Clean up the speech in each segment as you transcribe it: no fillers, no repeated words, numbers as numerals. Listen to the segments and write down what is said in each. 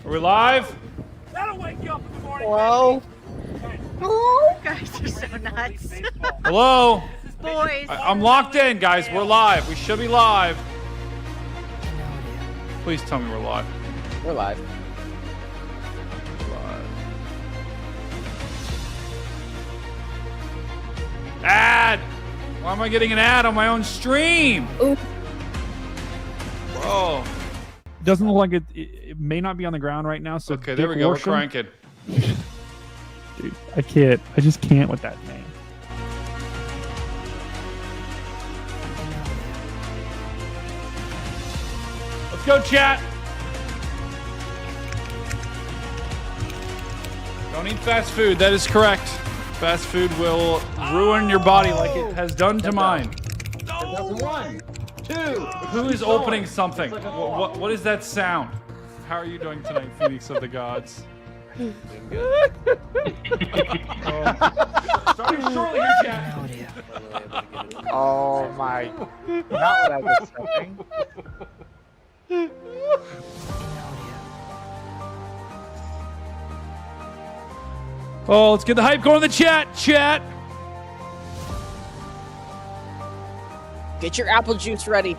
Are we live? That'll wake you up in the morning. Hello? Oh, guys are so nuts. Hello? Boys. I'm locked in, guys. We're live. We should be live. Please tell me we're live. We're live. Ad! Why am I getting an ad on my own stream? Ooh. Bro. Doesn't look like it may not be on the ground right now. So Okay, there we go. We're cranking. Dude, I can't. I just can't with that man. Let's go, chat. Don't eat fast food. That is correct. Fast food will ruin your body like it has done to mine. One, two. Who is opening something? What is that sound? How are you doing tonight, Phoenix of the Gods? Starting shortly here, chat. Oh my. Not what I was expecting. Oh, let's get the hype going in the chat. Chat. Get your apple juice ready.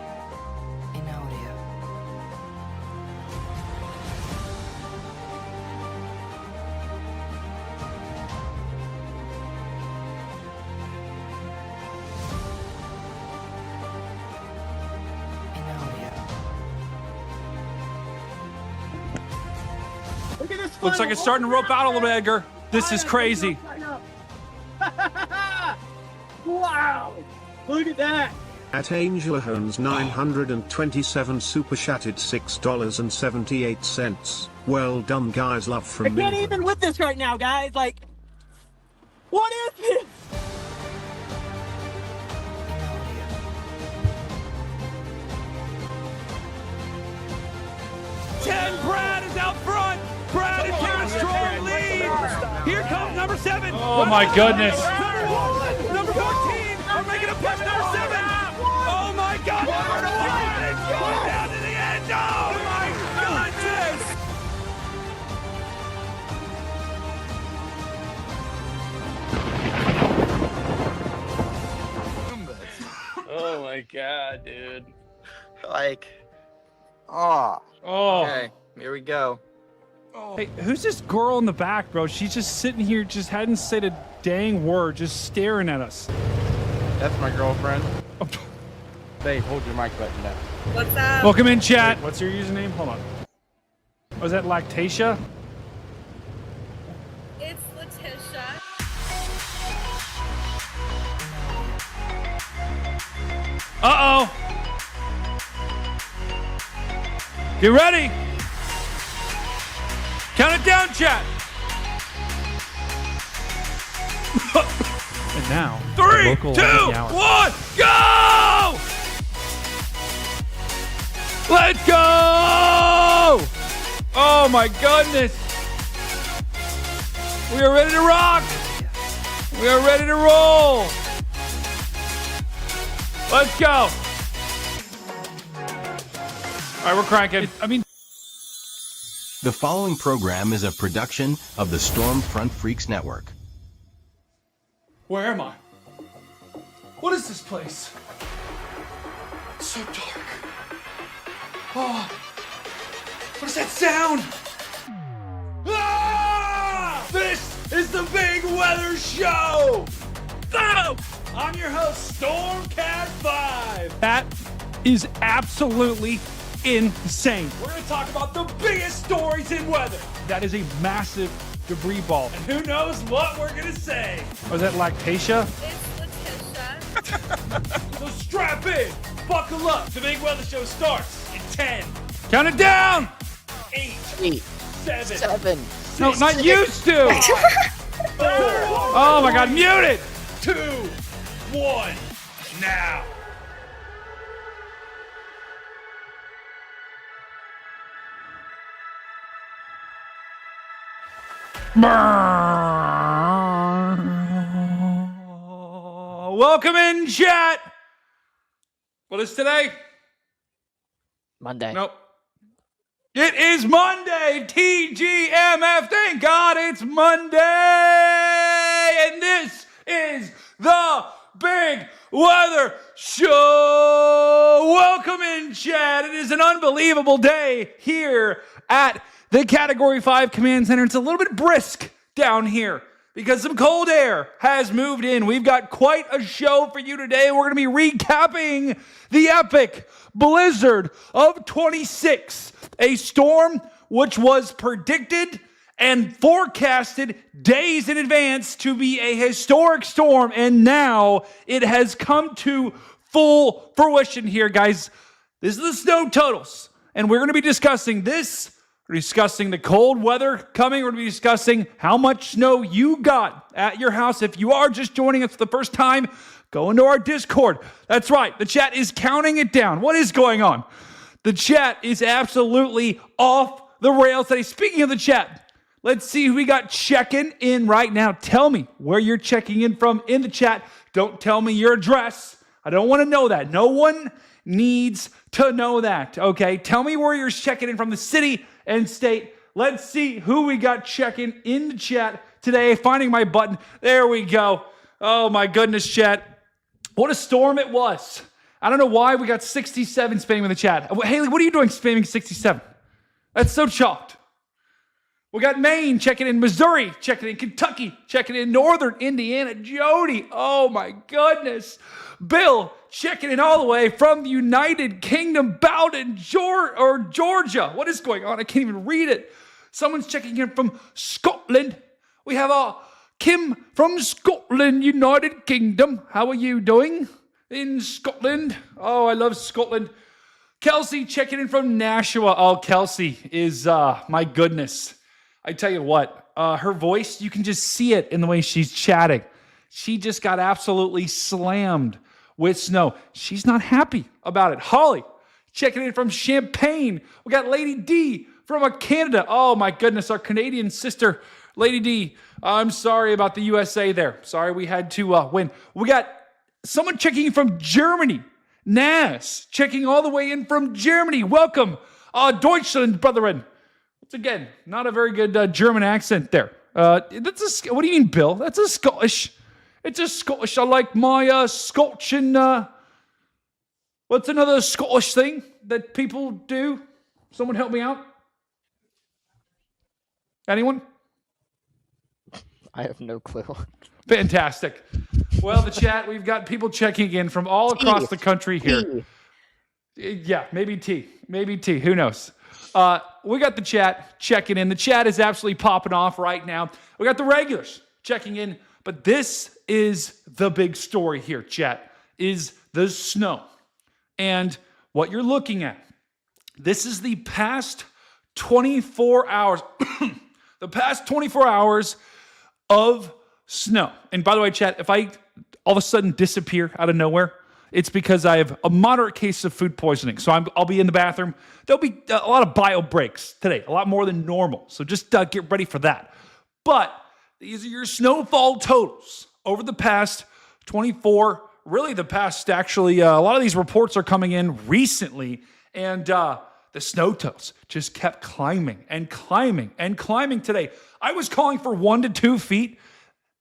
Looks like it's starting to rope out a little bit, Edgar. This is crazy. Wow! Look at that! At Angela Hones 927 super chatted $6.78. Well done, guys. Love from me. I can't even with this right now, guys. Like, what is this? Brad is out front. Brad and Karen Strong lead. Here comes number 7. Oh my goodness. Number 1, number 14. We're making a push. Number 7. Oh my God. Number 1. It's going down to the end. Oh my goodness. Oh my god, dude. Like, oh. Oh. Okay, here we go. Hey, who's this girl in the back, bro? She's just sitting here, just hadn't said a dang word, just staring at us. That's my girlfriend. Babe, hold your mic button down. What's up? Welcome in, chat. Wait, what's your username? Hold on. Oh, is that Lactatia? It's Letitia. Uh-oh. Get ready. Count it down, chat. And now, 3, local 2, 1, happy hour. go! Let's go! Oh my goodness. We are ready to rock. We are ready to roll. Let's go. All right, we're cranking. The following program is a production of the Stormfront Freaks Network. Where am I? What is this place? It's so dark. Oh, what is that sound? Ah! This is the Big Weather Show! Oh! I'm your host, Stormcat5. That is absolutely insane. We're going to talk about the biggest stories in weather. That is a massive debris ball. And who knows what we're going to say. Oh, is that Lactatia? It's Letitia. So strap in, buckle up. The Big Weather Show starts in 10. Count it down. 8, 8, 7. 7. No, not used to. 4. Oh my God, muted. 2, 1. Now. Welcome in, chat. What is today? Monday. Nope. It is Monday, TGMF. Thank God it's Monday. And this is the Big Weather Show. Welcome in, Chad. It is an unbelievable day here at the Category 5 Command Center. It's a little bit brisk down here because some cold air has moved in. We've got quite a show for you today. We're going to be recapping the epic blizzard of 26, a storm which was predicted and forecasted days in advance to be a historic storm, and now it has come to full fruition here, guys. This is the snow totals, and we're going to be discussing this. We're discussing the cold weather coming. We're going to be discussing how much snow you got at your house. If you are just joining us for the first time, go into our Discord. That's right. The chat is counting it down. What is going on? The chat is absolutely off the rails today. Speaking of the chat, let's see who we got checking in right now. Tell me where you're checking in from in the chat. Don't tell me your address. I don't want to know that. No one needs to know that, okay? Tell me where you're checking in from, the city and state. Let's see who we got checking in the chat today. Finding my button. There we go. Oh, my goodness, chat. What a storm it was. I don't know why we got 67 spamming in the chat. Haley, what are you doing spamming 67? That's so chalked. We got Maine checking in, Missouri checking in, Kentucky checking in, Northern Indiana, Jody. Oh my goodness. Bill checking in all the way from the United Kingdom, Bowden, Georgia. What is going on? I can't even read it. Someone's checking in from Scotland. We have Kim from Scotland, United Kingdom. How are you doing in Scotland? Oh, I love Scotland. Kelsey checking in from Nashua. Oh, Kelsey is, my goodness. I tell you what, her voice, you can just see it in the way she's chatting. She just got absolutely slammed with snow. She's not happy about it. Holly checking in from Champaign. We got Lady D from Canada. Oh, my goodness, our Canadian sister, Lady D. I'm sorry about the USA there. Sorry we had to win. We got someone checking in from Germany. Nas checking all the way in from Germany. Welcome, Deutschland, brethren. Once again, not a very good German accent there. What do you mean, Bill? That's a Scottish. It's a Scottish. I like my Scotch and what's another Scottish thing that people do? Someone help me out. Anyone? I have no clue. Fantastic. Well, the chat, we've got people checking in from all across the country here. Yeah, maybe tea. Maybe tea. Who knows? We got the chat checking in. The chat is absolutely popping off right now. We got the regulars checking in. But this is the big story here, chat, is the snow. And what you're looking at, this is the past 24 hours. The past 24 hours of snow. And by the way, chat, if I all of a sudden disappear out of nowhere, it's because I have a moderate case of food poisoning. So I'll be in the bathroom. There'll be a lot of bio breaks today, a lot more than normal. So just get ready for that. But these are your snowfall totals over the past 24, really the past, actually, a lot of these reports are coming in recently. And the snow totals just kept climbing and climbing and climbing today. I was calling for 1 to 2 feet.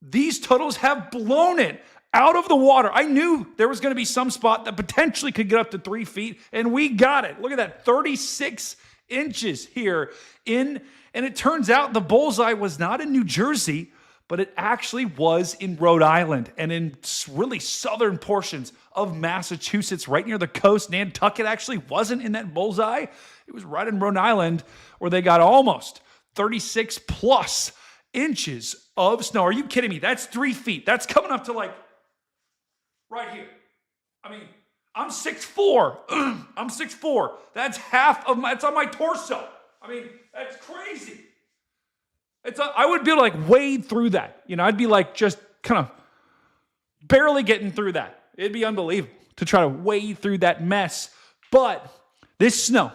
These totals have blown it out of the water. I knew there was going to be some spot that potentially could get up to 3 feet, and we got it. Look at that, 36 inches here and it turns out the bullseye was not in New Jersey, but it actually was in Rhode Island and in really southern portions of Massachusetts, right near the coast. Nantucket actually wasn't in that bullseye. It was right in Rhode Island where they got almost 36 plus inches of snow. Are you kidding me? That's 3 feet. That's coming up to like right here. I mean, I'm 6'4". I'm 6'4". That's that's on my torso. I mean, that's crazy. I would be able to like wade through that. You know, I'd be like just kind of barely getting through that. It'd be unbelievable to try to wade through that mess. But this snow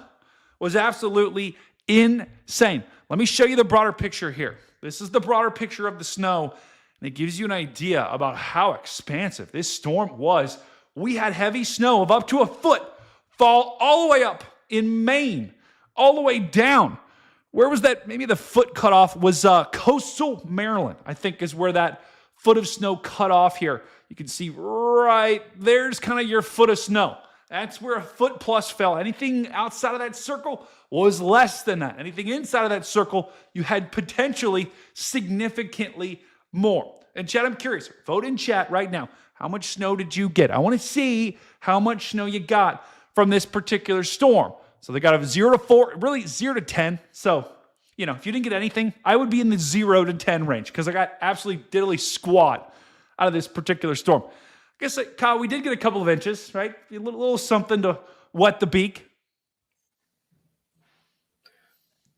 was absolutely insane. Let me show you the broader picture here. This is the broader picture of the snow, and it gives you an idea about how expansive this storm was. We had heavy snow of up to a foot fall all the way up in Maine, all the way down. Where was that? Maybe the foot cutoff was coastal Maryland, I think, is where that foot of snow cut off here. You can see right there's kind of your foot of snow. That's where a foot plus fell. Anything outside of that circle was less than that. Anything inside of that circle, you had potentially significantly more. And chat, I'm curious. Vote in chat right now. How much snow did you get? I want to see how much snow you got from this particular storm. So they got a 0 to 4, really 0 to 10. So, if you didn't get anything, I would be in the 0 to 10 range because I got absolutely diddly squat out of this particular storm. I guess, Kyle, we did get a couple of inches, right? A little something to wet the beak.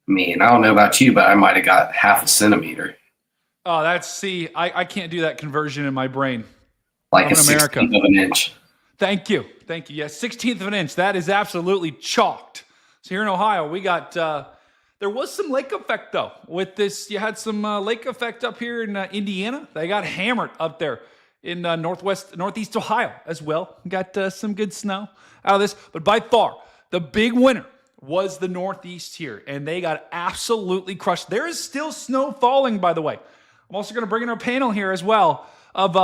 I mean, I don't know about you, but I might have got half a centimeter. Oh, I can't do that conversion in my brain. Like I'm a 16th of an inch. Thank you. Yes, 16th of an inch. That is absolutely chalked. So here in Ohio, we got, there was some lake effect though. With this, you had some lake effect up here in Indiana. They got hammered up there in northeast Ohio as well. Got some good snow out of this. But by far, the big winner was the Northeast here. And they got absolutely crushed. There is still snow falling, by the way. I'm also going to bring in our panel here as well of,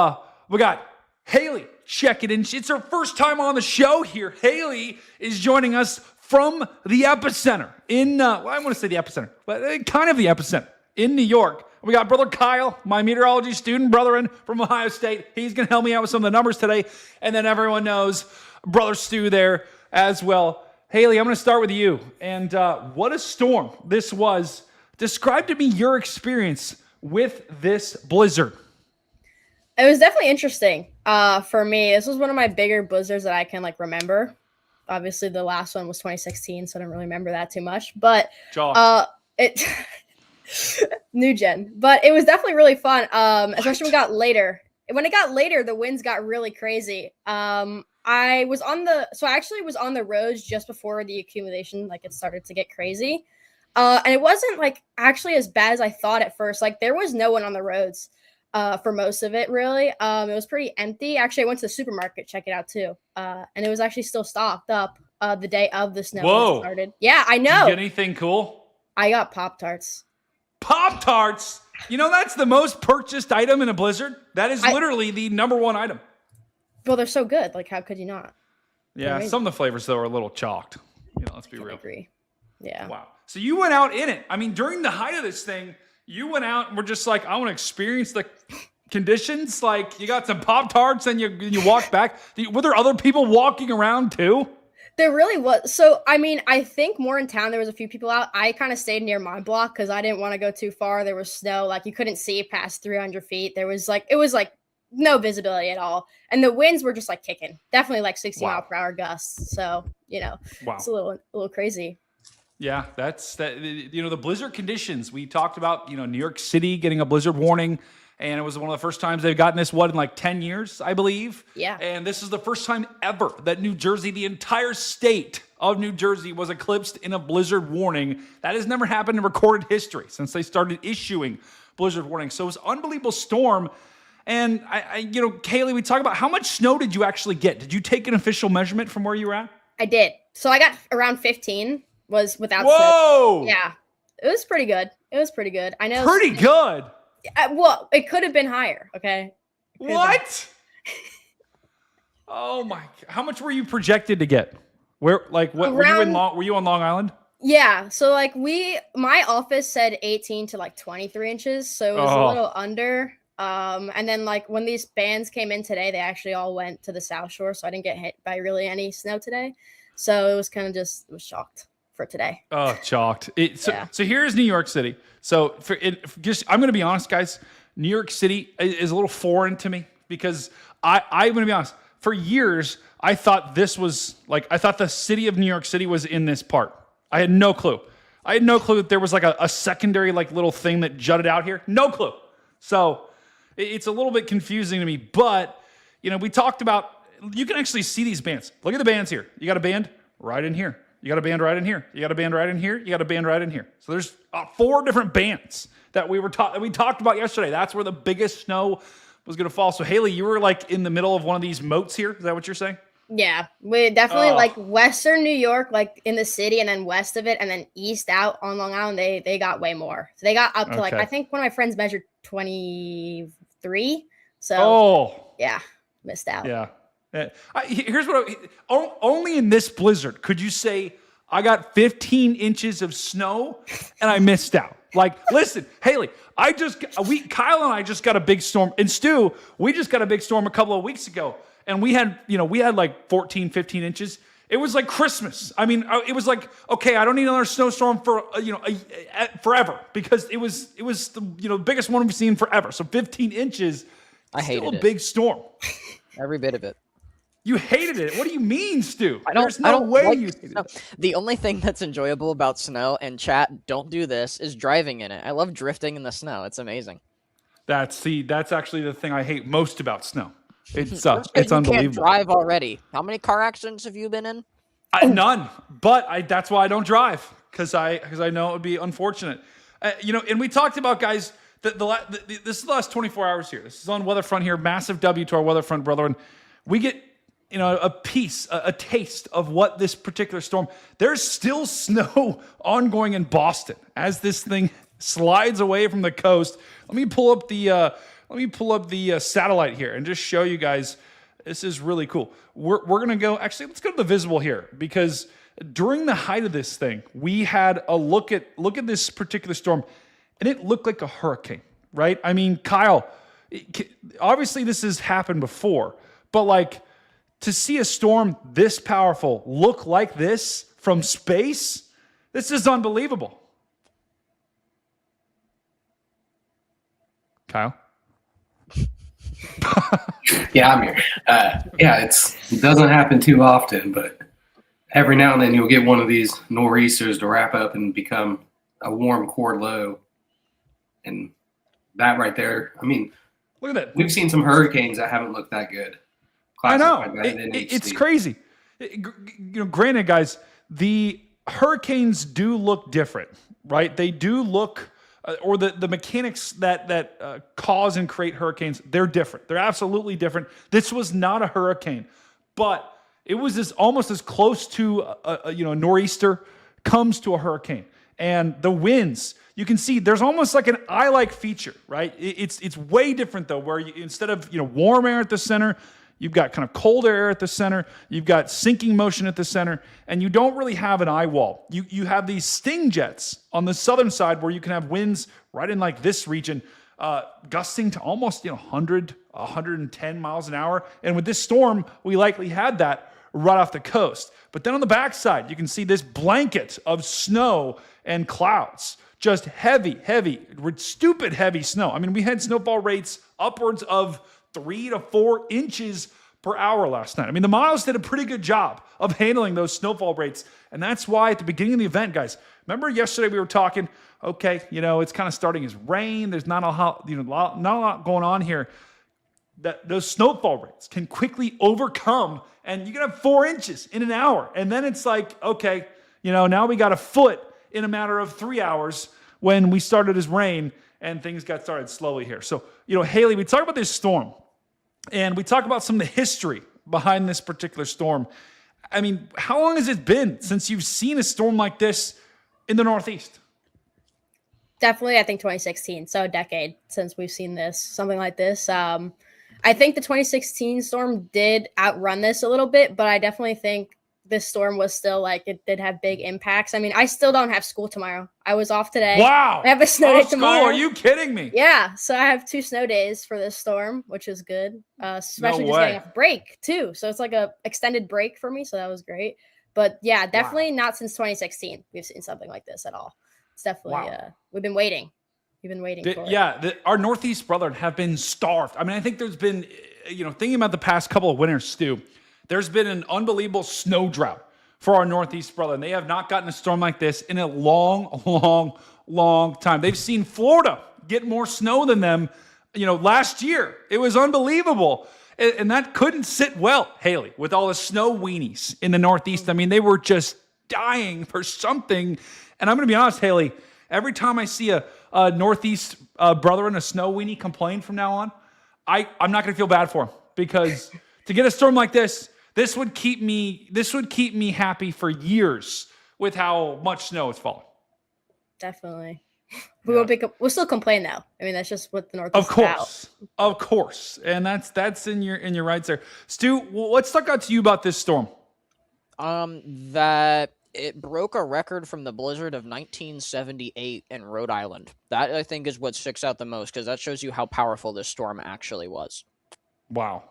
we got Haley checking in. It's her first time on the show here. Haley is joining us from the epicenter in, I want to say the epicenter, but kind of the epicenter in New York. We got Brother Kyle, my meteorology student brethren from Ohio State. He's going to help me out with some of the numbers today. And then everyone knows Brother Stu there as well. Haley, I'm going to start with you. And what a storm this was. Describe to me your experience with this blizzard. It was definitely interesting for me. This was one of my bigger blizzards that I can remember. Obviously, the last one was 2016, so I don't really remember that too much. But it new gen. But it was definitely really fun, especially when it got later. When it got later, the winds got really crazy. I actually was on the roads just before the accumulation, it started to get crazy. And it wasn't actually as bad as I thought at first. There was no one on the roads for most of it, really. It was pretty empty. Actually, I went to the supermarket, check it out too. And it was actually still stocked up the day of the snow started. Yeah, I know. Did you get anything cool? I got Pop-Tarts. Pop-Tarts? That's the most purchased item in a blizzard. That is literally the number one item. Well, they're so good. How could you not? Yeah, some of the flavors, though, are a little chalked. Let's be real. I agree. Yeah. Wow. So you went out in it. I mean, during the height of this thing, you went out and were just I want to experience the conditions. You got some Pop-Tarts and you walked back. Were there other people walking around too? There really was. So, I think more in town, there was a few people out. I kind of stayed near my block because I didn't want to go too far. There was snow. You couldn't see past 300 feet. There was it was no visibility at all. And the winds were just kicking. Definitely 60 mile per hour gusts. So, it's a little crazy. Yeah, that's that. The blizzard conditions we talked about. New York City getting a blizzard warning, and it was one of the first times they've gotten this. In 10 years, I believe. Yeah. And this is the first time ever that New Jersey, the entire state of New Jersey, was eclipsed in a blizzard warning. That has never happened in recorded history since they started issuing blizzard warnings. So it was an unbelievable storm. And Kaylee, we talk about how much snow did you actually get? Did you take an official measurement from where you were at? I did. So I got around 15. Was without Whoa! Snow. Yeah, it was pretty good. I know. Pretty good. Well, it could have been higher. Okay. What? Oh my! How much were you projected to get? Where? What? Were you on Long Island? Yeah. So my office said 18 to 23 inches, so it was a little under. And then when these bands came in today, they actually all went to the South Shore, so I didn't get hit by really any snow today. So it was kind of it was shocked for today. Oh, chalked. So here's New York City. So I'm going to be honest, guys. New York City is a little foreign to me because I'm going to be honest. For years, I thought this was I thought the city of New York City was in this part. I had no clue. I had no clue that there was a secondary little thing that jutted out here. No clue. So it's a little bit confusing to me. But we talked about you can actually see these bands. Look at the bands here. You got a band right in here. You got a band right in here. You got a band right in here. You got a band right in here. So there's 4 different bands that we talked about yesterday. That's where the biggest snow was going to fall. So Haley, you were in the middle of one of these moats here. Is that what you're saying? Yeah, we definitely like Western New York, like in the city, and then west of it, and then east out on Long Island. They got way more. So they got up to like I think one of my friends measured 23. So yeah, missed out. Yeah. Here's what only in this blizzard could you say I got 15 inches of snow and I missed out. Like, listen, Haley, Kyle and I just got a big storm, and Stu, we just got a big storm a couple of weeks ago, and we had like 14, 15 inches. It was like Christmas. I mean, it was like, okay, I don't need another snowstorm for forever, because it was the biggest one we've seen forever. So 15 inches, still a big storm. Every bit of it. You hated it. What do you mean, Stu? There's no way you hated it. The only thing that's enjoyable about snow, and chat, don't do this, is driving in it. I love drifting in the snow. It's amazing. That's actually the thing I hate most about snow. It's unbelievable. You can't drive already. How many car accidents have you been in? None. But that's why I don't drive, because I know it would be unfortunate. And we talked about, guys, this is the last 24 hours here. This is on Weatherfront here. Massive W to our Weatherfront brethren. We get a taste of what this particular storm. There's still snow ongoing in Boston as this thing slides away from the coast. Let me pull up the satellite here and just show you guys. This is really cool. We're gonna go. Actually, let's go to the visible here, because during the height of this thing, we had a look at this particular storm, and it looked like a hurricane, right? I mean, Kyle, obviously this has happened before, but like, to see a storm this powerful look like this from space, this is unbelievable. Kyle? Yeah, I'm here. It doesn't happen too often, but every now and then you'll get one of these nor'easters to wrap up and become a warm core low. And that right there, I mean, look at that. We've seen some hurricanes that haven't looked that good. I know. It's crazy. Granted, guys, the hurricanes do look different, right? They do look, or the mechanics that cause and create hurricanes, they're different. They're absolutely different. This was not a hurricane, but it was almost as close to a nor'easter comes to a hurricane. And the winds, you can see there's almost like an eye-like feature, right? It's way different though, where instead of warm air at the center, you've got kind of cold air at the center. You've got sinking motion at the center, and you don't really have an eye wall. You have these sting jets on the southern side where you can have winds right in like this region, gusting to almost 100, 110 miles an hour. And with this storm, we likely had that right off the coast. But then on the backside, you can see this blanket of snow and clouds. Just heavy, stupid heavy snow. I mean, we had snowfall rates upwards of 3 to 4 inches per hour last night. I mean, the models did a pretty good job of handling those snowfall rates. And that's why at the beginning of the event, guys, remember yesterday we were talking, okay, it's kind of starting as rain. There's not a lot going on here. That those snowfall rates can quickly overcome, and you can have 4 inches in an hour. And then it's like, okay, now we got a foot in a matter of 3 hours when we started as rain and things got started slowly here. So, Haley, we talk about this storm, and we talk about some of the history behind this particular storm. I mean, how long has it been since you've seen a storm like this in the Northeast? Definitely, I think 2016. So a decade since we've seen something like this. I think the 2016 storm did outrun this a little bit, but I definitely think this storm was still it did have big impacts. I mean, I still don't have school tomorrow. I was off today. Wow. I have a snow day tomorrow. Are you kidding me? Yeah. So I have 2 snow days for this storm, which is good. Especially just getting a break too. So it's like a extended break for me. So that was great. But yeah, definitely not since 2016 we've seen something like this at all. It's definitely, we've been waiting. We've been waiting for it. Yeah. Our Northeast brethren have been starved. I mean, I think there's been, thinking about the past couple of winters, Stu, there's been an unbelievable snow drought for our Northeast brethren. They have not gotten a storm like this in a long, long, long time. They've seen Florida get more snow than them, last year. It was unbelievable. And that couldn't sit well, Haley, with all the snow weenies in the Northeast. I mean, they were just dying for something. And I'm going to be honest, Haley, every time I see a Northeast brother and a snow weenie complain from now on, I'm not going to feel bad for him, because to get a storm like this, this would keep me happy for years with how much snow is falling. Definitely. We'll still complain though. I mean, that's just what the North Of course. And that's in your rights there. Stu, what stuck out to you about this storm? That it broke a record from the blizzard of 1978 in Rhode Island. That, I think, is what sticks out the most, because that shows you how powerful this storm actually was. Wow.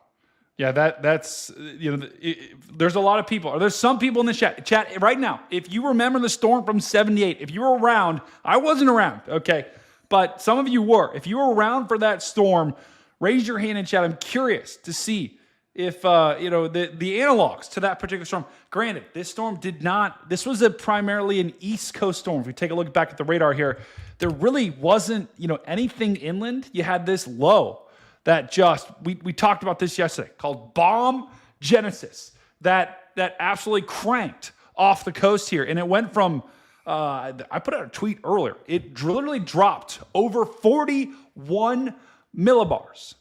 Yeah, that's there's a lot of people, or there's some people in the chat right now. If you remember the storm from 78, if you were around, I wasn't around, okay, but some of you were. If you were around for that storm, raise your hand in chat. I'm curious to see if the analogs to that particular storm. Granted, this storm did not. This was primarily an East Coast storm. If we take a look back at the radar here, there really wasn't anything inland. You had this low that we talked about this yesterday, called Bomb Genesis, that absolutely cranked off the coast here. And it went from, I put out a tweet earlier, it literally dropped over 41 millibars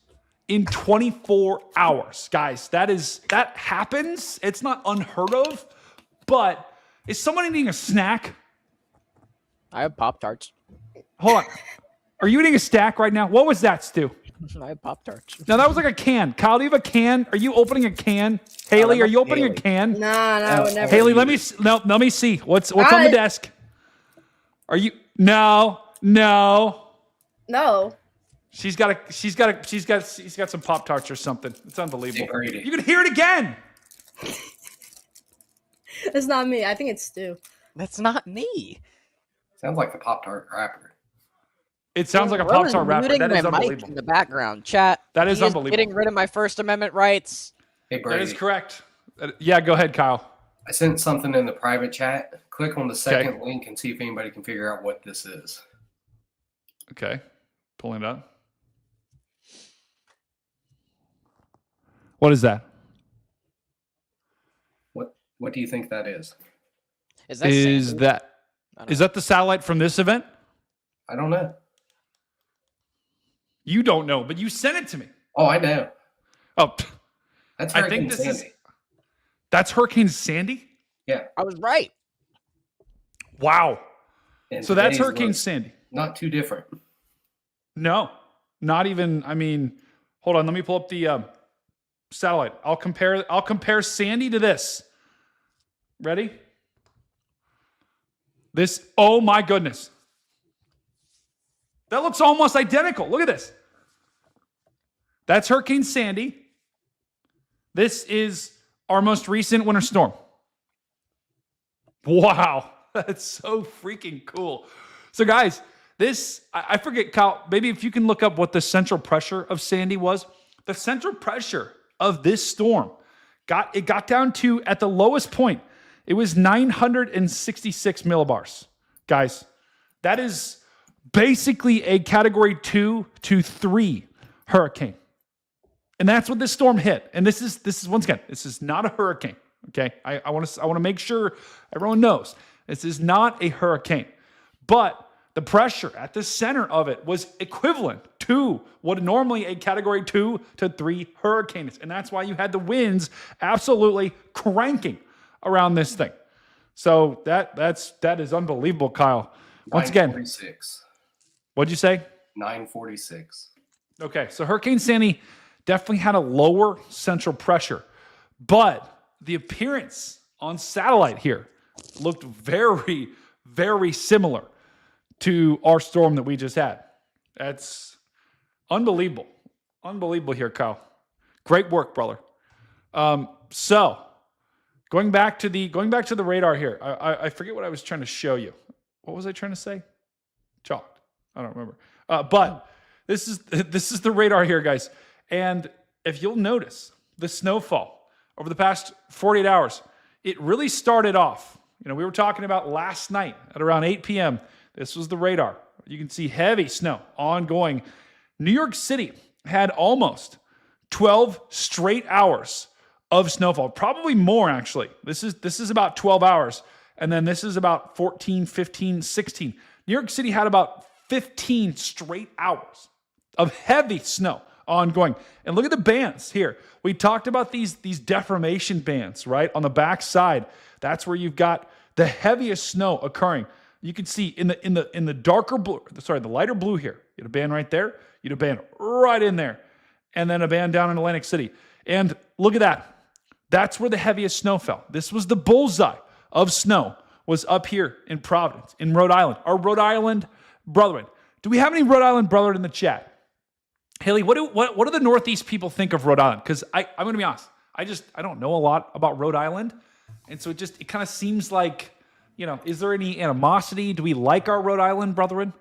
in 24 hours. Guys, that happens. It's not unheard of, but is someone eating a snack? I have Pop-Tarts. Hold on. Are you eating a stack right now? What was that, Stu? I have Pop-Tarts. No, that was like a can. Kyle, do you have a can? Are you opening a can? Haley, are you opening a can? No, never. Haley, let me see. What's on the desk? Are you? No. She's got some Pop-Tarts or something. It's unbelievable. You can hear it again. It's not me. I think it's Stu. That's not me. Sounds like the Pop-Tart rapper. It sounds like a Pop-Tart rapper. That is unbelievable. In the background, chat. That is unbelievable. Getting rid of my First Amendment rights. Hey, Brady. That is correct. Yeah, go ahead, Kyle. I sent something in the private chat. Click on the second link and see if anybody can figure out what this is. Okay. Pulling it up. What is that? What do you think that is? Is that the satellite from this event? I don't know. You don't know, but you sent it to me. Oh, I know. Oh, that's Hurricane Sandy. That's Hurricane Sandy? Yeah. I was right. Wow. And so that's Hurricane Sandy. Not too different. No, not even. I mean, hold on. Let me pull up the satellite. I'll compare Sandy to this. Ready? This. Oh my goodness. That looks almost identical. Look at this. That's Hurricane Sandy. This is our most recent winter storm. Wow. That's so freaking cool. So guys, I forget, Kyle, maybe if you can look up what the central pressure of Sandy was. The central pressure of this storm got down to, at the lowest point, it was 966 millibars. Guys, that is basically a category 2 to 3 hurricane. And that's what this storm hit. And this is once again, this is not a hurricane. Okay. I want to make sure everyone knows this is not a hurricane, but the pressure at the center of it was equivalent to what normally a category 2 to 3 hurricane is. And that's why you had the winds absolutely cranking around this thing. So that is unbelievable, Kyle. Once again, 946. What'd you say? 946. Okay, so Hurricane Sandy definitely had a lower central pressure, but the appearance on satellite here looked very, very similar to our storm that we just had. That's unbelievable. Unbelievable here, Kyle. Great work, brother. So going back to the radar here, I forget what I was trying to show you. What was I trying to say? Chalked. I don't remember. But this is the radar here, guys. And if you'll notice, the snowfall over the past 48 hours, it really started off. We were talking about last night at around 8 p.m. This was the radar. You can see heavy snow ongoing. New York City had almost 12 straight hours of snowfall, probably more actually. This is about 12 hours. And then this is about 14, 15, 16. New York City had about 15 straight hours of heavy snow ongoing. And look at the bands here. We talked about these deformation bands, right? On the back side, that's where you've got the heaviest snow occurring. You can see in the darker blue, sorry, the lighter blue here. You had a band right there. You had a band right in there. And then a band down in Atlantic City. And look at that. That's where the heaviest snow fell. This was the bullseye of snow, was up here in Providence, in Rhode Island. Our Rhode Island brethren. Do we have any Rhode Island brethren in the chat? Haley, what do the Northeast people think of Rhode Island? Because I'm going to be honest. I don't know a lot about Rhode Island. And so it kind of seems like, is there any animosity? Do we like our Rhode Island brethren?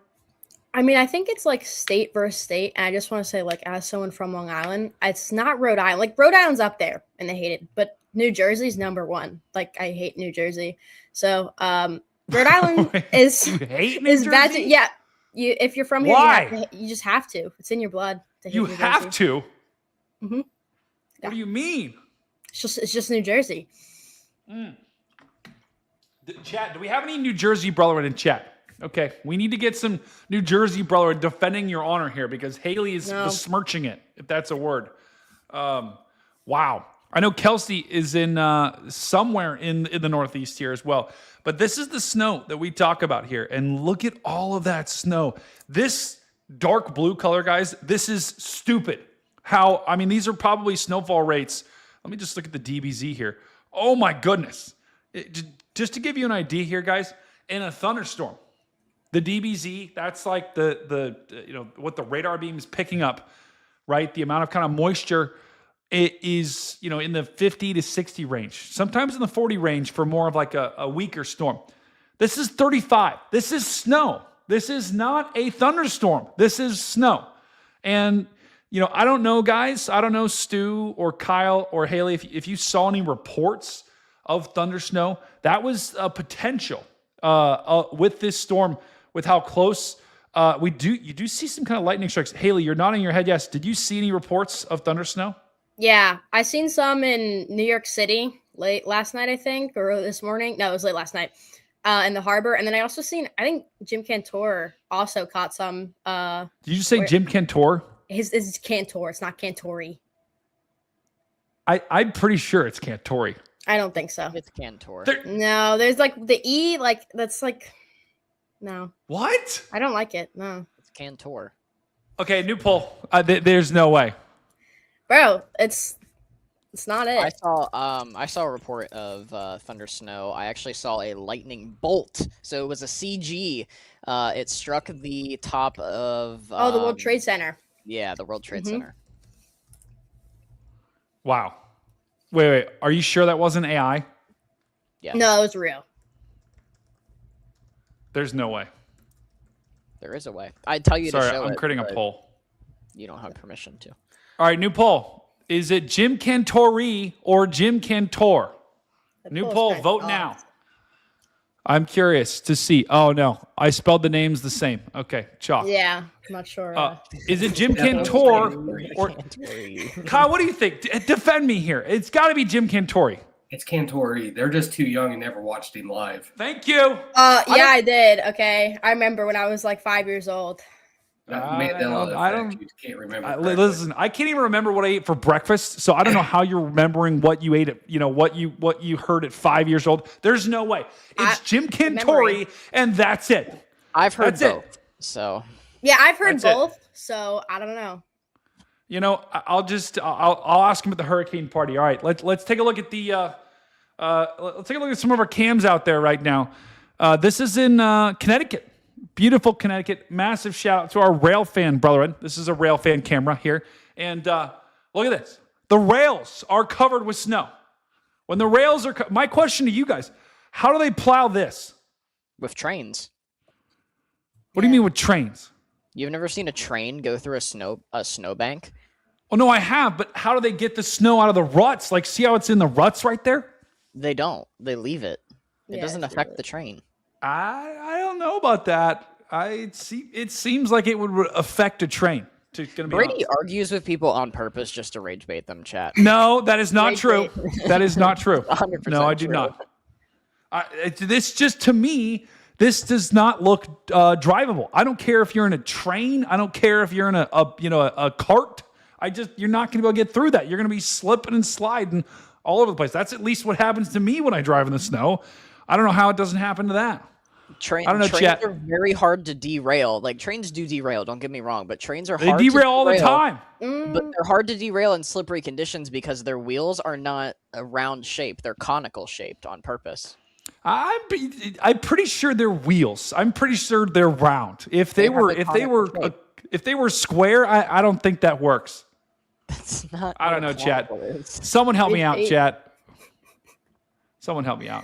I mean, I think it's like state versus state. And I just want to say, like, as someone from Long Island, it's not Rhode Island. Like, Rhode Island's up there and they hate it. But New Jersey's number one. Like, I hate New Jersey. So, Rhode Island is you hate New Jersey? bad. Yeah. If you're from here, Why? you just have to. It's in your blood. To hate You New have Jersey. to? Mm-hmm. What do you mean? It's just New Jersey. Chat, do we have any New Jersey brethren in chat? Okay, we need to get some New Jersey brethren defending your honor here because Haley is besmirching it, if that's a word. Wow. I know Kelsey is in somewhere in the Northeast here as well. But this is the snow that we talk about here. And look at all of that snow. This dark blue color, guys, this is stupid. These are probably snowfall rates. Let me just look at the DBZ here. Oh my goodness. Just to give you an idea here, guys, in a thunderstorm, the DBZ, that's like the what the radar beam is picking up, right? The amount of kind of moisture, it is, in the 50 to 60 range, sometimes in the 40 range for more of like a weaker storm. This is 35. This is snow. This is not a thunderstorm. This is snow. And, I don't know, guys. I don't know, Stu or Kyle or Haley, if you saw any reports of thunder snow. That was a potential with this storm, with how close you do see some kind of lightning strikes. Haley, you're nodding your head yes. Did you see any reports of thunder snow? Yeah, I seen some in New York City late last night, I think, or this morning. No, it was late last night in the harbor. And then I also seen, I think Jim Cantor also caught some. Did you just say Jim Cantor? His Cantor. It's not Cantori. I'm pretty sure it's Cantori. I don't think so. It's Cantor. No, there's like the E, like that's like, no. What? I don't like it. No. It's Cantor. Okay, new poll. There's no way. Bro, it's not it. I saw a report of thunder snow. I actually saw a lightning bolt. So it was a CG. It struck the top of the World Trade Center. Yeah, the World Trade Center. Wow. Wait. Are you sure that wasn't AI? Yeah. No, it was real. There's no way. There is a way. I'd tell you to show it. Sorry, I'm creating a poll. You don't have permission to. All right, new poll. Is it Jim Cantori or Jim Cantor? New poll. Vote now. I'm curious to see. Oh, no. I spelled the names the same. Okay, chalk. Yeah, I'm not sure. Is it Jim Cantor or Kyle, what do you think? Defend me here. It's got to be Jim Cantori. It's Cantori. They're just too young and never watched him live. Thank you. I did. Okay. I remember when I was like 5 years old. I can't remember. Listen, I can't even remember what I ate for breakfast, so I don't know how you're remembering what you ate at, what you heard at 5 years old. There's no way. It's Jim Cantori, and that's it. I've heard both. So yeah, I've heard both. So I don't know. I'll ask him at the hurricane party. All right, let's take a look at let's take a look at some of our cams out there right now. This is in Connecticut. Beautiful Connecticut. Massive shout out to our rail fan brethren. This is a rail fan camera here. And look at this. The rails are covered with snow. When the rails are my question to you guys, how do they plow this? With trains. What do you mean with trains? You've never seen a train go through a snowbank? Oh, no, I have. But how do they get the snow out of the ruts? Like, see how it's in the ruts right there? They don't. They leave it. It doesn't affect the train. I don't know about that. It seems like it would affect a train. Brady argues with people on purpose just to rage bait them, chat. No, that is not true. That is not true. 100% no, I do not. To me, this does not look drivable. I don't care if you're in a train. I don't care if you're in a cart. You're not going to be able to get through that. You're going to be slipping and sliding all over the place. That's at least what happens to me when I drive in the snow. I don't know how it doesn't happen to that. Trains Chat. are very hard to derail. Like, trains do derail, don't get me wrong, but trains are They hard derail to all the time. But they're hard to derail in slippery conditions because their wheels are not a round shape. They're conical shaped on purpose. I'm pretty sure they're wheels. I'm pretty sure they're round. If they were square, I don't think that works. That's not. I don't know, chat. Someone help me out, chat. Someone help me out.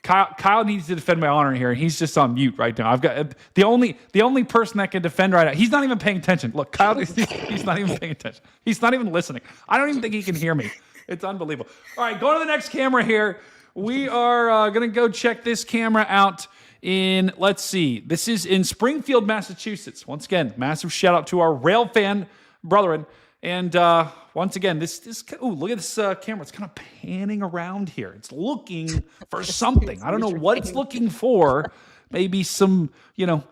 Kyle needs to defend my honor here, and he's just on mute right now. I've got the only person that can defend right now. He's not even paying attention. Look, Kyle, he's not even paying attention. He's not even listening. I don't even think he can hear me. It's unbelievable. All right, go to the next camera here. We are going to go check this camera out in, let's see, this is in Springfield, Massachusetts. Once again, massive shout out to our rail fan brethren. And once again, look at this camera. It's kind of panning around here. It's looking for something. I don't know what it's looking for. Maybe some deer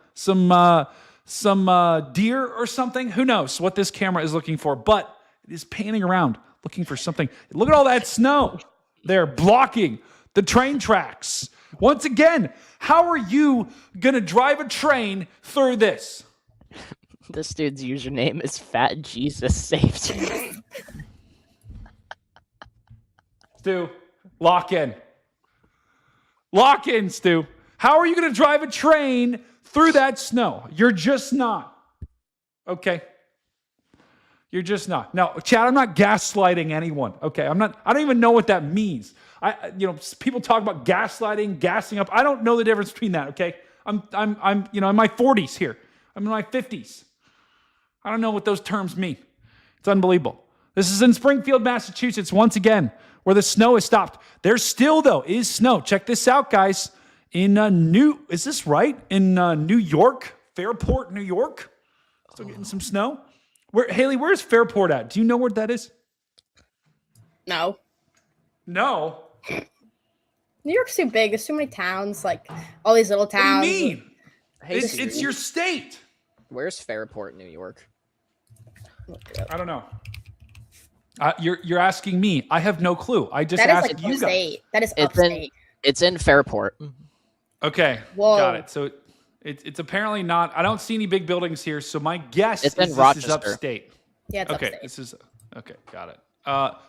or something. Who knows what this camera is looking for? But it is panning around, looking for something. Look at all that snow. They're blocking the train tracks. Once again, how are you going to drive a train through this? This dude's username is Fat Jesus Saved. Stu, lock in. Lock in, Stu. How are you going to drive a train through that snow? You're just not. Okay. You're just not. Now, Chad, I'm not gaslighting anyone. Okay. I don't even know what that means. People talk about gaslighting, gassing up. I don't know the difference between that. Okay. I'm in my 40s here. I'm in my 50s. I don't know what those terms mean. It's unbelievable. This is in Springfield, Massachusetts, once again, where the snow has stopped. There still, though, is snow. Check this out, guys. In is this right? In New York, Fairport, New York. Still getting some snow. Haley, where's Fairport at? Do you know where that is? No. No? New York's too big. There's too many towns, like all these little towns. What do you mean? It's your state. Where's Fairport, New York? I don't know. You're asking me. I have no clue. I just asked you guys. That is upstate. It's in Fairport. Okay. Whoa. Got it. So it's apparently not. I don't see any big buildings here. So my guess is this Rochester. is upstate. Yeah, it's okay. upstate. This is okay. Got it.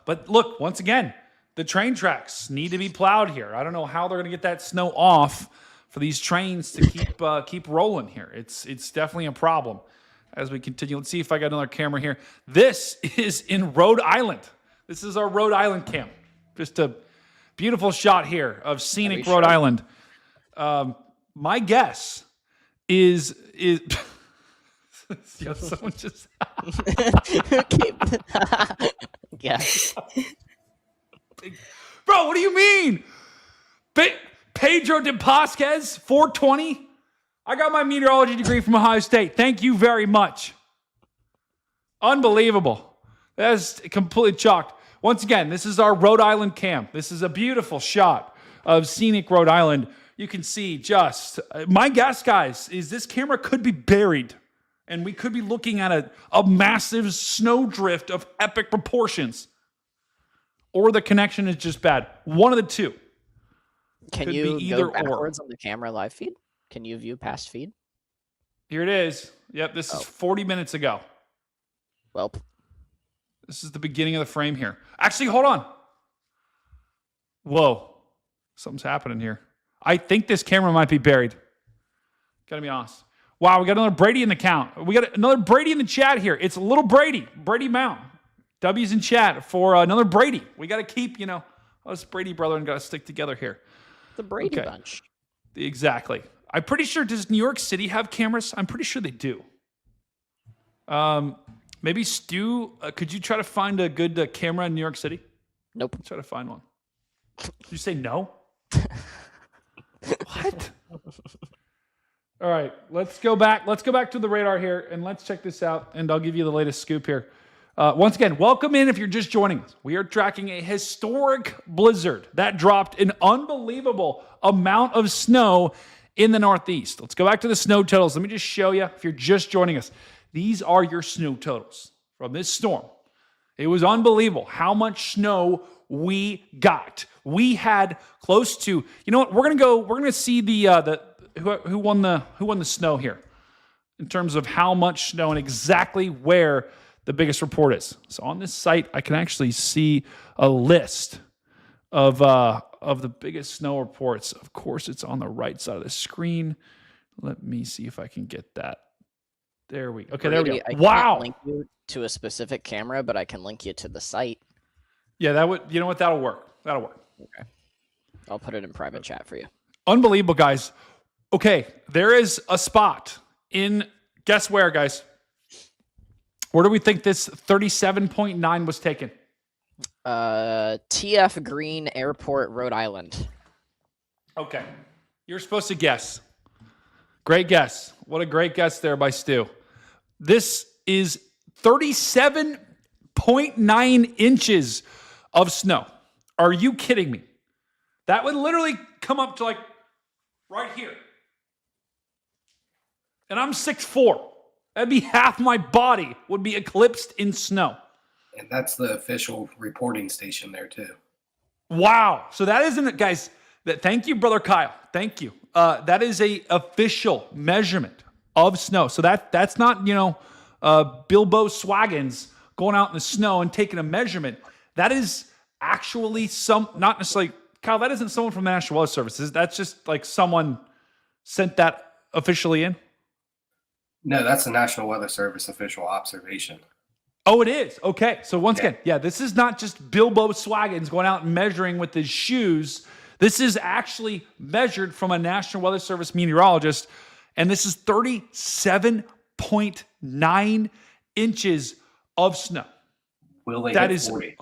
But look, once again, the train tracks need to be plowed here. I don't know how they're going to get that snow off for these trains to keep rolling here. It's definitely a problem as we continue. Let's see if I got another camera here. This is in Rhode Island. This is our Rhode Island camp. Just a beautiful shot here of scenic Rhode Island. My guess is someone just Yes. Bro, what do you mean? Pedro de Pasquez, 420. I got my meteorology degree from Ohio State. Thank you very much. Unbelievable. That's completely chalked. Once again, this is our Rhode Island camp. This is a beautiful shot of scenic Rhode Island. You can see my guess, guys, is this camera could be buried and we could be looking at a massive snowdrift of epic proportions. Or the connection is just bad. One of the two. Can you go backwards on the camera live feed? Can you view past feed? Here it is. Yep, this is 40 minutes ago. Well, this is the beginning of the frame here. Actually, hold on. Whoa. Something's happening here. I think this camera might be buried. Gotta be honest. Wow, we got another Brady in the count. We got another Brady in the chat here. It's a little Brady. Brady Mount. W's in chat for another Brady. We got to keep, us Brady brethren got to stick together here. The Brady bunch. Exactly. I'm pretty sure, does New York City have cameras? I'm pretty sure they do. Maybe Stu, could you try to find a good camera in New York City? Nope. Try to find one. Did you say no? What? All right, let's go back. Let's go back to the radar here, and let's check this out, and I'll give you the latest scoop here. Once again, welcome in if you're just joining us. We are tracking a historic blizzard that dropped an unbelievable amount of snow in the Northeast. Let's go back to the snow totals. Let me just show you if you're just joining us. These are your snow totals from this storm It was unbelievable how much snow we got. We had close to, you know what? We're gonna see who won the snow here in terms of how much snow and exactly where the biggest report is. So on this site, I can actually see a list of the biggest snow reports. Of course, it's on the right side of the screen. Let me see if I can get that. There we go. Okay, there we go. Can't link you to a specific camera, but I can link you to the site. Yeah, that would. You know what? That'll work. That'll work. Okay. I'll put it in private chat for you. Unbelievable, guys. Okay, there is a spot in. Guess where, guys? Where do we think this 37.9 was taken? TF Green Airport, Rhode Island. Okay. You're supposed to guess. Great guess. What a great guess there by Stu. This is 37.9 inches of snow. Are you kidding me? That would literally come up to like right here. And I'm 6'4". That'd be half my body would be eclipsed in snow. And that's the official reporting station there too. Wow. So that isn't it, guys. Thank you, brother Kyle. Thank you. That is a official measurement of snow. So that's not, Bilbo Swaggins going out in the snow and taking a measurement. That is actually not necessarily, Kyle, that isn't someone from the National Weather Service. That's just like someone sent that officially in? No, that's the National Weather Service official observation. Oh, it is. Okay. So once again, this is not just Bilbo Swaggins going out and measuring with his shoes. This is actually measured from a National Weather Service meteorologist. And this is 37.9 inches of snow. Will they hit 40?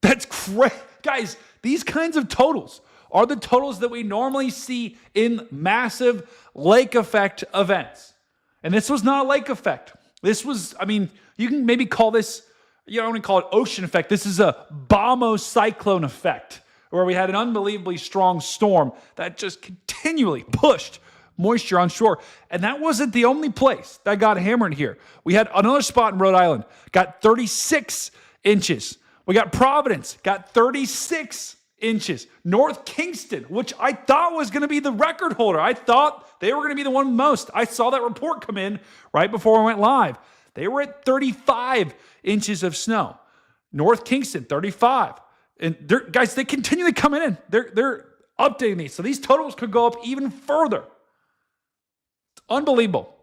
That's great. Guys, these kinds of totals are the totals that we normally see in massive lake effect events. And this was not a lake effect. This was, you can maybe call this, you don't want to call it ocean effect. This is a bombocyclone effect, where we had an unbelievably strong storm that just continually pushed moisture on shore. And that wasn't the only place that got hammered here. We had another spot in Rhode Island, got 36 inches. We got Providence, got 36 inches. North Kingston, which I thought was going to be the record holder. I thought they were going to be the one most. I saw that report come in right before we went live. They were at 35 inches of snow. North Kingston, 35. And guys, they continually come in. They're updating these. So these totals could go up even further. It's unbelievable.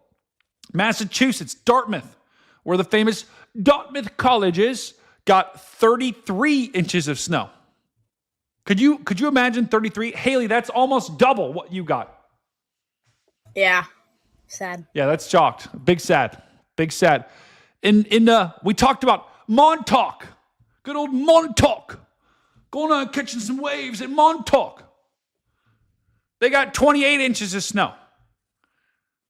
Massachusetts, Dartmouth, where the famous Dartmouth College is, got 33 inches of snow. Could you imagine 33? Haley, that's almost double what you got. Yeah. Sad. Yeah, that's shocked. Big sad. Big sad. We talked about Montauk. Good old Montauk. Going on catching some waves in Montauk. They got 28 inches of snow.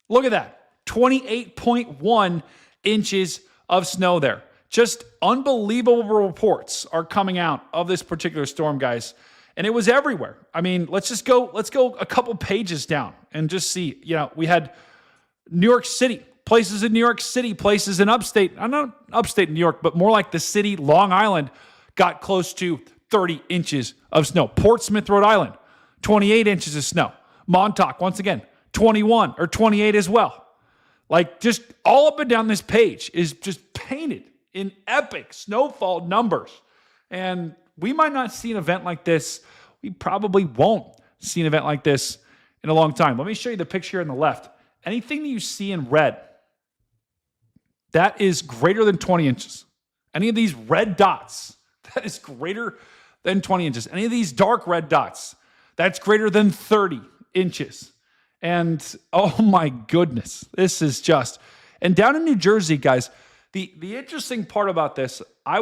Look at that. 28.1 inches of snow there. Just unbelievable reports are coming out of this particular storm, guys. And it was everywhere. Let's go a couple pages down and just see, we had New York City, places in New York City, places in upstate, not upstate New York, but more like the city, Long Island, got close to 30 inches of snow. Portsmouth, Rhode Island, 28 inches of snow. Montauk, once again, 21 or 28 as well. Like just all up and down this page is just painted in epic snowfall numbers. And we might not see an event like this. We probably won't see an event like this in a long time. Let me show you the picture on the left. Anything that you see in red, that is greater than 20 inches. Any of these red dots, that is greater than 20 inches. Any of these dark red dots, that's greater than 30 inches. And oh my goodness, this is just, and down in New Jersey, guys, the interesting part about this, I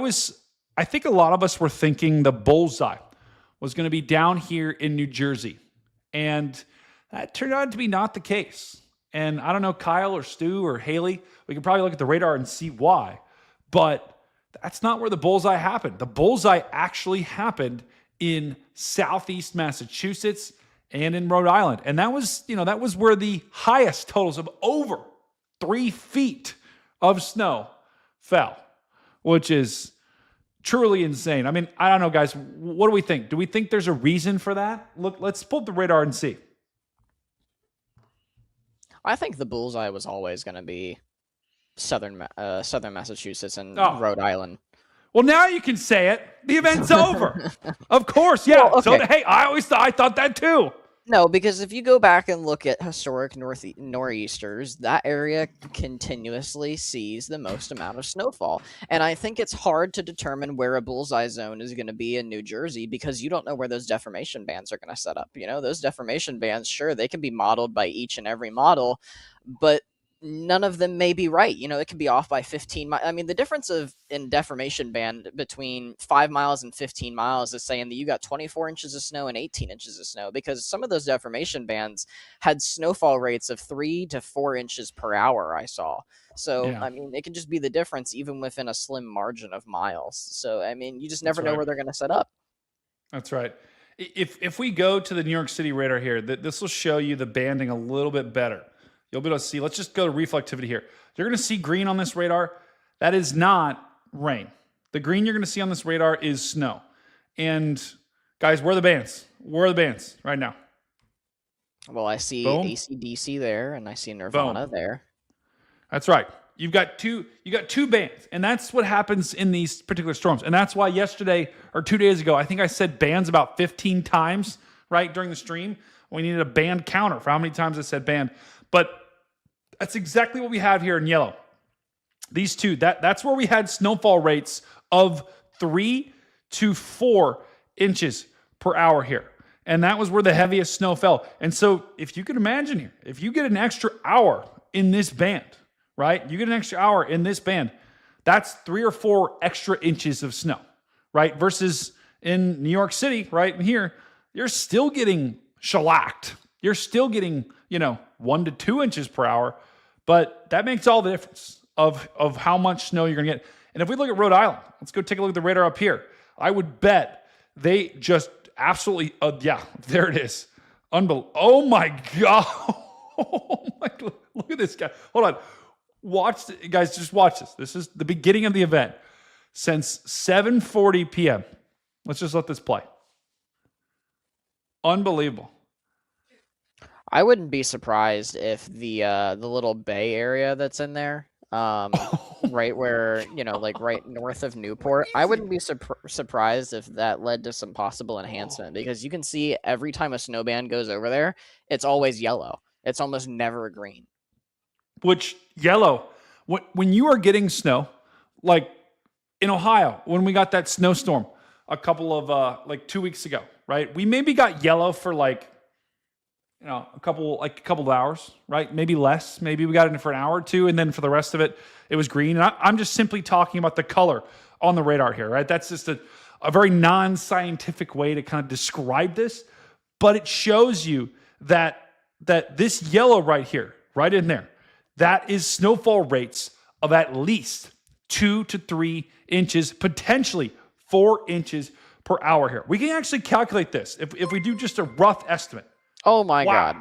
think a lot of us were thinking the bullseye was going to be down here in New Jersey. And that turned out to be not the case. And I don't know, Kyle or Stu or Haley, we could probably look at the radar and see why. But that's not where the bullseye happened. The bullseye actually happened in southeast Massachusetts and in Rhode Island. And that was where the highest totals of over 3 feet of snow fell, which is truly insane. I mean, I don't know, guys. What do we think? Do we think there's a reason for that? Look, let's pull up the radar and see. I think the bullseye was always going to be southern Massachusetts and Rhode Island. Well, now you can say it. The event's over. Of course, yeah. Well, okay. So, hey, I thought that too. No, because if you go back and look at historic nor'easters, that area continuously sees the most amount of snowfall. And I think it's hard to determine where a bullseye zone is going to be in New Jersey because you don't know where those deformation bands are going to set up. You know, those deformation bands, sure, they can be modeled by each and every model, but none of them may be right. You know, it can be off by 15 miles. I mean, the difference in deformation band between 5 miles and 15 miles is saying that you got 24 inches of snow and 18 inches of snow, because some of those deformation bands had snowfall rates of 3 to 4 inches per hour, I saw. So, I mean, it can just be the difference even within a slim margin of miles. So, I mean, you just never know where they're going to set up. That's right. If we go to the New York City radar here, this will show you the banding a little bit better. You'll be able to see. Let's just go to reflectivity here. You're going to see green on this radar. That is not rain. The green you're going to see on this radar is snow. And guys, where are the bands? Where are the bands right now? Well, I see AC/DC there, and I see Nirvana there. That's right. You got two bands, and that's what happens in these particular storms. And that's why yesterday or 2 days ago, I think I said bands about 15 times, right, during the stream. We needed a band counter for how many times I said band. But that's exactly what we have here in yellow. These two, that's where we had snowfall rates of 3 to 4 inches per hour here. And that was where the heaviest snow fell. And so if you can imagine here, if you get an extra hour in this band, right? You get an extra hour in this band, that's 3 or 4 extra inches of snow, right? Versus in New York City, right in here, you're still getting shellacked. You're still getting, 1 to 2 inches per hour. But that makes all the difference of how much snow you're going to get. And if we look at Rhode Island, let's go take a look at the radar up here. I would bet they just absolutely, there it is. Unbelievable. Oh my God. Oh my God. Look at this guy. Hold on. Guys, just watch this. This is the beginning of the event. Since 7:40 p.m. Let's just let this play. Unbelievable. I wouldn't be surprised if the little bay area that's in there, right where, like right north of Newport, I wouldn't be surprised if that led to some possible enhancement, because you can see every time a snowband goes over there, it's always yellow. It's almost never green. Which yellow, when you are getting snow, like in Ohio, when we got that snowstorm a couple of 2 weeks ago, right? We maybe got yellow for a couple of hours, right? Maybe less. Maybe we got it for an hour or two, and then for the rest of it, it was green. And I'm just simply talking about the color on the radar here, right? That's just a very non-scientific way to kind of describe this, but it shows you that this yellow right here, right in there, that is snowfall rates of at least 2 to 3 inches, potentially 4 inches per hour here. We can actually calculate this if we do just a rough estimate. Oh my God.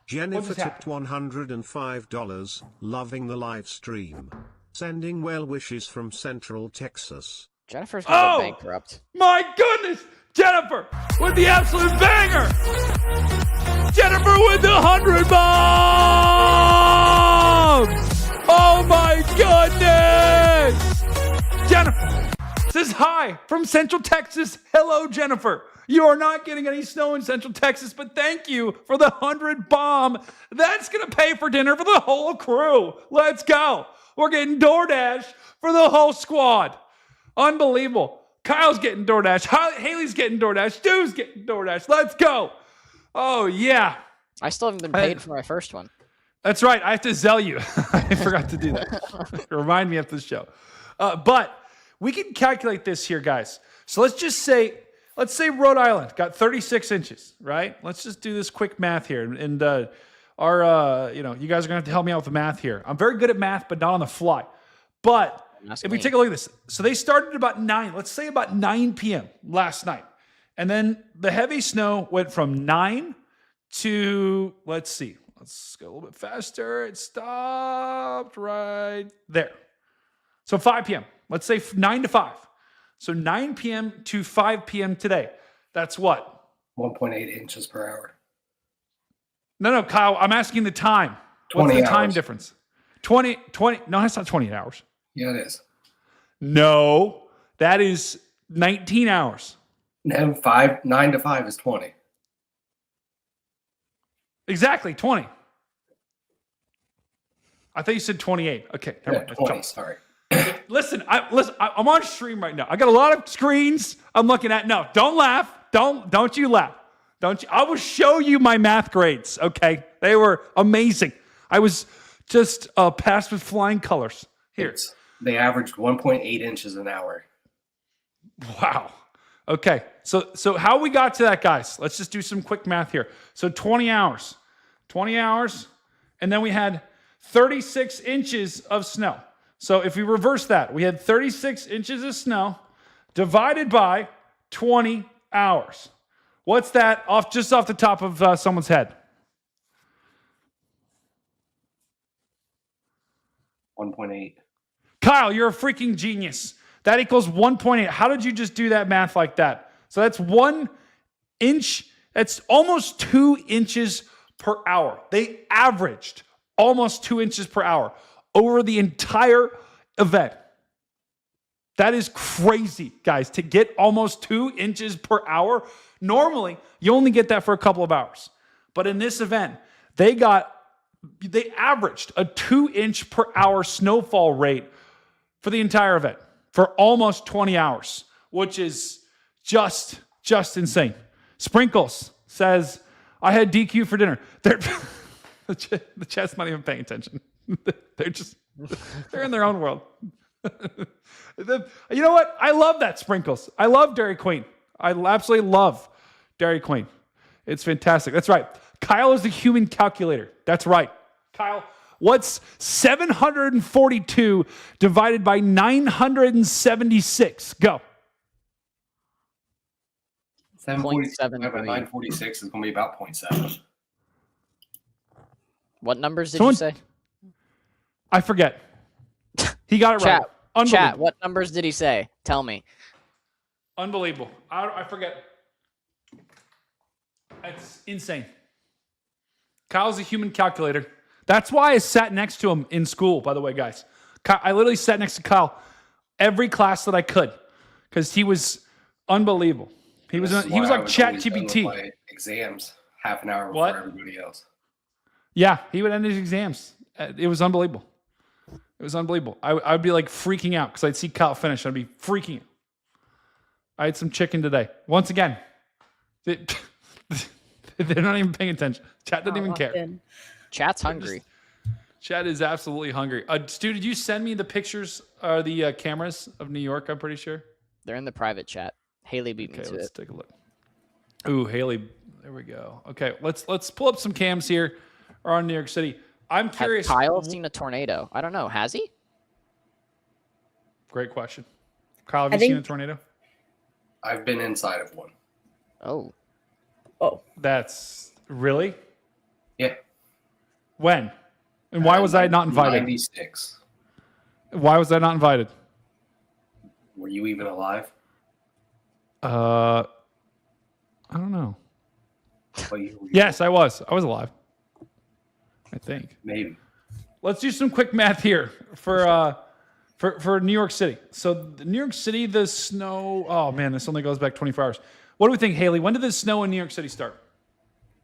Jennifer tipped $105, loving the live stream. Sending well wishes from Central Texas. Jennifer's gonna go bankrupt. My goodness! Jennifer with the absolute banger! Jennifer with the 100 bombs! Oh my goodness! Jennifer says hi from Central Texas. Hello, Jennifer. You are not getting any snow in Central Texas, but thank you for the 100 bomb. That's going to pay for dinner for the whole crew. Let's go. We're getting DoorDash for the whole squad. Unbelievable. Kyle's getting DoorDash. Haley's getting DoorDash. Stu's getting DoorDash. Let's go. Oh, yeah. I still haven't been paid for my first one. That's right. I have to Zell you. I forgot to do that. Remind me after the show. But we can calculate this here, guys. So let's say Rhode Island got 36 inches, right? Let's just do this quick math here. And you guys are going to have to help me out with the math here. I'm very good at math, but not on the fly. But if we take a look at this, so they started about 9 p.m. last night. And then the heavy snow went from 9 to, let's see. Let's go a little bit faster. It stopped right there. So 5 p.m. Let's say 9 to 5. So 9 p.m. to 5 p.m. today. That's what? 1.8 inches per hour. No, Kyle, I'm asking the time. 20 What's the hours. time difference? 20. No, that's not 28 hours. Yeah, it is. No, that is 19 hours. No, 9 to 5 is 20. Exactly, 20. I thought you said 28. Okay, never mind. 20, sorry. Listen, I'm on stream right now. I got a lot of screens I'm looking at. No, don't laugh. Don't you laugh. Don't you? I will show you my math grades, okay? They were amazing. I was just passed with flying colors. Here. They averaged 1.8 inches an hour. Wow. Okay. So how we got to that, guys? Let's just do some quick math here. So 20 hours. 20 hours. And then we had 36 inches of snow. So if we reverse that, we had 36 inches of snow divided by 20 hours. What's that just off the top of someone's head? 1.8. Kyle, you're a freaking genius. That equals 1.8. How did you just do that math like that? So that's 1 inch. That's almost 2 inches per hour. They averaged almost 2 inches per hour over the entire event. That is crazy, guys, to get almost 2 inches per hour. Normally, you only get that for a couple of hours. But in this event, they averaged a 2 inch per hour snowfall rate for the entire event for almost 20 hours, which is just insane. Sprinkles says, I had DQ for dinner. The chat's not even paying attention. They're in their own world. You know what? I love that, Sprinkles. I love Dairy Queen. I absolutely love Dairy Queen. It's fantastic. That's right. Kyle is the human calculator. That's right. Kyle, what's 742 divided by 976? Go. 747 over 946 is going to be about 0.7. What numbers did you say? I forget. He got it right. Chat, what numbers did he say? Tell me. Unbelievable. I forget. That's insane. Kyle's a human calculator. That's why I sat next to him in school, by the way, guys. I literally sat next to Kyle every class that I could because he was unbelievable. He was like ChatGPT. Exams half an hour before everybody else. Yeah, he would end his exams. It was unbelievable. It was unbelievable. I'd be like freaking out because I'd see Kyle finish. I'd be freaking out. I had some chicken today. Once again, they're not even paying attention. Chat doesn't even care. Chat's hungry. Chat is absolutely hungry. Stu, did you send me the pictures or the cameras of New York? I'm pretty sure. They're in the private chat. Haley beat me to it. Let's take a look. Ooh, Haley. There we go. Okay, let's pull up some cams here around New York City. I'm curious. Has Kyle seen a tornado? I don't know. Has he? Great question. Kyle, have you seen a tornado? I've been inside of one. Oh. That's really? Yeah. When? And why was I not invited? 96. Why was I not invited? Were you even alive? I don't know. Yes, I was. I was alive. I think. Maybe. Let's do some quick math here for New York City. So New York City, the snow. Oh man, this only goes back 24 hours. What do we think, Haley? When did the snow in New York City start?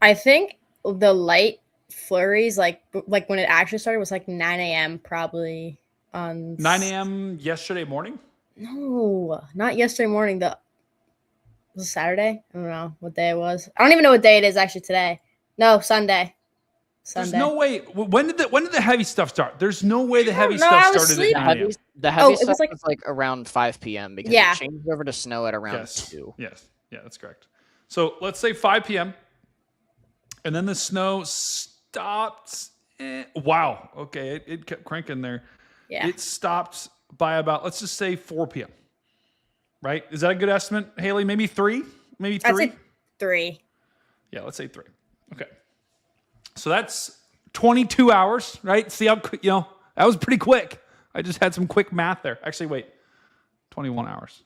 I think the light flurries, like when it actually started, was like 9 a.m. probably on 9 a.m. yesterday morning. No, not yesterday morning. Was it Saturday? I don't know what day it was. I don't even know what day it is actually today. No, Sunday. There's no way. When did the heavy stuff start? There's no way the heavy stuff started at 9 a.m. The heavy stuff was like around 5 p.m. because it changed over to snow at around 2. Yes. Yeah, that's correct. So let's say 5 p.m. And then the snow stopped. Wow. Okay. It kept cranking there. Yeah. It stopped by about, let's just say 4 p.m. Right? Is that a good estimate, Haley? Maybe 3? Maybe 3? I'd say 3. Yeah, let's say 3. Okay. So that's 22 hours, right? See how, that was pretty quick. I just had some quick math there. Actually, wait. 21 hours.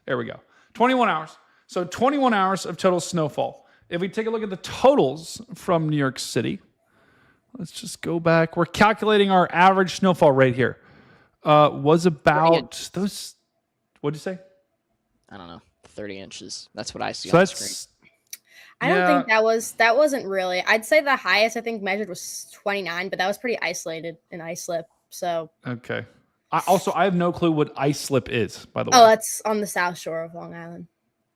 There we go. 21 hours. So 21 hours of total snowfall. If we take a look at the totals from New York City, let's just go back. We're calculating our average snowfall rate here. Was about those. What'd you say? I don't know. 30 inches. That's what I see So on the screen. I don't think that wasn't really. I'd say the highest I think measured was 29, but that was pretty isolated in ice slip. So okay. I have no clue what ice slip is, by the way. Oh, that's on the south shore of Long Island.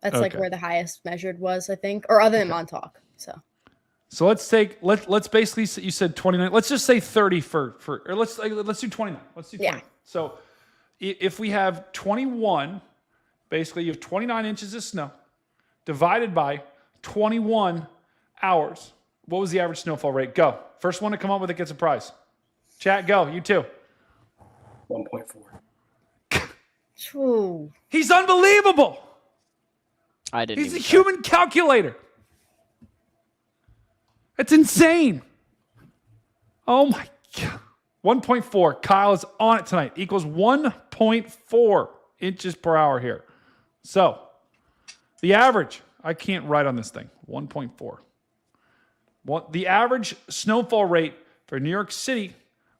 That's like where the highest measured was, I think, or other than Montauk. So let's basically, you said 29. Let's just say 30 or let's do 29. Let's do 20. Yeah. So if we have 21, basically you have 29 inches of snow divided by 21 hours. What was the average snowfall rate? Go. First one to come up with it gets a prize. Chat, go. You too. 1.4. He's unbelievable. He's a human calculator. That's insane. Oh my God. 1.4. Kyle is on it tonight. Equals 1.4 inches per hour here. So the average, I can't write on this thing. 1.4. The average snowfall rate for New York City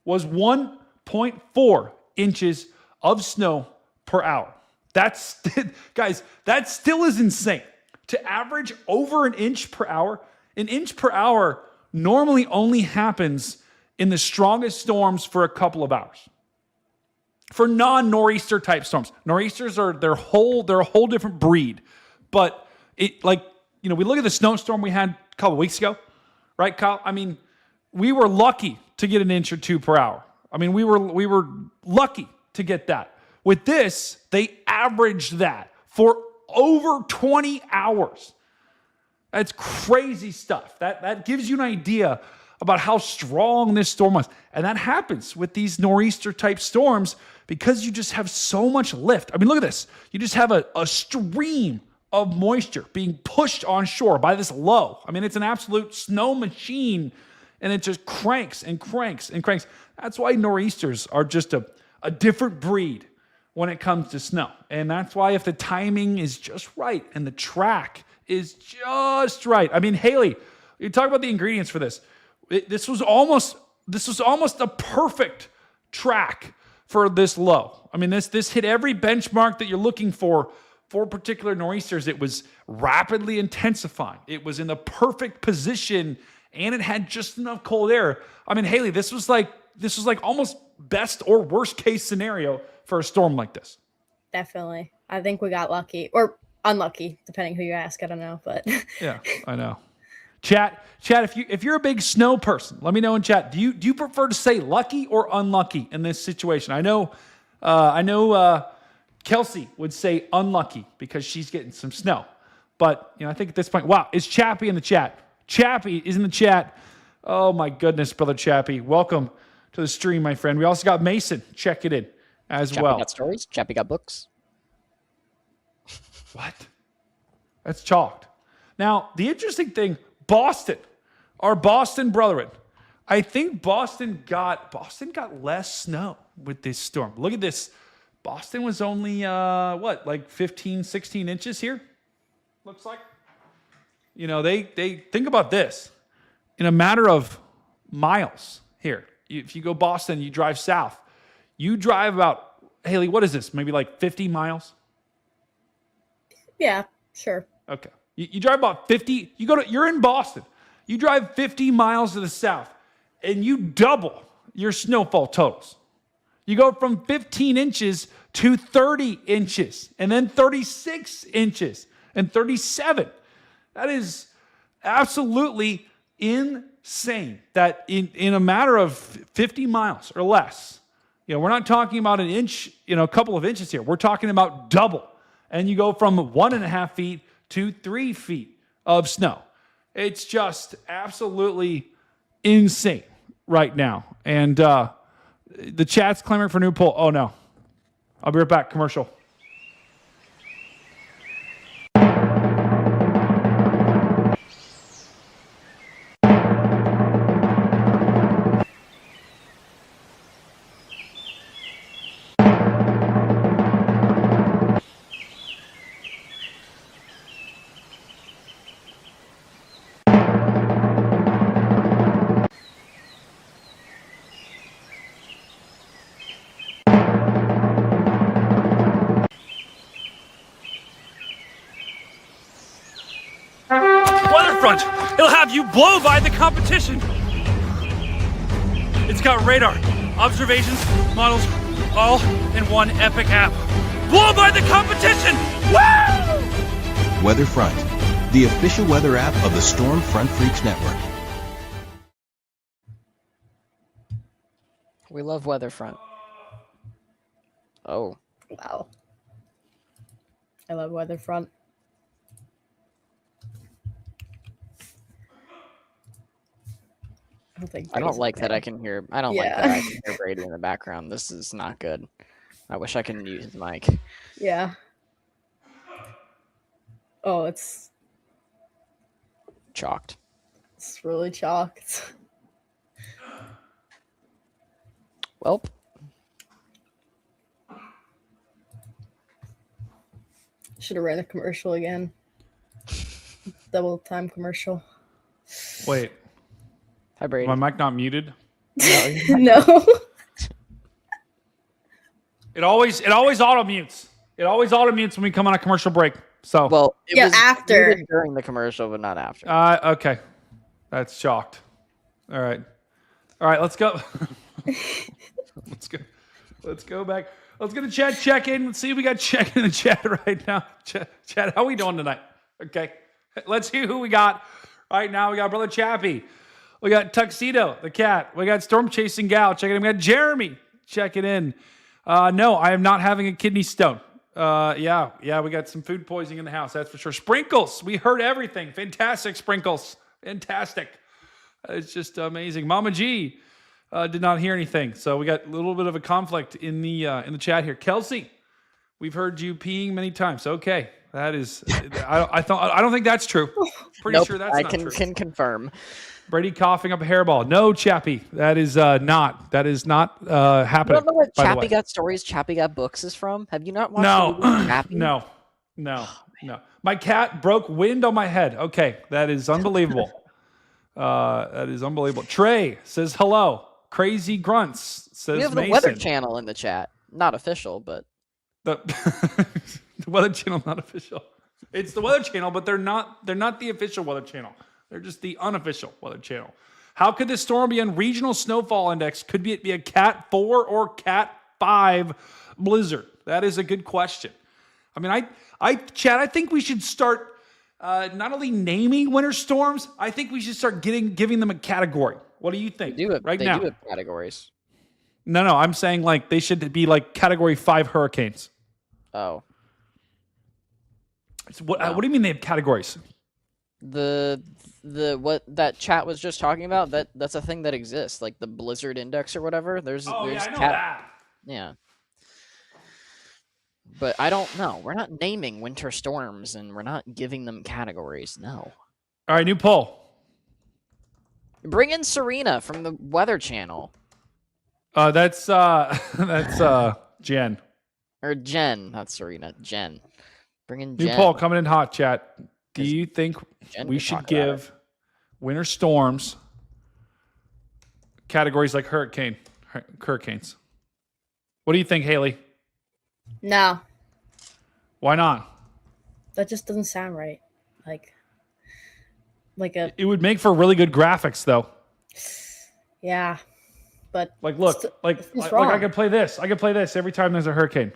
was 1.4 inches of snow per hour. That's, guys, that still is insane. To average over an inch per hour normally only happens in the strongest storms for a couple of hours. For non-nor'easter type storms. Nor'easters are they're a whole different breed. But we look at the snowstorm we had a couple of weeks ago, right, Kyle? I mean, we were lucky to get an inch or two per hour. I mean, we were lucky to get that. With this, they averaged that for over 20 hours. That's crazy stuff. That gives you an idea about how strong this storm was. And that happens with these nor'easter type storms because you just have so much lift. I mean, look at this. You just have a stream of moisture being pushed on shore by this low. I mean, it's an absolute snow machine, and it just cranks and cranks and cranks. That's why nor'easters are just a different breed when it comes to snow. And that's why if the timing is just right and the track is just right. I mean, Haley, you talk about the ingredients for this. This was almost a perfect track for this low. I mean, this hit every benchmark that you're looking for particular nor'easters. It was rapidly intensifying. It was in the perfect position, and it had just enough cold air. I mean, Haley, this was like almost best or worst case scenario for a storm like this. Definitely. I think we got lucky or unlucky, depending who you ask. I don't know, but yeah, I know. Chat, if you're a big snow person, let me know in chat. Do you prefer to say lucky or unlucky in this situation? I know Kelsey would say unlucky because she's getting some snow. But I think at this point, wow, is Chappie in the chat? Chappie is in the chat. Oh my goodness, brother Chappie. Welcome to the stream, my friend. We also got Mason checking in as Chappie well. Got stories. Chappie got books. What? That's chalked. Now, the interesting thing, Boston, our Boston brethren, I think Boston got less snow with this storm. Look at this. Boston was only, 15, 16 inches here? Looks like. They think about this. In a matter of miles here, if you go Boston, you drive south. You drive about, Haley, what is this? Maybe like 50 miles? yeah, sure. Okay. You drive about 50. You're in Boston. You drive 50 miles to the south, and you double your snowfall totals. You go from 15 inches to 30 inches, and then 36 inches, and 37. That is absolutely insane that in a matter of 50 miles or less, we're not talking about an inch, a couple of inches here. We're talking about double. And you go from 1.5 feet to 3 feet of snow. It's just absolutely insane right now. And the chat's clamoring for a new poll. Oh, no. I'll be right back. Commercial. front. It'll have you blow by the competition. It's got radar, observations, models, all in one epic app. Blow by the competition! Woo! Weatherfront, the official weather app of the Storm Front Freaks Network. We love Weatherfront. Oh. Wow. I love Weatherfront. I don't like that I can hear. I don't like that I can hear Brady in the background. This is not good. I wish I could use his mic. Yeah. Oh, it's Chalked. It's really chalked. Welp. Should have ran a commercial again. Double time commercial. Wait. Hi, Brady. My mic not muted? No. It always auto mutes. It always auto mutes when we come on a commercial break. So well, it was after muted during the commercial, but not after. Okay. That's shocked. All right. Let's go. Let's go back. Let's get a chat check in. Let's see if we got check in the chat right now. Chat, how we doing tonight? Okay. Let's see who we got right now. We got Brother Chappie. We got Tuxedo, the cat. We got Storm Chasing Gal checking in. We got Jeremy checking in. No, I am not having a kidney stone. Yeah, we got some food poisoning in the house, that's for sure. Sprinkles, we heard everything. Fantastic, Sprinkles. Fantastic. It's just amazing. Mama G did not hear anything. So we got a little bit of a conflict in the chat here. Kelsey, we've heard you peeing many times. Okay. That is, I don't think that's true. Pretty sure that's not true. I can confirm. Brady coughing up a hairball. No, Chappie. That is not happening. You don't know what Chappie Got Stories, Chappie Got Books is from? Have you not watched the movie Chappie? No. My cat broke wind on my head. Okay, that is unbelievable. That is unbelievable. Trey says hello. Crazy Grunts says we have Mason. The Weather Channel in the chat. Not official, but the Weather Channel not official. It's the Weather Channel, but they're not the official Weather Channel. They're just the unofficial Weather Channel. How could this storm be on regional snowfall index? Could it be a Cat 4 or Cat 5 blizzard? That is a good question. I mean, Chad, I think we should start not only naming winter storms, I think we should start giving them a category. What do you think? They do have categories. No, I'm saying like they should be like Category 5 hurricanes. Oh. What do you mean they have categories? The what that chat was just talking about, that's a thing that exists, like the blizzard index or whatever. There's I know that. Yeah. But I don't know. We're not naming winter storms and we're not giving them categories. No. All right, new poll. Bring in Serena from the Weather Channel. That's Jen. Or Jen, not Serena. Jen. Bring in Jen. New poll coming in hot, chat. Do you think we should give winter storms categories like hurricanes? What do you think, Haley? No. Why not? That just doesn't sound right. It would make for really good graphics, though. Yeah, but look, I could play this. I could play this every time there's a hurricane.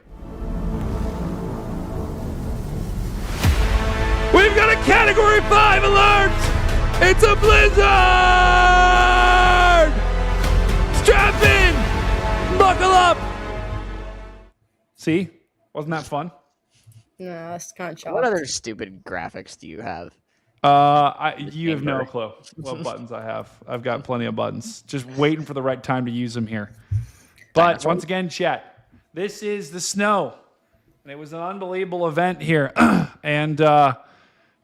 We've got a Category 5 alert! It's a blizzard! Strap in! Buckle up! See? Wasn't that fun? No, that's kind of chalk. What other stupid graphics do you have? You have no clue what buttons I have. I've got plenty of buttons. Just waiting for the right time to use them here. But once again, chat, this is the snow. And it was an unbelievable event here. And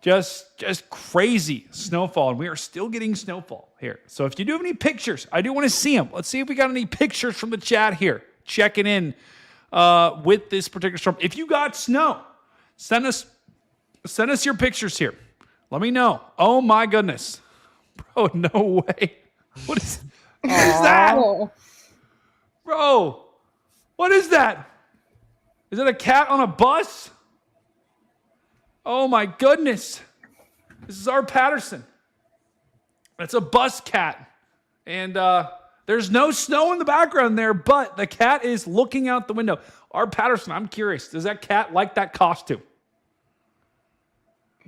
just crazy snowfall. And we are still getting snowfall here. So if you do have any pictures, I do want to see them. Let's see if we got any pictures from the chat here. Checking in with this particular storm. If you got snow, send us your pictures here. Let me know. Oh my goodness. Bro, no way. What is that? Bro, what is that? Is it a cat on a bus? Oh my goodness. This is our Patterson. It's a bus cat. And there's no snow in the background there, but the cat is looking out the window. Our Patterson, I'm curious, does that cat like that costume?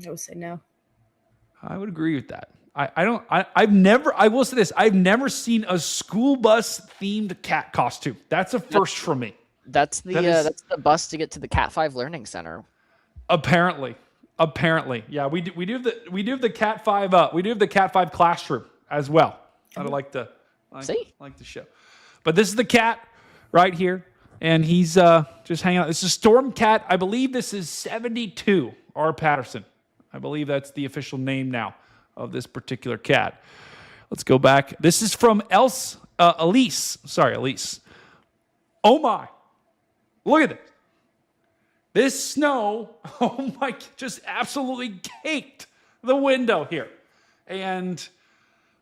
I would say no. I would agree with that. I will say this, I've never seen a school bus themed cat costume. That's a first for me. That's the bus to get to the Cat 5 Learning Center. Apparently. Yeah, we do have the Cat 5 we do have the Cat 5 classroom as well. I'd like to show. But this is the cat right here, and he's just hanging out. This is Storm Cat. I believe this is 72, R. Patterson. I believe that's the official name now of this particular cat. Let's go back. This is from Elise. Sorry, Elise. Oh my. Look at this. This snow, oh my, just absolutely caked the window here. And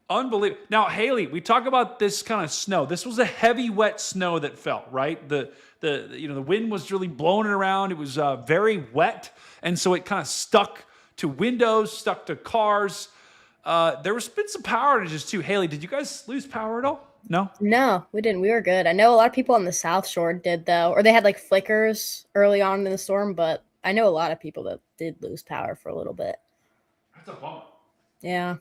unbelievable. Now, Haley, we talk about this kind of snow. This was a heavy, wet snow that fell, right? The wind was really blowing it around. It was very wet, and so it kind of stuck to windows, stuck to cars. There was been some power outages too. Haley, did you guys lose power at all? No? No, we didn't. We were good. I know a lot of people on the South Shore did, though, or they had like flickers early on in the storm, but I know a lot of people that did lose power for a little bit. That's a bummer. Yeah.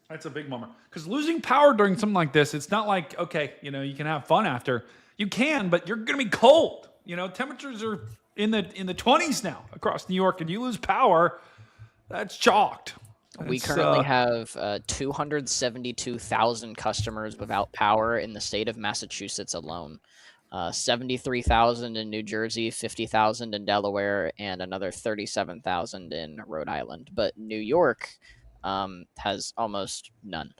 That's a big bummer. Because losing power during something like this, it's not like, okay, you can have fun after. You can, but you're going to be cold. Temperatures are in the 20s now across New York, and you lose power, that's chalked. We currently have 272,000 customers without power in the state of Massachusetts alone. 73,000 in New Jersey, 50,000 in Delaware, and another 37,000 in Rhode Island. But New York has almost none.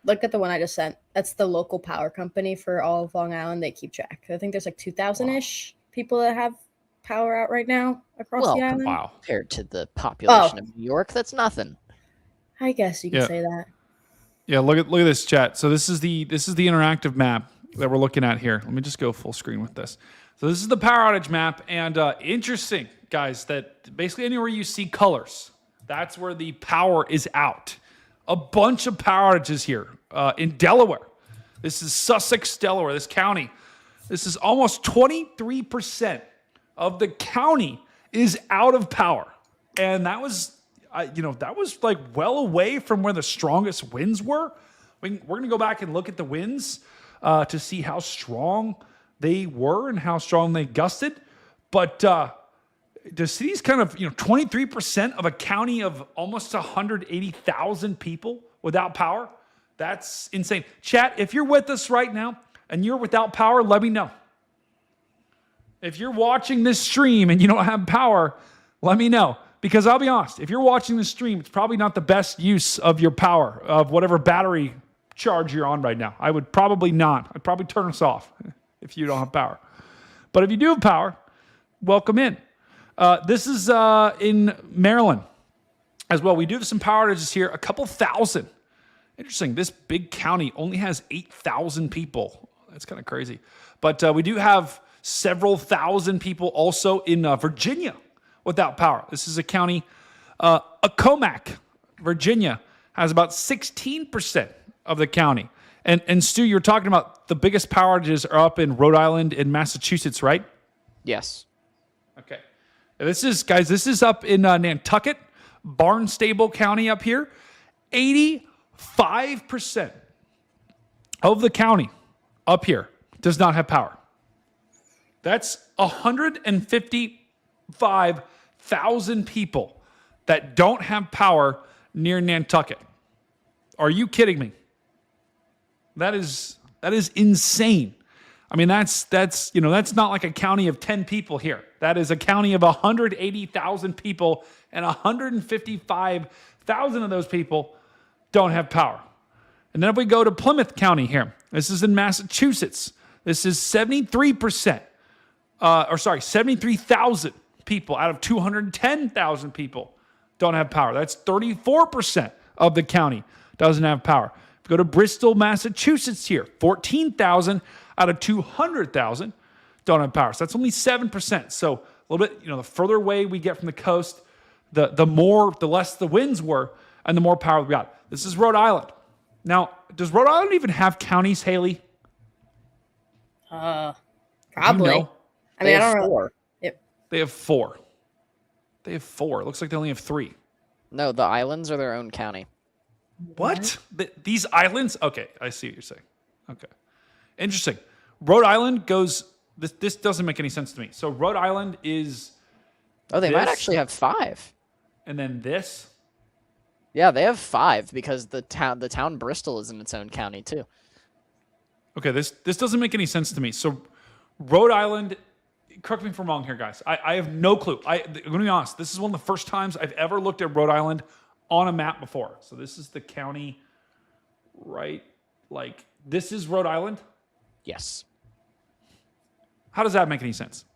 Look at the one I just sent. That's the local power company for all of Long Island. They keep track. I think there's like 2,000-ish people that have power out right now across the island. Wow. Compared to the population of New York, that's nothing. I guess you could say that. Yeah, look at this chat. So this is the interactive map that we're looking at here. Let me just go full screen with this. So this is the power outage map, and interesting, guys, that basically anywhere you see colors, that's where the power is out. A bunch of power outages here in Delaware. This is Sussex, Delaware, this county. This is almost 23% of the county is out of power. And that was, that was like well away from where the strongest winds were. We're going to go back and look at the winds to see how strong they were and how strong they gusted. But to see these kind of, 23% of a county of almost 180,000 people without power, that's insane. Chat, if you're with us right now and you're without power, let me know. If you're watching this stream and you don't have power, let me know. Because I'll be honest, if you're watching this stream, it's probably not the best use of your power, of whatever battery charge you're on right now. I would probably not. I'd probably turn us off if you don't have power. But if you do have power, welcome in. This is in Maryland as well. We do have some power outages here, a couple thousand. Interesting. This big county only has 8,000 people. That's kind of crazy. But we do have several thousand people also in Virginia without power. This is a county, Acomac, Virginia, has about 16% of the county. And Stu, you're talking about the biggest power outages are up in Rhode Island and Massachusetts, right? Yes. Okay. This is up in Nantucket, Barnstable County up here. 85% of the county up here does not have power. That's 155,000 people that don't have power near Nantucket. Are you kidding me? That is insane. I mean, that's not like a county of 10 people here. That is a county of 180,000 people, and 155,000 of those people don't have power. And then if we go to Plymouth County here, this is in Massachusetts. This is 73,000 people out of 210,000 people don't have power. That's 34% of the county doesn't have power. If you go to Bristol, Massachusetts here, 14,000 out of 200,000 don't have power. So that's only 7%. So a little bit, the further away we get from the coast, the less the winds were, and the more power we got. This is Rhode Island. Now, does Rhode Island even have counties, Haley? Probably. You know? I mean, I don't know. Yep. They have 4. They have 4. It looks like they only have 3. No, the islands are their own county. What? These islands? Okay, I see what you're saying. Okay. Interesting. Rhode Island goes... This doesn't make any sense to me. So Rhode Island is... Oh, they might actually have 5. And then this? Yeah, they have 5 because the town Bristol is in its own county too. Okay, this doesn't make any sense to me. So Rhode Island... Correct me if I'm wrong here, guys. I have no clue. I'm going to be honest. This is one of the first times I've ever looked at Rhode Island on a map before. So this is the county, right? Like, this is Rhode Island? Yes. How does that make any sense?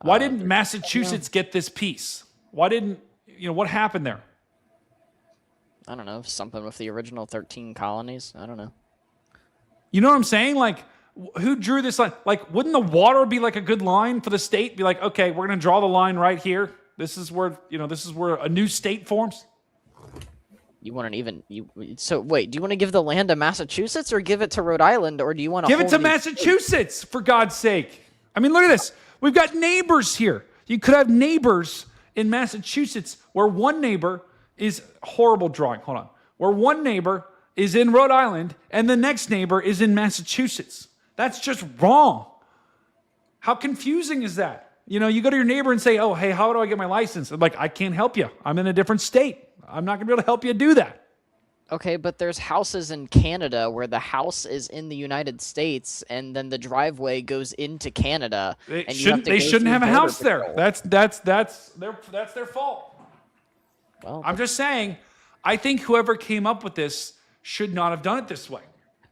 Why didn't Massachusetts get this piece? Why didn't, what happened there? I don't know. Something with the original 13 colonies. I don't know. You know what I'm saying? Like, who drew this line? Like, wouldn't the water be like a good line for the state? Be like, okay, we're going to draw the line right here. This is where a new state forms. You want so wait, do you want to give the land to Massachusetts or give it to Rhode Island, or do you want to give it to Massachusetts, for God's sake? I mean, look at this. We've got neighbors here. You could have neighbors in Massachusetts where one neighbor is horrible drawing. Hold on. Where one neighbor is in Rhode Island and the next neighbor is in Massachusetts. That's just wrong. How confusing is that? You go to your neighbor and say, oh, hey, how do I get my license? They're like, I can't help you. I'm in a different state. I'm not going to be able to help you do that. Okay, but there's houses in Canada where the house is in the United States and then the driveway goes into Canada. They shouldn't have a house there. That's their fault. Well, I'm just saying, I think whoever came up with this should not have done it this way.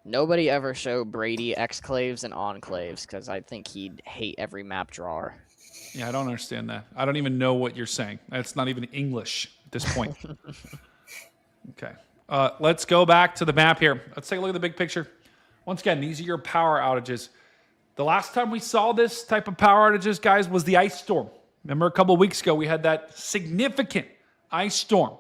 Nobody ever showed Brady exclaves and enclaves because I think he'd hate every map drawer. Yeah, I don't understand that. I don't even know what you're saying. That's not even English at this point. Okay. Let's go back to the map here. Let's take a look at the big picture. Once again, these are your power outages. The last time we saw this type of power outages, guys, was the ice storm. Remember a couple of weeks ago, we had that significant ice storm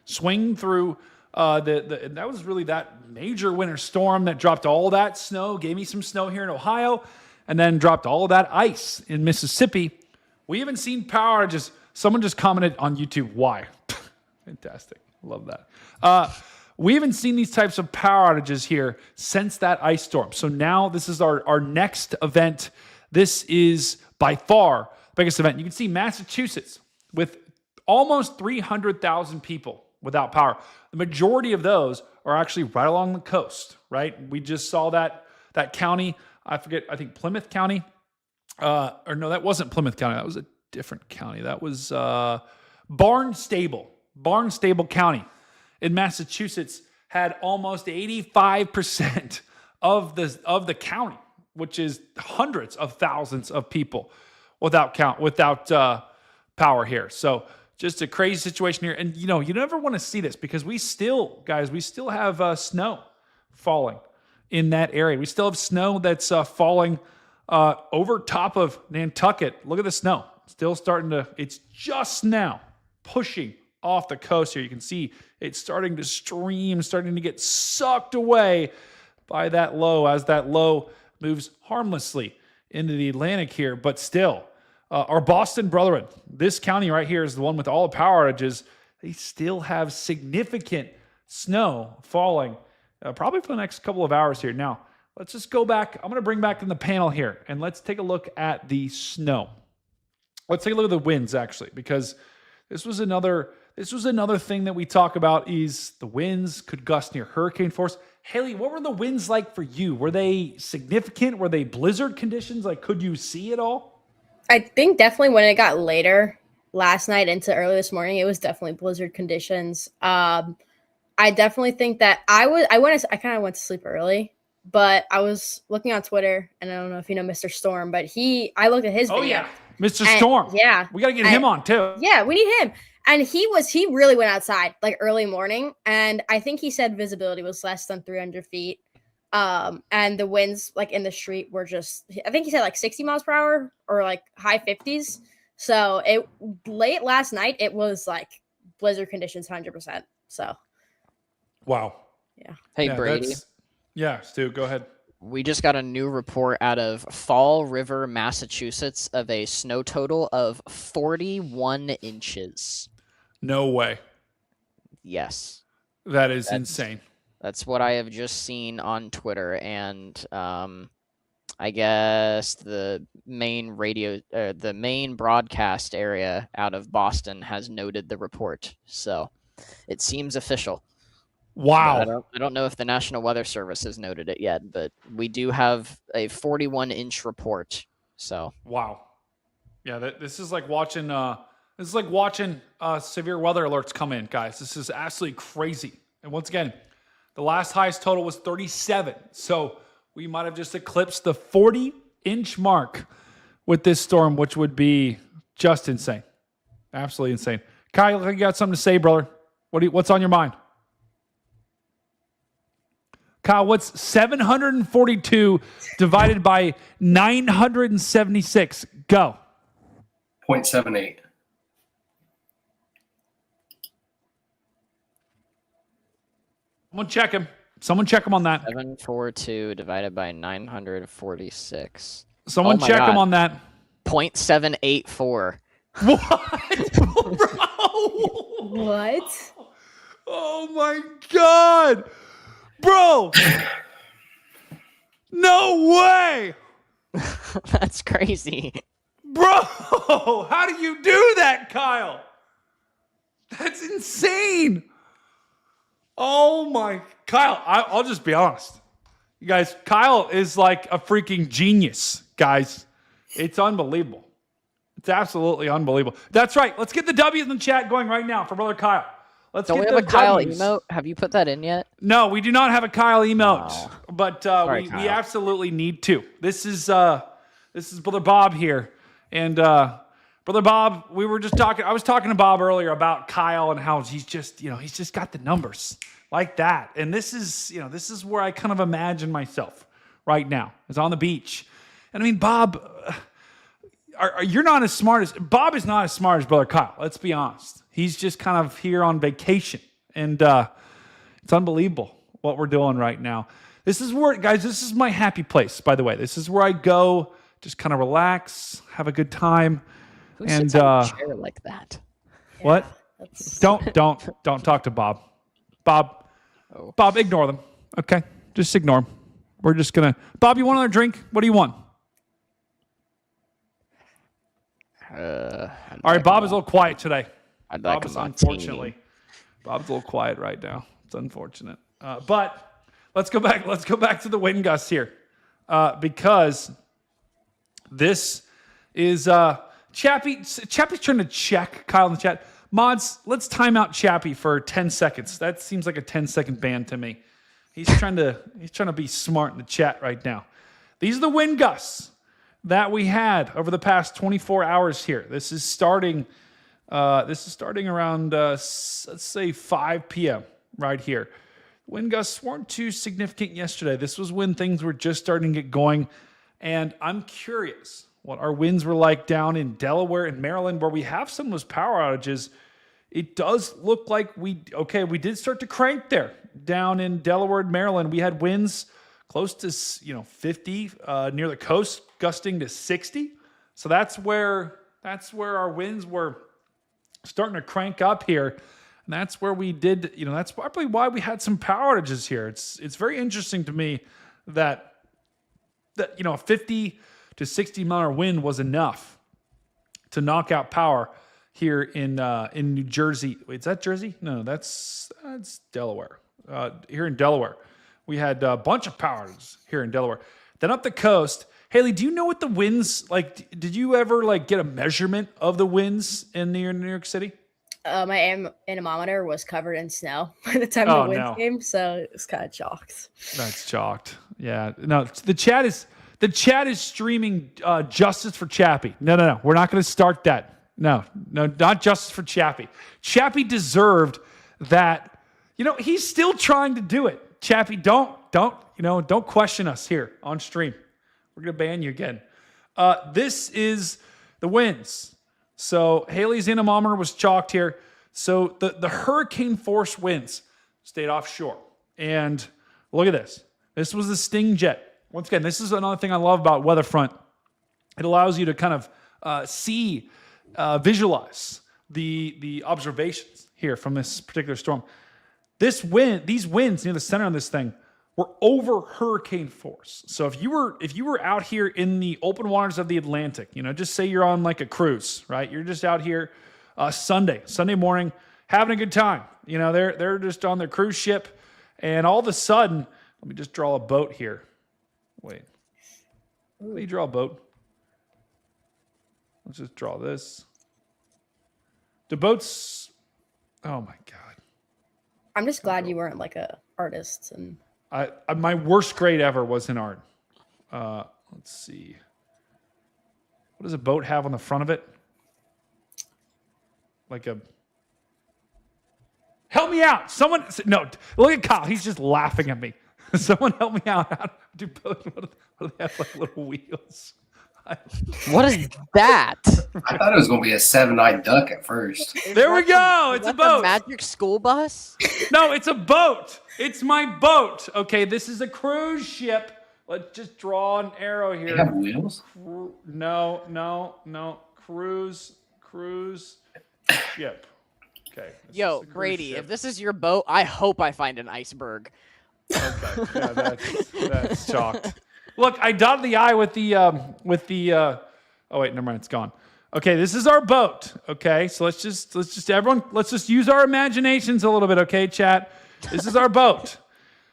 swing through that was really that major winter storm that dropped all that snow, gave me some snow here in Ohio, and then dropped all of that ice in Mississippi. We haven't seen power outages. Someone just commented on YouTube, why? Fantastic. Love that. We haven't seen these types of power outages here since that ice storm. So now this is our next event. This is by far the biggest event. You can see Massachusetts with almost 300,000 people without power. The majority of those are actually right along the coast, right? We just saw that county. I think Plymouth County. Or no, that wasn't Plymouth County. That was a different county. That was Barnstable County in Massachusetts had almost 85% of the county, which is hundreds of thousands of people without power here. So just a crazy situation here. And you never want to see this because we still have snow falling in that area. We still have snow that's falling over top of Nantucket. Look at the snow. It's just now pushing off the coast here. You can see it's starting to stream, starting to get sucked away by that low as that low moves harmlessly into the Atlantic here. But still, our Boston brethren, this county right here is the one with all the power outages. They still have significant snow falling probably for the next couple of hours here. Now, let's just go back. I'm going to bring back in the panel here, and let's take a look at the snow. Let's take a look at the winds, actually, because this was another thing that we talk about is the winds could gust near hurricane force. Haley, what were the winds like for you? Were they significant? Were they blizzard conditions? Like, could you see it all? I think definitely when it got later last night into early this morning, it was definitely blizzard conditions. I definitely think that I kind of went to sleep early, but I was looking on Twitter, and I don't know if you know Mr. Storm, but I looked at his video. Oh yeah, Mr. Storm. Yeah, we got to get him on too. Yeah, we need him. And he really went outside like early morning, and I think he said visibility was less than 300 feet. And the winds like in the street were I think he said like 60 miles per hour or like high 50s. So late last night, it was like blizzard conditions 100%. So. Wow. Yeah. Hey, Brady. Yeah, Stu, go ahead. We just got a new report out of Fall River, Massachusetts, of a snow total of 41 inches. No way. Yes. That's insane. That's what I have just seen on Twitter, and I guess the main broadcast area out of Boston has noted the report, so it seems official. Wow. I don't know if the National Weather Service has noted it yet, but we do have a 41-inch report. So wow. Yeah, this is like watching severe weather alerts come in, guys. This is absolutely crazy. And once again, the last highest total was 37. So we might have just eclipsed the 40-inch mark with this storm, which would be just insane. Absolutely insane. Kyle, you got something to say, brother? What's on your mind? Kyle, what's 742 divided by 976? Go. 0.78. Someone check him on that. 742 divided by 946. Someone check him on that. 0.784. What? Bro? What? Oh my God. Bro. No way. That's crazy. Bro, how do you do that, Kyle? That's insane. Oh my, Kyle, I'll just be honest. You guys, Kyle is like a freaking genius, guys. It's unbelievable. It's absolutely unbelievable. That's right. Let's get the W's in the chat going right now for brother Kyle. Don't we have a Kyle emote? Have you put that in yet? No, we do not have a Kyle emote, but Sorry, we absolutely need to. This is brother Bob here, and brother Bob, we were just talking. I was talking to Bob earlier about Kyle and how he's just got the numbers like that, and this is where I kind of imagine myself right now. Is on the beach, and I mean, Bob, you're not as smart as Bob is not as smart as brother Kyle. Let's be honest. He's just kind of here on vacation, and it's unbelievable what we're doing right now. This is where, guys, this is my happy place, by the way. This is where I go, just kind of relax, have a good time. Who sits on a chair like that? What? Don't talk to Bob. Bob, ignore them, okay? Just ignore them. We're just going to... Bob, you want another drink? What do you want? All right, Bob is a little quiet today. I'd like Bob is, a unfortunately. Bob's a little quiet right now. It's unfortunate. But let's go back. Let's go back to the wind gusts here, because this is Chappie's trying to check Kyle in the chat. Mods, let's time out Chappie for 10 seconds. That seems like a 10-second ban to me. He's trying to be smart in the chat right now. These are the wind gusts that we had over the past 24 hours here. This is starting around, let's say 5 p.m. right here. Wind gusts weren't too significant yesterday. This was when things were just starting to get going. And I'm curious what our winds were like down in Delaware and Maryland, where we have some of those power outages. It does look like we did start to crank there. Down in Delaware and Maryland, we had winds close to 50 near the coast, gusting to 60. So that's where our winds were starting to crank up here. And that's where we did, that's probably why we had some power outages here. It's very interesting to me that a 50 to 60 mile wind was enough to knock out power here in New Jersey. Wait, is that Jersey? No, that's Delaware. Here in Delaware, we had a bunch of power outages here in Delaware. Then up the coast, Haley, do you know what the winds like? Did you ever get a measurement of the winds in New York City? My anemometer was covered in snow by the time the wind came, so it was kind of chalked. That's chalked. Yeah. No, the chat is streaming justice for Chappie. No. We're not going to start that. No, not justice for Chappie. Chappie deserved that. He's still trying to do it. Chappie, don't question us here on stream. We're going to ban you again. This is the winds So Haley's anemometer was chalked here. So the hurricane force winds stayed offshore. And look at this. This was the Sting jet. Once again, this is another thing I love about Weatherfront. It allows you to kind of visualize the observations here from this particular storm. These winds near the center of this thing were over hurricane force. So if you were out here in the open waters of the Atlantic, just say you're on like a cruise, right? You're just out here Sunday morning, having a good time. They're just on their cruise ship, and all of a sudden, let me just draw a boat here. Wait, let me draw a boat. Let's just draw this. The boats. Oh my God. I'm just glad you weren't like a artist. And my worst grade ever was in art. Let's see. What does a boat have on the front of it? Like a. Help me out! Someone, no, look at Kyle. He's just laughing at me. Someone help me out. How do boats? What do they have, like little wheels? What is that? I thought it was going to be a 7-eyed duck at first. There we go. It's a boat. Magic school bus? No, it's a boat. It's my boat. Okay, this is a cruise ship. Let's just draw an arrow here. They have wheels? No. Cruise ship. Okay. Yo, Brady, if this is your boat, I hope I find an iceberg. Okay. Yeah, that's chalked. Look, I dotted the I with the oh wait, never mind, it's gone. Okay, this is our boat. Okay, so let's just use our imaginations a little bit, okay, chat? This is our boat.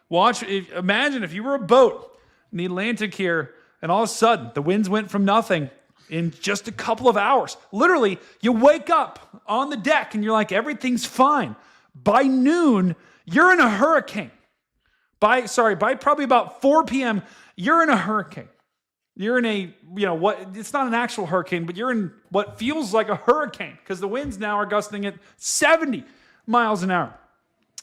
Imagine if you were a boat in the Atlantic here, and all of a sudden the winds went from nothing in just a couple of hours. Literally, you wake up on the deck and you're like, everything's fine. By noon, you're in a hurricane. By probably about 4 p.m., you're in a hurricane. You're in a, it's not an actual hurricane, but you're in what feels like a hurricane because the winds now are gusting at 70 miles an hour.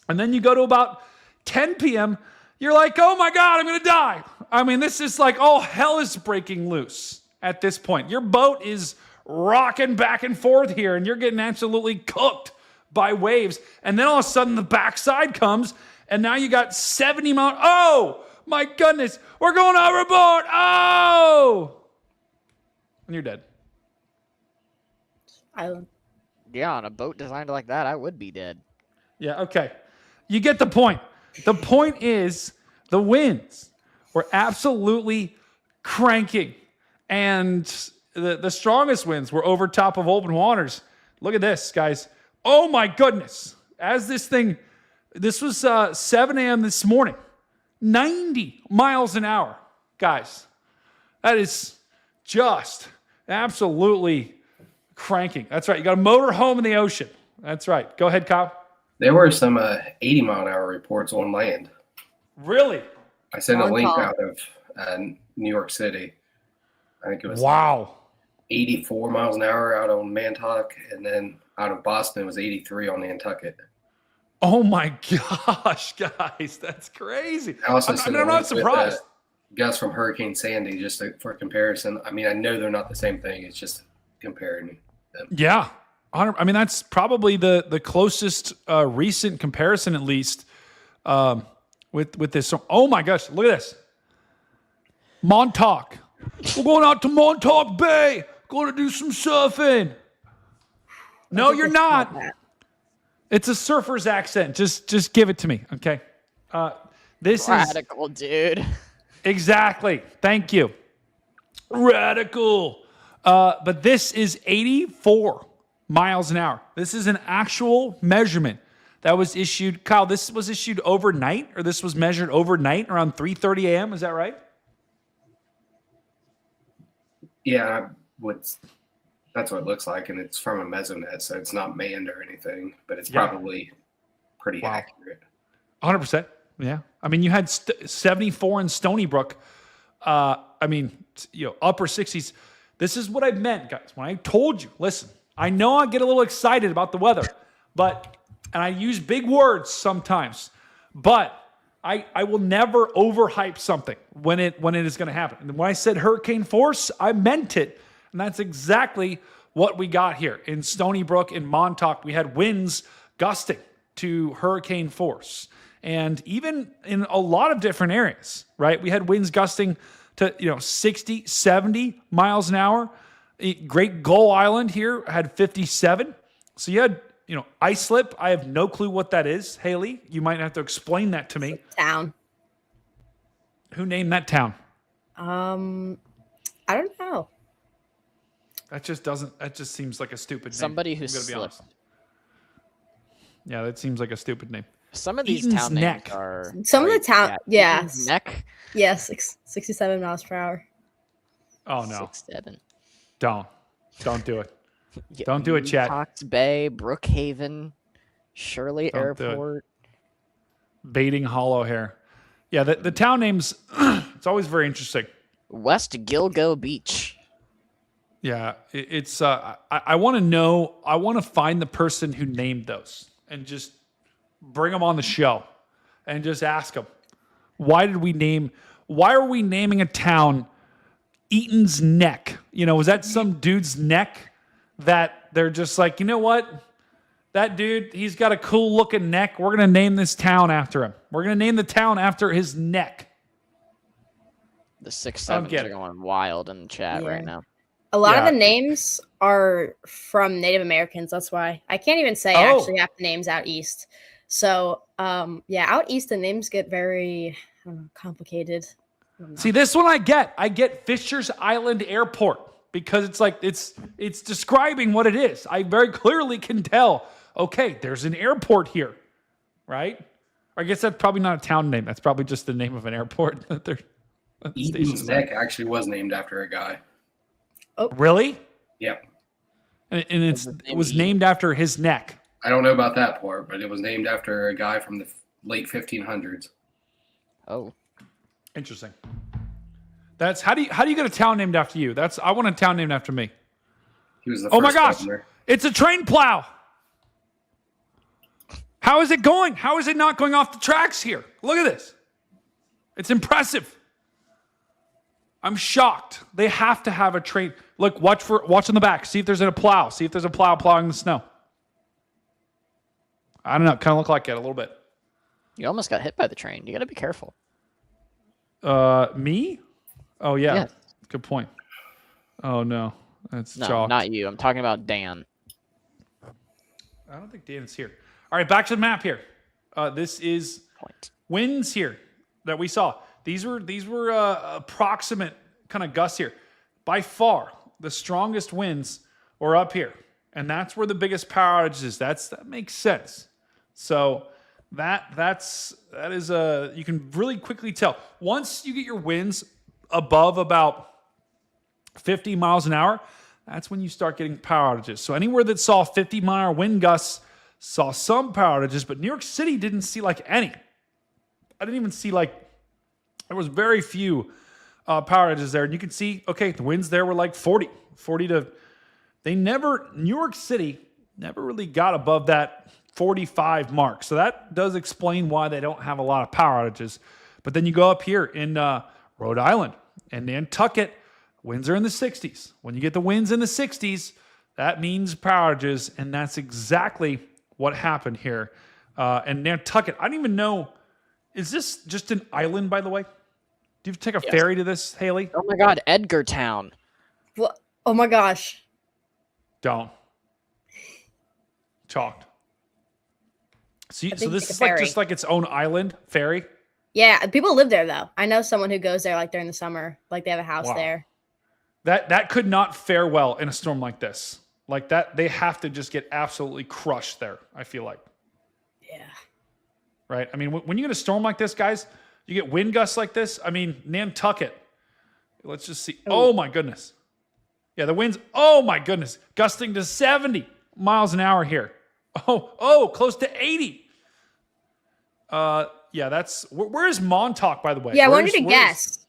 And then you go to about 10 p.m., you're like, oh my God, I'm going to die. I mean, this is like all hell is breaking loose at this point. Your boat is rocking back and forth here, and you're getting absolutely cooked by waves. And then all of a sudden, the backside comes, and now you got 70 miles. Oh, my goodness. We're going overboard. Oh. And you're dead. Island. Yeah, on a boat designed like that, I would be dead. Yeah, okay. You get the point. The point is the winds were absolutely cranking. And the strongest winds were over top of open waters. Look at this, guys. Oh, my goodness. This was 7 a.m. this morning. 90 miles an hour. Guys, that is just absolutely cranking. That's right. You got a motor home in the ocean. That's right. Go ahead, Kyle. There were some 80-mile-an-hour reports on land. Really? I sent a link out of New York City. I think it was 84 miles an hour out on Montauk, and then out of Boston it was 83 on Nantucket. Oh my gosh, guys, that's crazy. I'm not surprised. Gusts from Hurricane Sandy, just for comparison. I mean, I know they're not the same thing. It's just comparing them. Yeah. I mean, that's probably the closest recent comparison, at least, with this. Oh my gosh, look at this. Montauk. We're going out to Montauk Bay. Going to do some surfing. No, you're not. It's a surfer's accent. Just give it to me, okay? This Radical, is dude. Exactly. Thank you. Radical. But this is 84 miles an hour. This is an actual measurement that was issued. Kyle, this was issued overnight, or this was measured overnight around 3:30 a.m. Is that right? Yeah, that's what it looks like, and it's from a mesonet, so it's not manned or anything, but it's probably pretty accurate. 100%. Yeah. I mean, you had 74 in Stony Brook. I mean, upper 60s. This is what I meant, guys. When I told you, listen, I know I get a little excited about the weather, and I use big words sometimes, but I will never overhype something when it is going to happen. And when I said hurricane force, I meant it. And that's exactly what we got here. In Stony Brook, in Montauk, we had winds gusting to hurricane force. And even in a lot of different areas, right? We had winds gusting to 60, 70 miles an hour. Great Gull Island here had 57. So you had, ice slip. I have no clue what that is. Haley, you might have to explain that to me. Town. Who named that town? I don't know. That just seems like a stupid name. Somebody who I'm gonna be slipped. honest. Yeah, that seems like a stupid name. Some of these Eaton's town Neck. names are Some of the town, yeah. Eaton's Neck. Yeah, 67 miles per hour. Oh no. 6-7. Don't do it. Yeah, Don't do it, chat. Cox Bay, Brookhaven, Shirley Don't do it. Airport. Baiting Hollow here. Yeah, the town names, it's always very interesting. West Gilgo Beach. Yeah, it's I want to know, I want to find the person who named those and just bring them on the show and just ask them, why are we naming a town Eaton's Neck? Was that some dude's neck that they're just like, you know what? That dude, he's got a cool looking neck. We're going to name this town after him. We're going to name the town after his neck. The 6-7s are going wild in the chat right now. A lot of the names are from Native Americans. That's why I can't even say actually half the names out east. So, out east, the names get very complicated. See, this one I get. I get Fisher's Island Airport because it's like it's describing what it is. I very clearly can tell. Okay, there's an airport here, right? I guess that's probably not a town name. That's probably just the name of an airport that they're. Eaton's Neck actually was named after a guy. Oh, really? Yep. And it was named after his neck. I don't know about that part, but it was named after a guy from the late 1500s. Oh, interesting. That's how do you get a town named after you? I want a town named after me. He was the oh my first gosh, governor. It's a train plow. How is it going? How is it not going off the tracks here? Look at this. It's impressive. I'm shocked. They have to have a train. Look, watch on the back. See if there's a plow. See if there's a plow plowing the snow. I don't know. Kind of look like it a little bit. you almost got hit by the train. You got to be careful. Me? Oh yeah. Good point. Oh no, that's chalk. Not you. I'm talking about Dan. I don't think Dan's here. All right, back to the map here. This is winds here that we saw. These were approximate kind of gusts here. By far, the strongest winds were up here, and that's where the biggest power outage is. That makes sense. So that is you can really quickly tell once you get your winds above about 50 miles an hour. That's when you start getting power outages. So anywhere that saw 50-mile wind gusts saw some power outages, but New York City didn't see like any. I didn't even see there was very few power outages there. And you can see, okay, the winds there were like 40 to, New York City never really got above that 45 mark. So that does explain why they don't have a lot of power outages. But then you go up here in Rhode Island and Nantucket, winds are in the 60s. When you get the winds in the 60s, that means power outages, and that's exactly what happened here. And Nantucket, I don't even know, is this just an island, by the way? Do you take a ferry to this, Haley? Oh my God, Edgartown. What? Oh my gosh. Don't. Chalked. So this is just like its own island, ferry? Yeah, people live there though. I know someone who goes there like during the summer. Like they have a house there. That could not fare well in a storm like this. Like that, they have to just get absolutely crushed there, I feel like. Yeah. Right? I mean, when you get a storm like this, guys, you get wind gusts like this. I mean, Nantucket. Let's just see. Oh my goodness. Yeah, the winds, oh my goodness. Gusting to 70 miles an hour here. Oh, close to 80. Yeah, that's, where is Montauk, by the way? Yeah, I wanted to guess.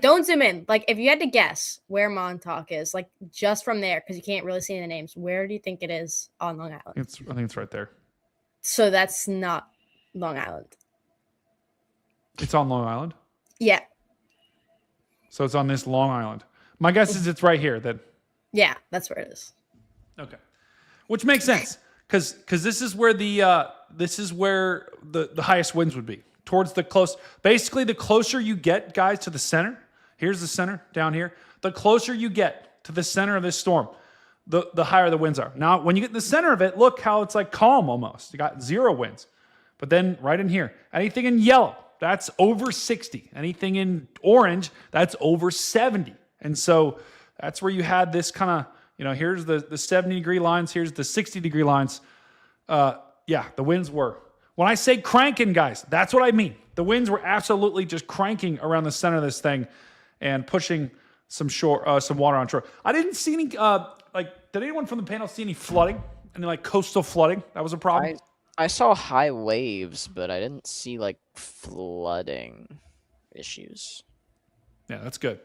Don't zoom in. Like, if you had to guess where Montauk is, like, just from there, because you can't really see the names, where do you think it is on Long Island? I think it's right there. So that's not Long Island. It's on Long Island? Yeah. So it's on this Long Island. My guess is it's right here. Yeah, that's where it is. Okay, which makes sense because this is where the highest winds would be towards the close. Basically, the closer you get, guys, to the center. Here's the center down here. The closer you get to the center of this storm, the higher the winds are. Now, when you get in the center of it, look how it's like calm almost. You got 0 winds. But then right in here, anything in yellow, that's over 60. Anything in orange, that's over 70. And so that's where you had this kind of, here's the 70-degree lines, here's the 60-degree lines. The winds were. When I say cranking, guys, that's what I mean. The winds were absolutely just cranking around the center of this thing and pushing some water on shore. I didn't see any, did anyone from the panel see any flooding? Any coastal flooding? That was a problem? I saw high waves, but I didn't see flooding issues. Yeah, that's good.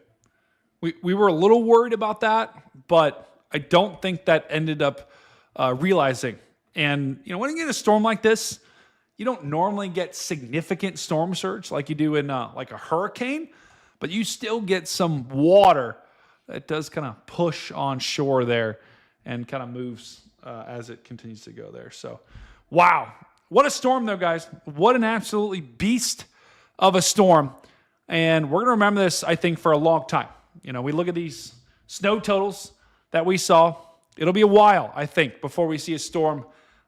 We were a little worried about that, but I don't think that ended up realizing. And when you get a storm like this, you don't normally get significant storm surge like you do in a hurricane, but you still get some water that does kind of push on shore there and kind of moves as it continues to go there. So, wow. What a storm, though, guys. What an absolutely beast of a storm. And we're going to remember this, I think, for a long time. We look at these snow totals that we saw. It'll be a while, I think, before we see a storm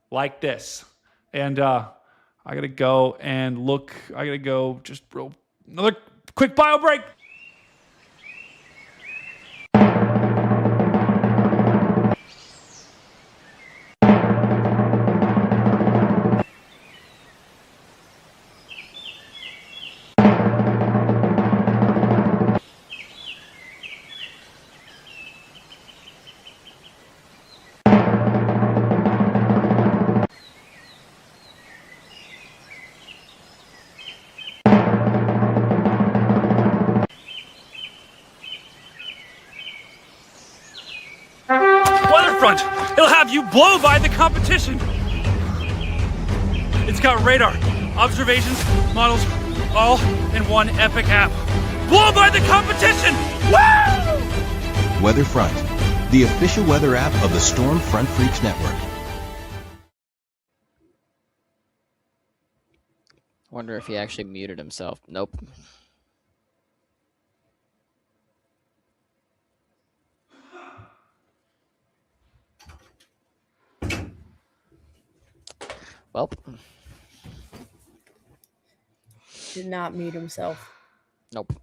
like this. And I got to go and look. I got to go just another quick bio break. Front. It'll have you blow by the competition. It's got radar, observations, models, all in one epic app. Blow by the competition! Woo! Weather Front, the official weather app of the Storm Front Freaks Network. Wonder if he actually muted himself. Nope. Well, did not mute himself. Nope.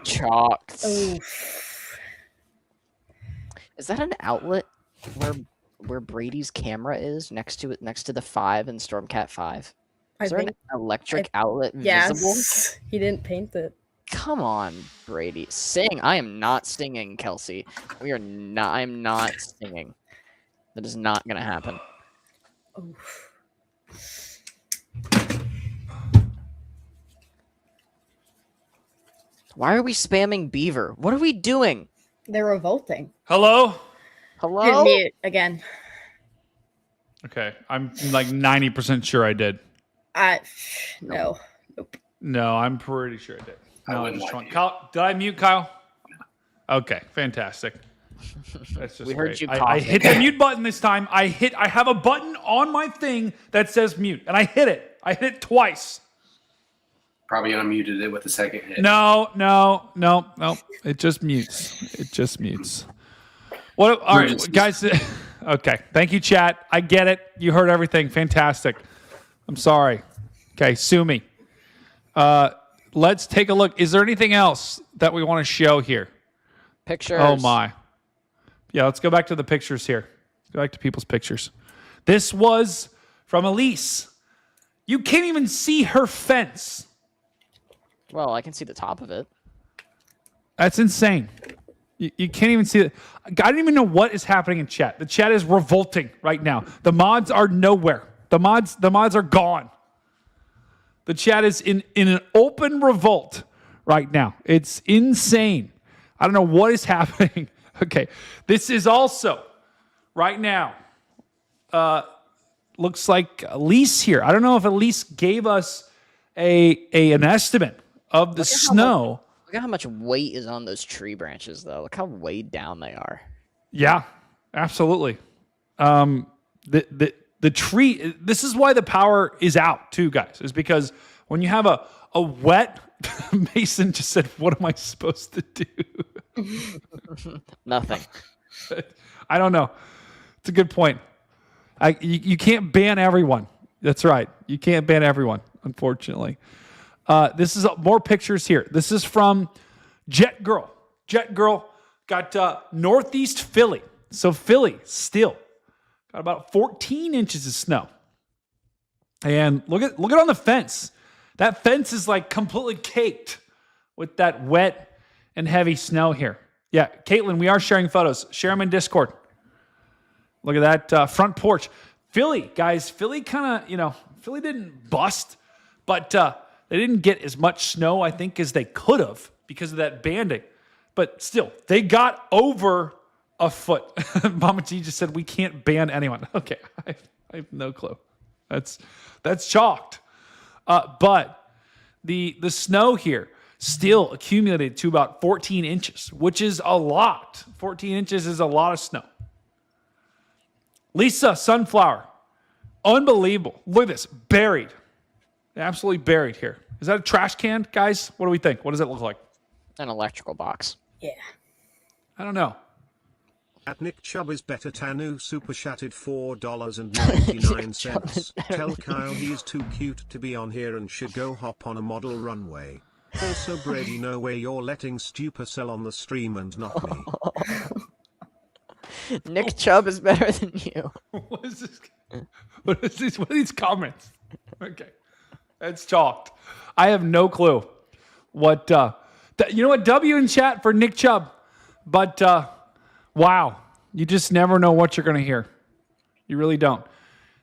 Chalked. Oof. Is that an outlet where Brady's camera is next to the 5 in Stormcat 5? Is there an electric outlet visible? Yes. He didn't paint it. Come on, Brady. Sing. I am not singing, Kelsey. I am not singing. That is not going to happen. Oof. Why are we spamming Beaver? What are we doing? They're revolting. Hello? Hello? Didn't mute again. Okay, I'm 90% sure I did. No. Nope. No, I'm pretty sure I did. I wouldn't like Kyle, did I mute Kyle? Okay, fantastic. That's just we heard great. you. I hit the mute button this time. I have a button on my thing that says mute, and I hit it. I hit it twice. Probably unmuted it with the second hit. No. It just mutes. What? All right, guys. Okay. Thank you, chat. I get it. You heard everything. Fantastic. I'm sorry. Okay, sue me. Let's take a look. Is there anything else that we want to show here? Pictures. Oh my. Yeah, let's go back to the pictures here. Go back to people's pictures. This was from Elise. You can't even see her fence. Well, I can see the top of it. That's insane. You can't even see it. I don't even know what is happening in chat. The chat is revolting right now. The mods are nowhere. The mods are gone. The chat is in an open revolt right now. It's insane. I don't know what is happening. Okay. This is also right now. Looks like Elise here. I don't know if Elise gave us an estimate of the snow. Look Look at how much weight is on those tree branches, though. Look how weighed down they are. Yeah, absolutely. The tree. This is why the power is out too, guys. Is because when you have a wet. Mason just said, "What am I supposed to do?" Nothing. I don't know. It's a good point. You can't ban everyone. That's right. You can't ban everyone, unfortunately. This is more pictures here. This is from Jet Girl. Jet Girl got Northeast Philly. So Philly still got about 14 inches of snow. And look at on the fence. That fence is like completely caked with that wet and heavy snow here. Yeah, Caitlin, we are sharing photos. Share them in Discord. Look at that front porch. Philly, guys, Philly kind of, Philly didn't bust, but they didn't get as much snow, I think, as they could have because of that banding. But still, they got over a foot. Mama G just said, we can't ban anyone. Okay, I have no clue. That's chalked. But the snow here still accumulated to about 14 inches, which is a lot. 14 inches is a lot of snow. Lisa Sunflower. Unbelievable. Look at this. Buried. Absolutely buried here. Is that a trash can, guys? What do we think? What does it look like? An electrical box. Yeah. I don't know. At Nick Chubb is better. Tanu super chatted $4.99. Tell Kyle he's too cute to be on here and should go hop on a model runway. Also Brady, no way you're letting Stupacell on the stream and not me. Nick Chubb is better than you. What is this? What are these comments? Okay. That's chalked. I have no clue what you know what, W in chat for Nick Chubb. But wow, you just never know what you're going to hear. You really don't.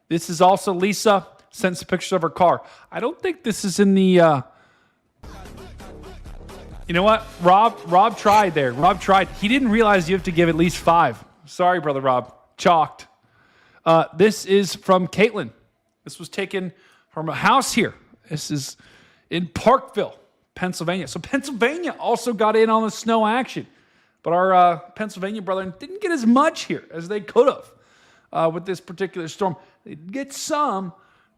This is also Lisa sent some pictures of her car. I don't think this is in the you know what? Rob tried there. Rob tried. He didn't realize you have to give at least 5. Sorry, brother Rob. Chalked. This is from Caitlin. This was taken from a house here. This is in Parkville, Pennsylvania. So Pennsylvania also got in on the snow action. But our Pennsylvania brethren didn't get as much here as they could have with this particular storm. They did get some.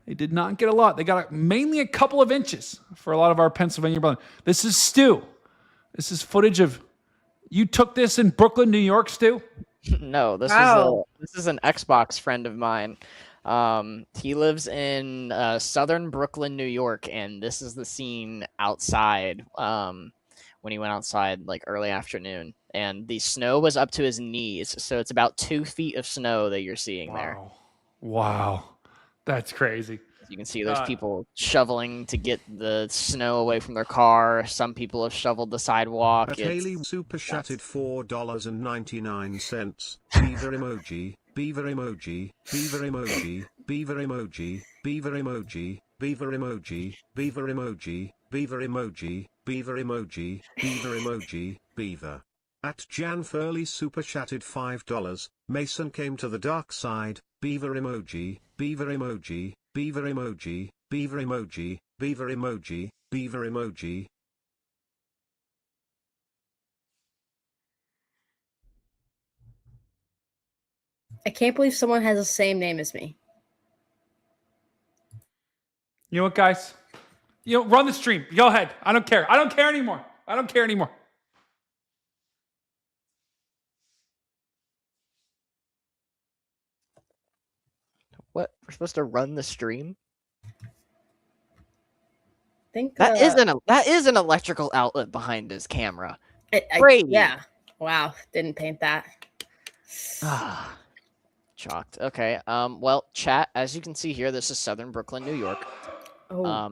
They did not get a lot. They got mainly a couple of inches for a lot of our Pennsylvania brethren. This is Stu. This is footage of... You took this in Brooklyn, New York, Stu? No, this is an Xbox friend of mine. He lives in southern Brooklyn, New York, and this is the scene outside when he went outside like early afternoon. And the snow was up to his knees, so it's about 2 feet of snow that you're seeing there. Wow. That's crazy. You can see there's people shoveling to get the snow away from their car. Some people have shoveled the sidewalk. At Haley super chatted $4.99. Beaver emoji, beaver emoji, beaver emoji, beaver emoji, beaver emoji, beaver emoji, beaver emoji, beaver emoji, beaver emoji, beaver emoji, beaver. At Jan Furley super chatted $5. Mason came to the dark side. Beaver emoji, beaver emoji, beaver emoji, beaver emoji, beaver emoji, beaver emoji. I can't believe someone has the same name as me. You know what, guys? Run the stream. Go ahead. I don't care. I don't care anymore. I don't care anymore. What? We're supposed to run the stream? I think that is an electrical outlet behind his camera. Yeah. Wow. Didn't paint that. Chalked. Okay. Well, chat, as you can see here, this is southern Brooklyn, New York. Oh.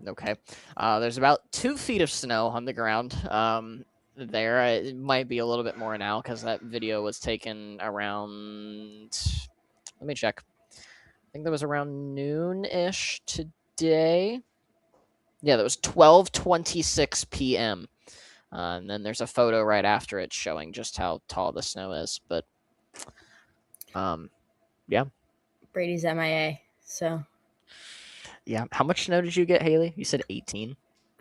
Okay. There's about 2 feet of snow on the ground. There. It might be a little bit more now because that video was taken around... Let me check. I think that was around noon-ish today. Yeah, that was 12:26 p.m. And then there's a photo right after it showing just how tall the snow is. But, yeah. Brady's MIA, so. Yeah. How much snow did you get, Haley? You said 18?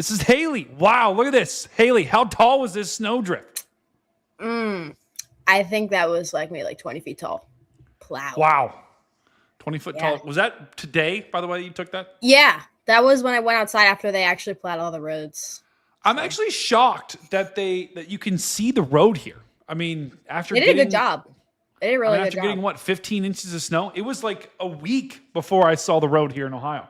This is Haley. Wow, look at this. Haley, how tall was this snowdrift? I think that was like maybe like 20 feet tall. Plow. Wow. 20 foot tall. Was that today, by the way, you took that? Yeah. That was when I went outside after they actually plowed all the roads. I'm actually shocked that you can see the road here. I mean, after they did a good job. They did a really good job. After getting, what, 15 inches of snow? It was like a week before I saw the road here in Ohio.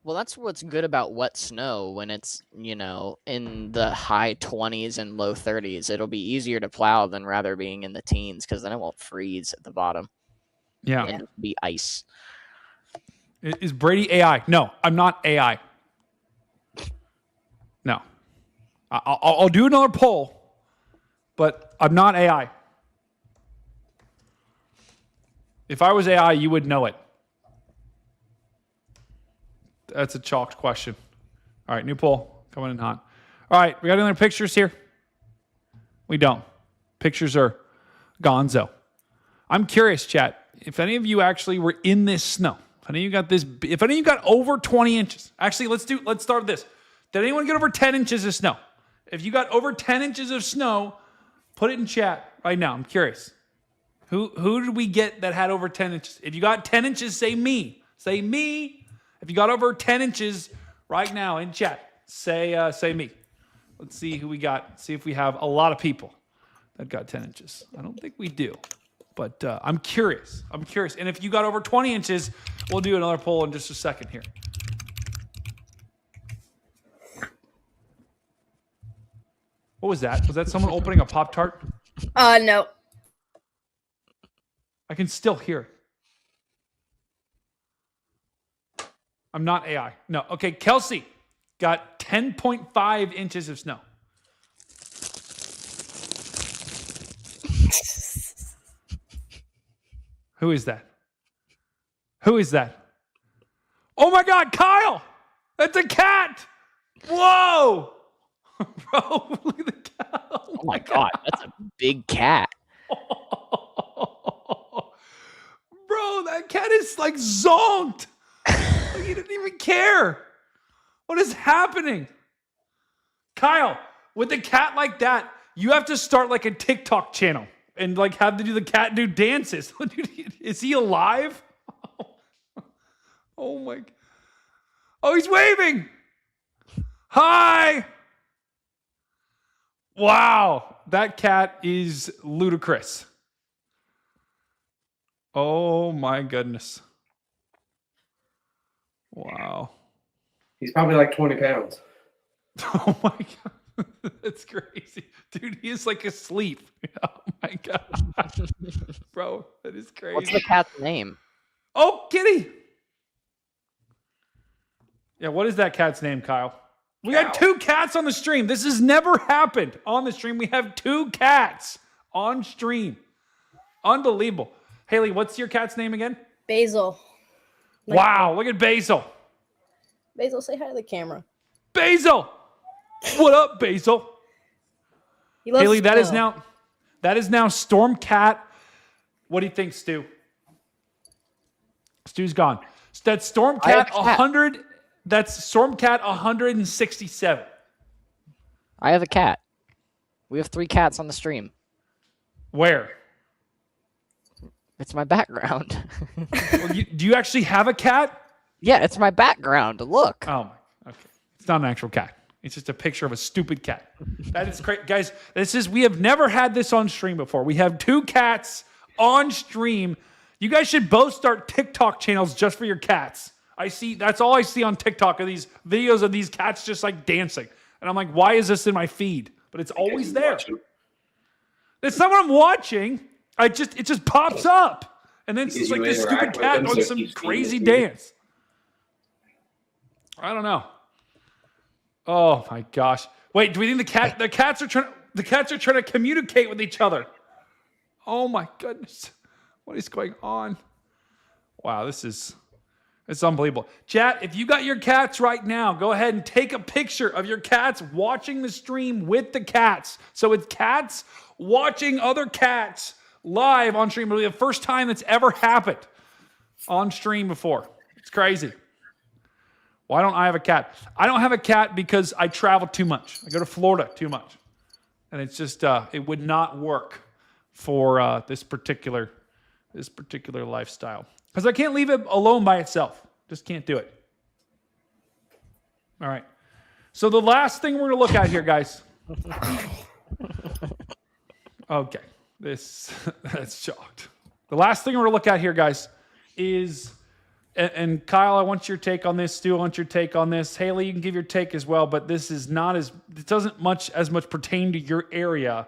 Well, that's what's good about wet snow when it's, in the high 20s and low 30s. It'll be easier to plow than rather being in the teens because then it won't freeze at the bottom. Yeah. And be ice. Is Brady AI? No, I'm not AI. No. I'll do another poll, but I'm not AI. If I was AI, you would know it. That's a chalked question. All right, new poll coming in hot. All right, we got any other pictures here? We don't. Pictures are gonzo. I'm curious, chat, if any of you actually were in this snow. If any of you got over 20 inches. Actually, let's start with this. Did anyone get over 10 inches of snow? If you got over 10 inches of snow, put it in chat right now. I'm curious. Who did we get that had over 10 inches? If you got 10 inches, say me. Say me. If you got over 10 inches right now in chat, say me. Let's see who we got. See if we have a lot of people that got 10 inches. I don't think we do, but I'm curious. And if you got over 20 inches, we'll do another poll in just a second here. What was that? Was that someone opening a Pop-Tart? No. I can still hear it. I'm not AI. No. Okay, Kelsey got 10.5 inches of snow. Who is that? Who is that? Oh my God, Kyle! That's a cat! Whoa! Bro, look at the cat. Oh my God, that's a big cat. Bro, that cat is like zonked. Like, he didn't even care. What is happening? Kyle, with a cat like that, you have to start like a TikTok channel and like have to do the cat do dances. Is he alive? Oh my. Oh, he's waving. Hi. Wow, that cat is ludicrous. Oh my goodness. Wow. He's probably like 20 pounds. Oh my God. That's crazy. Dude, he is like asleep. Oh my God. Bro, that is crazy. What's the cat's name? Oh, Kitty. Yeah, what is that cat's name, Kyle? We had 2 cats on the stream. This has never happened on the stream. We have 2 cats on stream. Unbelievable. Haley, what's your cat's name again? Basil. Wow, look at Basil. Basil, say hi to the camera. Basil! What up, Basil? Haley, that is now Stormcat. What do you think, Stu? Stu's gone. That's Stormcat 100. That's Stormcat 167. I have a cat. We have 3 cats on the stream. Where? It's my background. Well, do you actually have a cat? Yeah, it's my background. Look. Oh my. Okay. It's not an actual cat. It's just a picture of a stupid cat. That is great. Guys, we have never had this on stream before. We have 2 cats on stream. You guys should both start TikTok channels just for your cats. That's all I see on TikTok are these videos of these cats just like dancing. And I'm like, why is this in my feed? But it's always there. It's not what I'm watching. It just pops up. And then it's just like this stupid cat doing some crazy dance. I don't know. Oh my gosh. Wait, do we think the cats are trying to communicate with each other? Oh my goodness. What is going on? Wow, it's unbelievable. Chat, if you got your cats right now, go ahead and take a picture of your cats watching the stream with the cats. So it's cats watching other cats live on stream. It'll be the first time that's ever happened on stream before. It's crazy. Why don't I have a cat? I don't have a cat because I travel too much. I go to Florida too much. And it's just, it would not work for this particular lifestyle. Because I can't leave it alone by itself. Just can't do it. All right. So the last thing we're going to look at here, guys. Okay. That's shocked. The last thing we're going to look at here, guys, is, and Kyle, I want your take on this. Stu, I want your take on this. Haley, you can give your take as well, but this is not it doesn't as much pertain to your area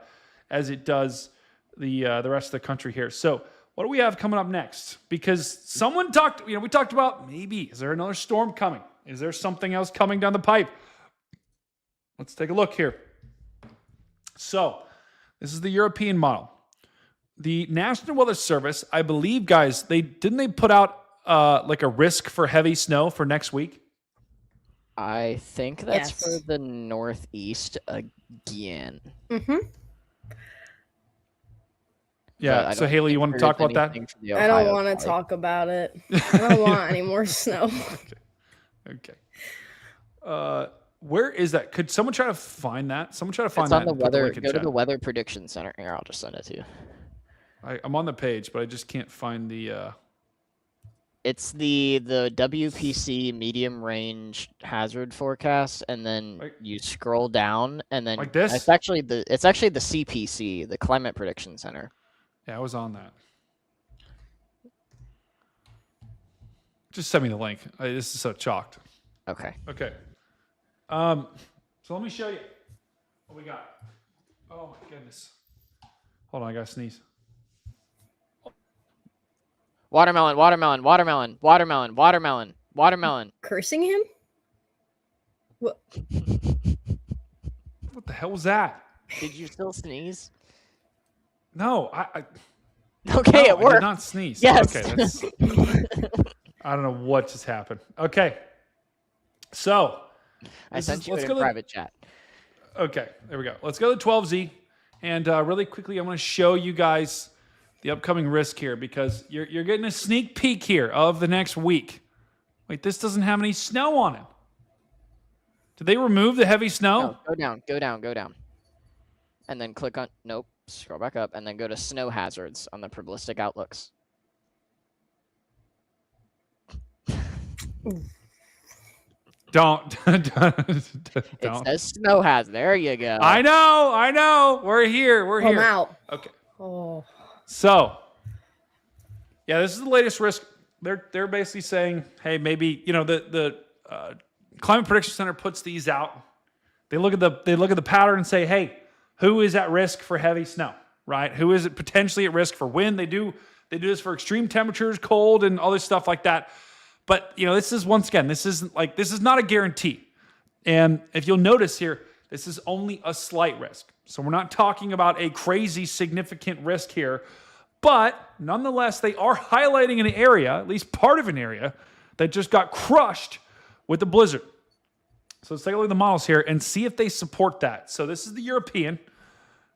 as it does the rest of the country here. So what do we have coming up next? Because someone we talked about maybe, is there another storm coming? Is there something else coming down the pipe? Let's take a look here. So this is the European model. The National Weather Service, I believe, guys, they put out like a risk for heavy snow for next week? I think that's for the Northeast again. Mm-hmm. Yeah, so Haley, you want to talk about that? I don't want to talk about it. I don't want any more snow. Okay. Where is that? Could someone try to find that? Someone try to find it's that. On the weather. Go to the Weather Prediction Center. Here, I'll just send it to you. I'm on the page, but I just can't find the... It's the WPC medium range hazard forecast, and then you scroll down, and then like this. It's actually the CPC, the Climate Prediction Center. Yeah, I was on that. Just send me the link. This is so chalked. Okay. Okay. So let me show you what we got. Oh my goodness. Hold on, I gotta sneeze. Watermelon, watermelon, watermelon, watermelon, watermelon, watermelon. Cursing him? What? What the hell was that? Did you still sneeze? No, I okay, it worked. I did not sneeze. Yes. Okay, that's, I don't know what just happened. Okay. So I sent you in private chat. Okay, there we go. Let's go to 12Z. And really quickly, I'm going to show you guys the upcoming risk here, because you're getting a sneak peek here of the next week. Wait, this doesn't have any snow on it. Did they remove the heavy snow? No, go down, go down, go down. And then click on, nope, scroll back up, and then go to snow hazards on the probabilistic outlooks. Don't. It says snow hazard. There you go. I know. We're here. I'm out. Okay. Oh. So, yeah, this is the latest risk. They're basically saying, hey, maybe, the Climate Prediction Center puts these out. They look at the pattern and say, hey, who is at risk for heavy snow, right? Who is it potentially at risk for wind? They do this for extreme temperatures, cold, and all this stuff like that. But this is, once again, this is not a guarantee. And if you'll notice here, this is only a slight risk. So we're not talking about a crazy significant risk here. But nonetheless, they are highlighting an area, at least part of an area, that just got crushed with the blizzard. So let's take a look at the models here and see if they support that. So this is the European.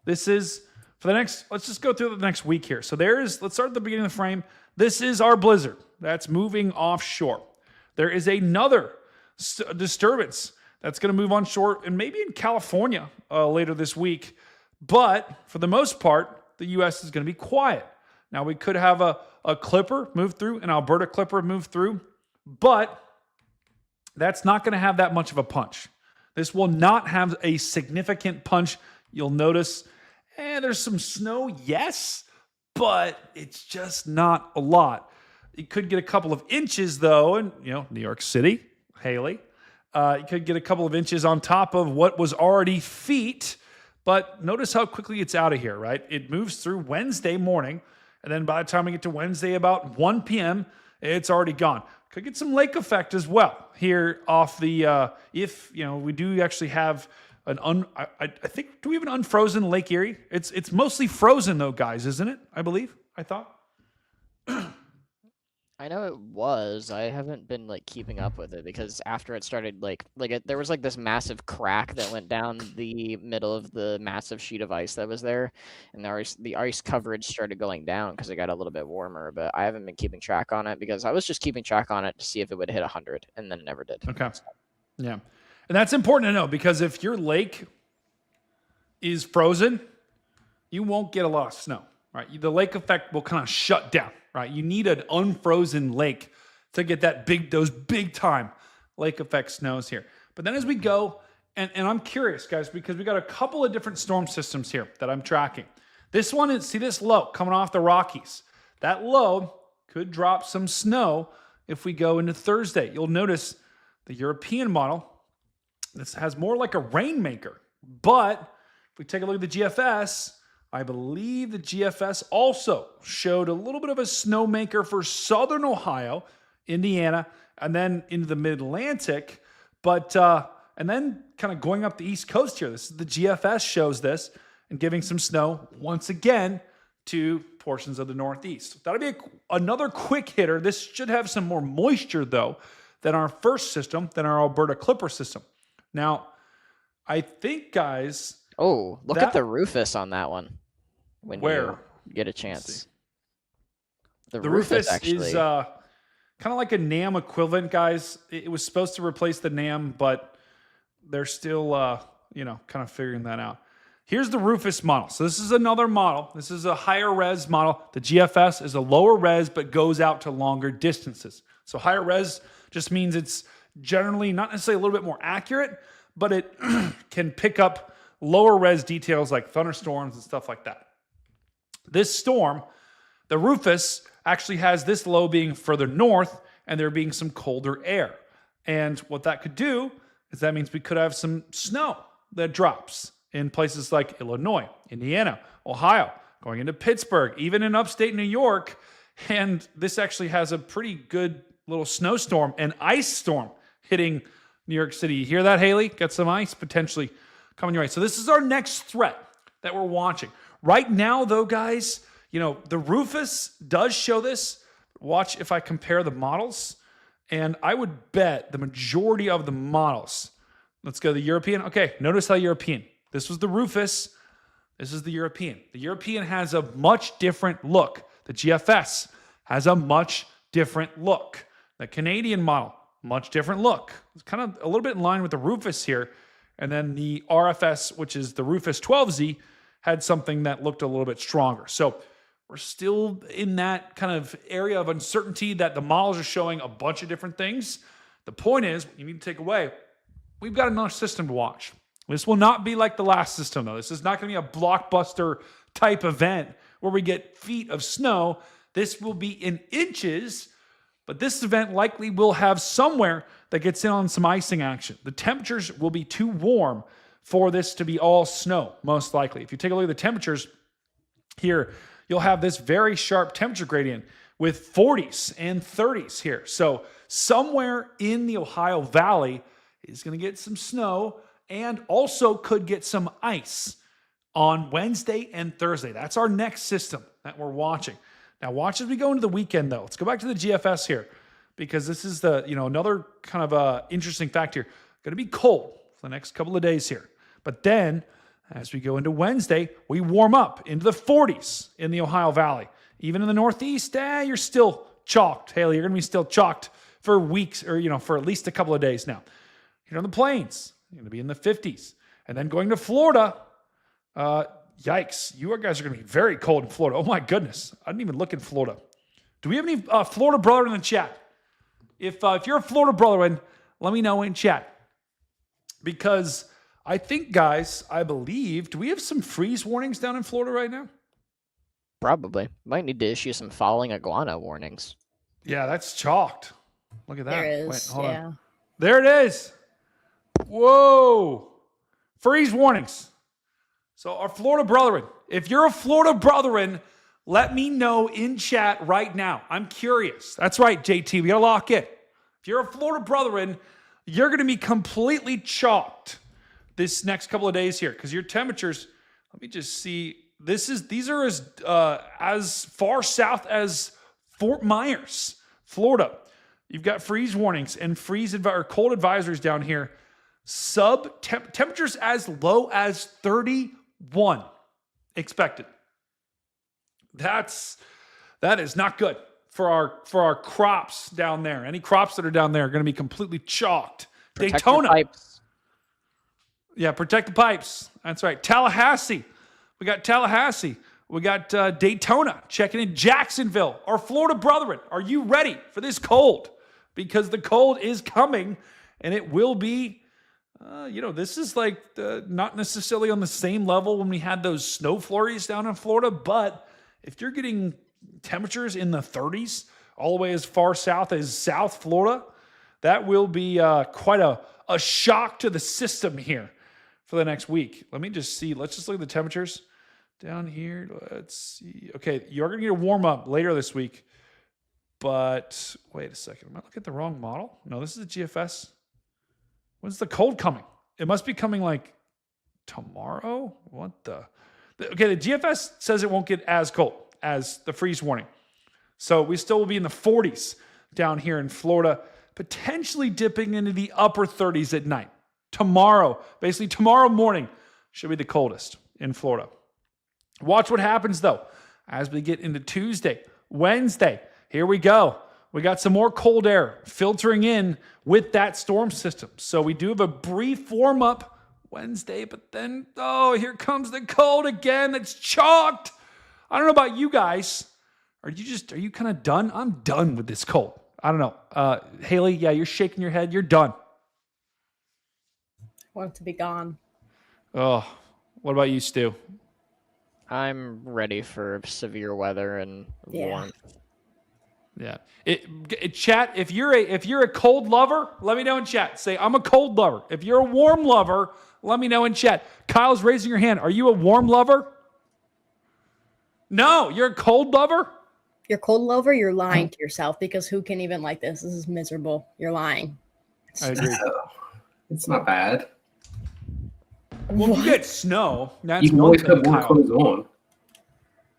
This is for the next, let's just go through the next week here. So let's start at the beginning of the frame. This is our blizzard that's moving offshore. There is another disturbance that's going to move onshore and maybe in California later this week. But for the most part, the U.S. is going to be quiet. Now, we could have a clipper move through, an Alberta clipper move through, but that's not going to have that much of a punch. This will not have a significant punch. You'll notice, there's some snow, yes, but it's just not a lot. You could get a couple of inches, though, in New York City, Haley. You could get a couple of inches on top of what was already feet, but notice how quickly it's out of here, right? It moves through Wednesday morning, and then by the time we get to Wednesday about 1 p.m., it's already gone. Could get some lake effect as well here off the, if, we do actually have I think, do we have an unfrozen Lake Erie? It's mostly frozen though, guys, isn't it? I believe, I thought. I know it was. I haven't been like keeping up with it because after it started, there was like this massive crack that went down the middle of the massive sheet of ice that was there, and the ice coverage started going down because it got a little bit warmer. But I haven't been keeping track on it because I was just keeping track on it to see if it would hit 100, and then it never did. Okay. Yeah, and that's important to know because if your lake is frozen, you won't get a lot of snow. Right? The lake effect will kind of shut down. Right? You need an unfrozen lake to get those big time lake effect snows here. But then as we go, and I'm curious, guys, because we got a couple of different storm systems here that I'm tracking. This one is, see this low coming off the Rockies. That low could drop some snow if we go into Thursday. You'll notice the European model, this has more like a rainmaker. But if we take a look at the GFS, I believe the GFS also showed a little bit of a snowmaker for southern Ohio, Indiana, and then into the mid-Atlantic. But and then kind of going up the East Coast here. This is the GFS shows this and giving some snow once again to portions of the Northeast. That'll be another quick hitter. This should have some more moisture, though, than our first system, than our Alberta Clipper system. Now, I think, guys... Oh, look at the Rufus on that one. When where? You get a chance. The Rufus is kind of like a NAM equivalent, guys. It was supposed to replace the NAM, but they're still, kind of figuring that out. Here's the Rufus model. So this is another model. This is a higher res model. The GFS is a lower res, but goes out to longer distances. So higher res just means it's generally not necessarily a little bit more accurate, but it can pick up lower res details like thunderstorms and stuff like that. This storm, the Rufus, actually has this low being further north and there being some colder air. And what that could do is that means we could have some snow that drops in places like Illinois, Indiana, Ohio, going into Pittsburgh, even in upstate New York. And this actually has a pretty good little snowstorm and ice storm hitting New York City. You hear that, Haley? Got some ice potentially coming your way. So this is our next threat that we're watching. Right now, though, guys, the Rufus does show this. Watch if I compare the models. And I would bet the majority of the models. Let's go to the European. Okay, notice how European. This was the Rufus. This is the European. The European has a much different look. The GFS has a much different look. The Canadian model, much different look. It's kind of a little bit in line with the Rufus here. And then the RFS, which is the Rufus 12Z, had something that looked a little bit stronger. So we're still in that kind of area of uncertainty that the models are showing a bunch of different things. The point is, you need to take away, we've got another system to watch. This will not be like the last system, though. This is not going to be a blockbuster type event where we get feet of snow. This will be in inches, but this event likely will have somewhere that gets in on some icing action. The temperatures will be too warm for this to be all snow, most likely. If you take a look at the temperatures here, you'll have this very sharp temperature gradient with 40s and 30s here. So somewhere in the Ohio Valley is going to get some snow and also could get some ice on Wednesday and Thursday. That's our next system that we're watching. Now watch as we go into the weekend, though. Let's go back to the GFS here because this is the another kind of interesting fact here. Going to be cold for the next couple of days here. But then as we go into Wednesday, we warm up into the 40s in the Ohio Valley. Even in the Northeast, you're still chalked. Haley, you're going to be still chalked for weeks or, for at least a couple of days now. Here on the plains, you're going to be in the 50s. And then going to Florida, yikes, you guys are going to be very cold in Florida. Oh, my goodness. I didn't even look in Florida. Do we have any Florida brother in the chat? If you're a Florida brother, let me know in chat. Because I think, guys, I believe, do we have some freeze warnings down in Florida right now? Probably. Might need to issue some falling iguana warnings. Yeah, that's chalked. Look at that. There is, Wait, hold yeah. on. There it is. Whoa. Freeze warnings. So our Florida brethren, if you're a Florida brethren, let me know in chat right now. I'm curious. That's right, JT. We got to lock in. If you're a Florida brethren, you're going to be completely chalked this next couple of days here because your temperatures, let me just see. These are as far south as Fort Myers. Florida, you've got freeze warnings and or cold advisories down here. Temperatures as low as 31 expected. That is not good for our crops down there. Any crops that are down there are going to be completely chalked. Protect Daytona. your pipes. Yeah, protect the pipes. That's right. Tallahassee. We got Tallahassee. We got Daytona checking in. Jacksonville. Our Florida brethren, are you ready for this cold? Because the cold is coming, and it will be, this is like not necessarily on the same level when we had those snow flurries down in Florida, but if you're getting temperatures in the 30s all the way as far south as South Florida, that will be quite a shock to the system here for the next week. Let me just see. Let's just look at the temperatures down here. Let's see. Okay, you're going to get a warm up later this week. But wait a second. Am I looking at the wrong model? No, this is the GFS. When's the cold coming? It must be coming like tomorrow? What the? Okay, the GFS says it won't get as cold as the freeze warning. So we still will be in the 40s down here in Florida, potentially dipping into the upper 30s at night. Tomorrow, basically tomorrow morning, should be the coldest in Florida. Watch what happens, though, as we get into Tuesday, Wednesday. Here we go. We got some more cold air filtering in with that storm system. So we do have a brief warm-up Wednesday, but then, here comes the cold again. That's chalked. I don't know about you guys. Are you kind of done? I'm done with this cold. I don't know. Haley, yeah, you're shaking your head. You're done. I want it to be gone. Oh, what about you, Stu? I'm ready for severe weather and warmth. Yeah. Chat, if you're a cold lover, let me know in chat. Say, I'm a cold lover. If you're a warm lover, let me know in chat. Kyle's raising your hand. Are you a warm lover? No, you're a cold lover? You're a cold lover, you're lying to yourself because who can even like this? This is miserable. You're lying. I agree. It's not bad. Well, you get snow. That's You can always put more clothes on.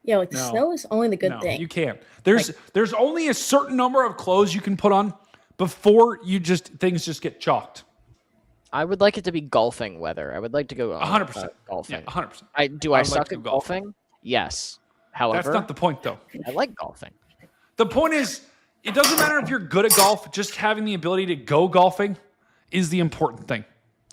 Yeah, like the snow is only the good thing. You can't. There's only a certain number of clothes you can put on before things just get chalked. I would like it to be golfing weather. I would like to go 100%. Golfing. Yeah, 100%. I suck at golfing? Yes. However, that's not the point, though. I like golfing. The point is, it doesn't matter if you're good at golf. Just having the ability to go golfing is the important thing.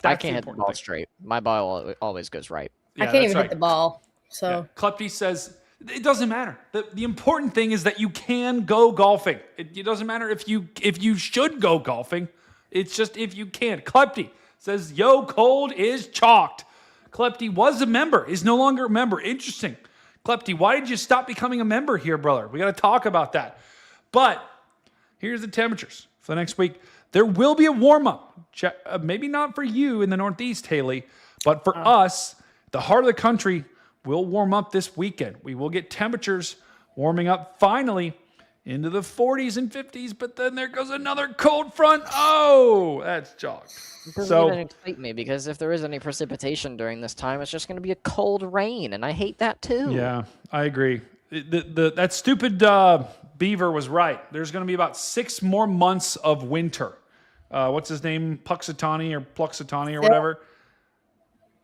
I can't hit the ball straight. My ball always goes right. I can't even hit the ball. So yeah. Klepty says it doesn't matter. The important thing is that you can go golfing. It doesn't matter if you should go golfing. It's just if you can. Klepty says, yo, cold is chalked. Klepty was a member, is no longer a member. Interesting. Klepty, why did you stop becoming a member here, brother? We got to talk about that. But here's the temperatures for the next week. There will be a warm-up. Maybe not for you in the Northeast, Haley, but for us, the heart of the country will warm up this weekend. We will get temperatures warming up finally into the 40s and 50s, but then there goes another cold front. Oh, that's chalk. It doesn't even excite me because if there is any precipitation during this time, it's just going to be a cold rain, and I hate that too. Yeah, I agree. That stupid Beaver was right. There's going to be about 6 more months of winter. What's his name? Puxatani or whatever.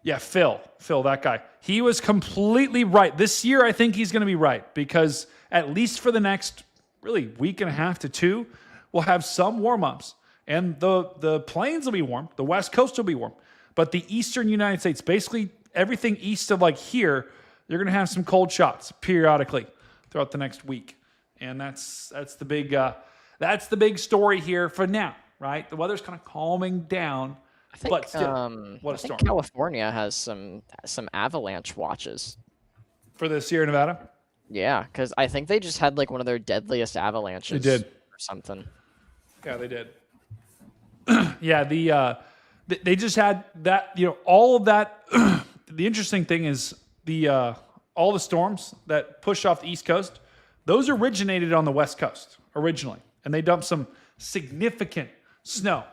Yeah, Phil, that guy. He was completely right. This year, I think he's going to be right because at least for the next really week and a half to 2, we'll have some warm-ups. And the plains will be warm. The West Coast will be warm. But the eastern United States, basically everything east of like here, you're going to have some cold shots periodically throughout the next week. And that's the big story here for now, right? The weather's kind of calming down. I think, but still, what a storm. California has some avalanche watches for the Sierra Nevada. Yeah, because I think they just had like one of their deadliest avalanches. They did or something. Yeah, they did. Yeah, they just had that. All of that. The interesting thing is all the storms that push off the East Coast. Those originated on the West Coast originally, and they dumped some significant snow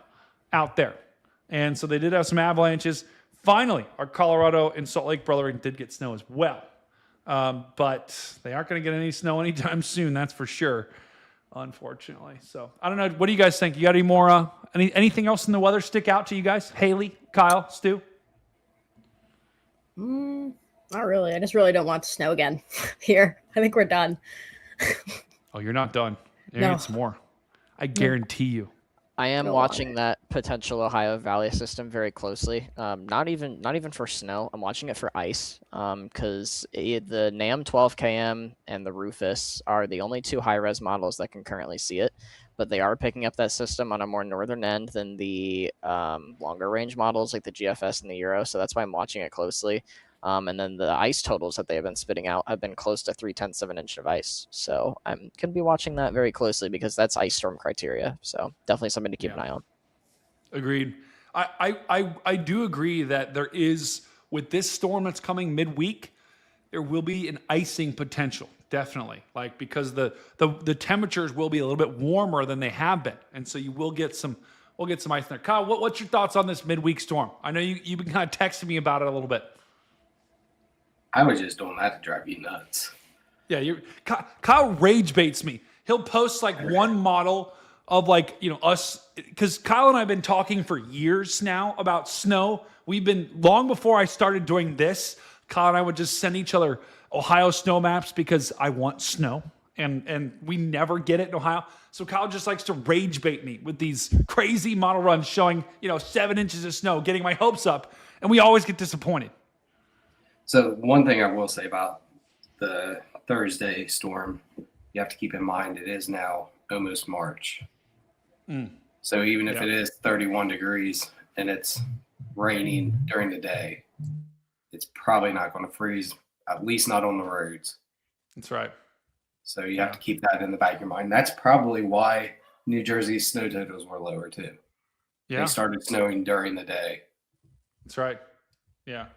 out there. And so they did have some avalanches. Finally, our Colorado and Salt Lake brethren did get snow as well. But they aren't going to get any snow anytime soon, that's for sure. unfortunately. So I don't know. What do you guys think? You got any more? Anything else in the weather stick out to you guys? Haley, Kyle, Stu? Not really. I just really don't want to snow again here. I think we're done. Oh, you're not done. You're No. gonna get some more. I guarantee you. I am Go watching on. that potential Ohio Valley system very closely. Not even for snow. I'm watching it for ice. Because the NAM 12KM and the Rufus are the only two high-res models that can currently see it, but they are picking up that system on a more northern end than the longer range models like the GFS and the Euro. So that's why I'm watching it closely. And then the ice totals that they have been spitting out have been close to 0.3 of an inch of ice. So I'm going to be watching that very closely because that's ice storm criteria. So definitely something to keep an eye on. Agreed. I do agree that there is, with this storm that's coming midweek, there will be an icing potential. Definitely. Like, because the temperatures will be a little bit warmer than they have been. And so you will get some, we'll get some ice in there. Kyle, what's your thoughts on this midweek storm? I know you've been kind of texting me about it a little bit. I was just doing that to drive you nuts. Yeah, Kyle rage baits me. He'll post like one model of like, us, because Kyle and I have been talking for years now about snow. We've been, long before I started doing this, Kyle and I would just send each other Ohio snow maps because I want snow, and we never get it in Ohio. So Kyle just likes to rage bait me with these crazy model runs showing, 7 inches of snow, getting my hopes up, and we always get disappointed. So one thing I will say about the Thursday storm, you have to keep in mind it is now almost March. So even if it is 31 degrees and it's raining during the day, it's probably not going to freeze, at least not on the roads. That's right. So you have to keep that in the back of your mind. That's probably why New Jersey's snow totals were lower too. Yeah. They started snowing during the day. That's right. Yeah.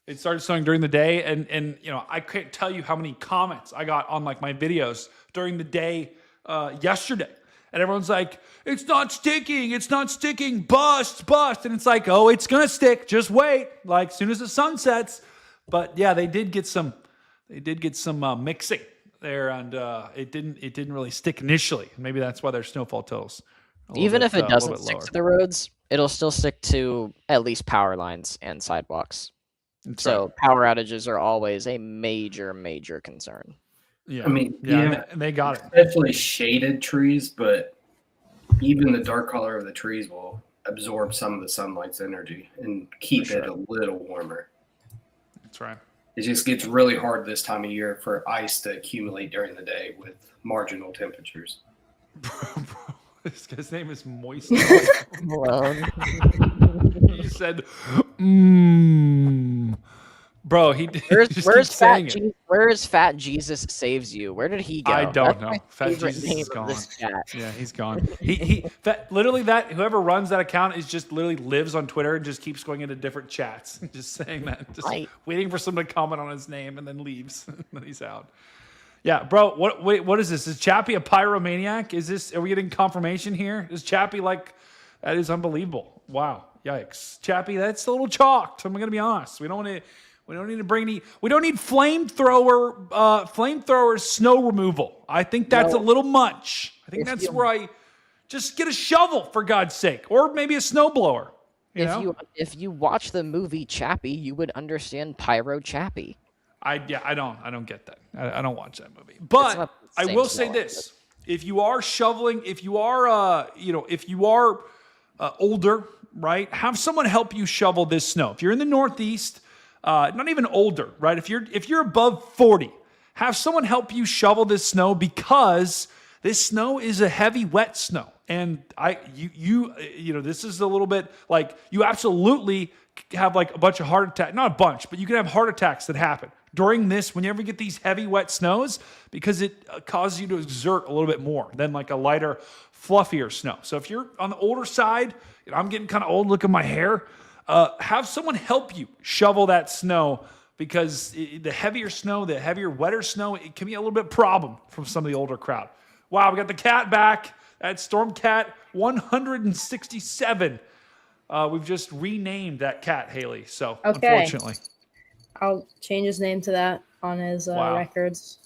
It started snowing during the day, and I can't tell you how many comments I got on like my videos during the day yesterday. And everyone's like, it's not sticking, bust. And it's like, oh, it's gonna stick. Just wait. Like, as soon as the sun sets. But yeah, they did get some mixing there, and it didn't really stick initially. Maybe that's why their snowfall totals. Even if it doesn't stick to the roads, it'll still stick to at least power lines and sidewalks. So power outages are always a major concern. Yeah, I mean, and they got it. Especially shaded trees, but even the dark color of the trees will absorb some of the sunlight's energy and keep it a little warmer. That's right. It just gets really hard this time of year for ice to accumulate during the day with marginal temperatures. Bro, this guy's name is Moist. Malone. He said, Bro, where's Fat Jesus Saves You? Where did he go? I don't That's know. my Fat favorite Jesus name is of gone. this chat. Yeah, he's gone. Whoever runs that account is just literally lives on Twitter and just keeps going into different chats, just saying that, just waiting for someone to comment on his name and then leaves. And then he's out. Yeah, bro. What is this? Is Chappie a pyromaniac? Are we getting confirmation here? Is Chappie that is unbelievable. Wow. Yikes. Chappie, that's a little chalked. I'm gonna be honest. We don't need to bring any. We don't need flamethrower snow removal. I think that's a little much. I think that's where I just get a shovel for God's sake, or maybe a snowblower. If you watch the movie Chappie, you would understand Pyro Chappie. I don't get that. I don't watch that movie. But I will say this: if you are shoveling, if you are older, right, have someone help you shovel this snow. If you're in the Northeast. Not even older, right? If you're above 40, have someone help you shovel this snow, because this snow is a heavy, wet snow. And this is a little bit like, you absolutely have like a bunch of heart attacks, not a bunch, but you can have heart attacks that happen during this, when you ever get these heavy, wet snows, because it causes you to exert a little bit more than like a lighter, fluffier snow. So if you're on the older side, I'm getting kind of old, look at my hair, have someone help you shovel that snow, because the heavier snow, the heavier, wetter snow, it can be a little bit problem from some of the older crowd. Wow, we got the cat back. That's Stormcat 167. We've just renamed that cat, Haley. So, unfortunately. I'll change his name to that on his records.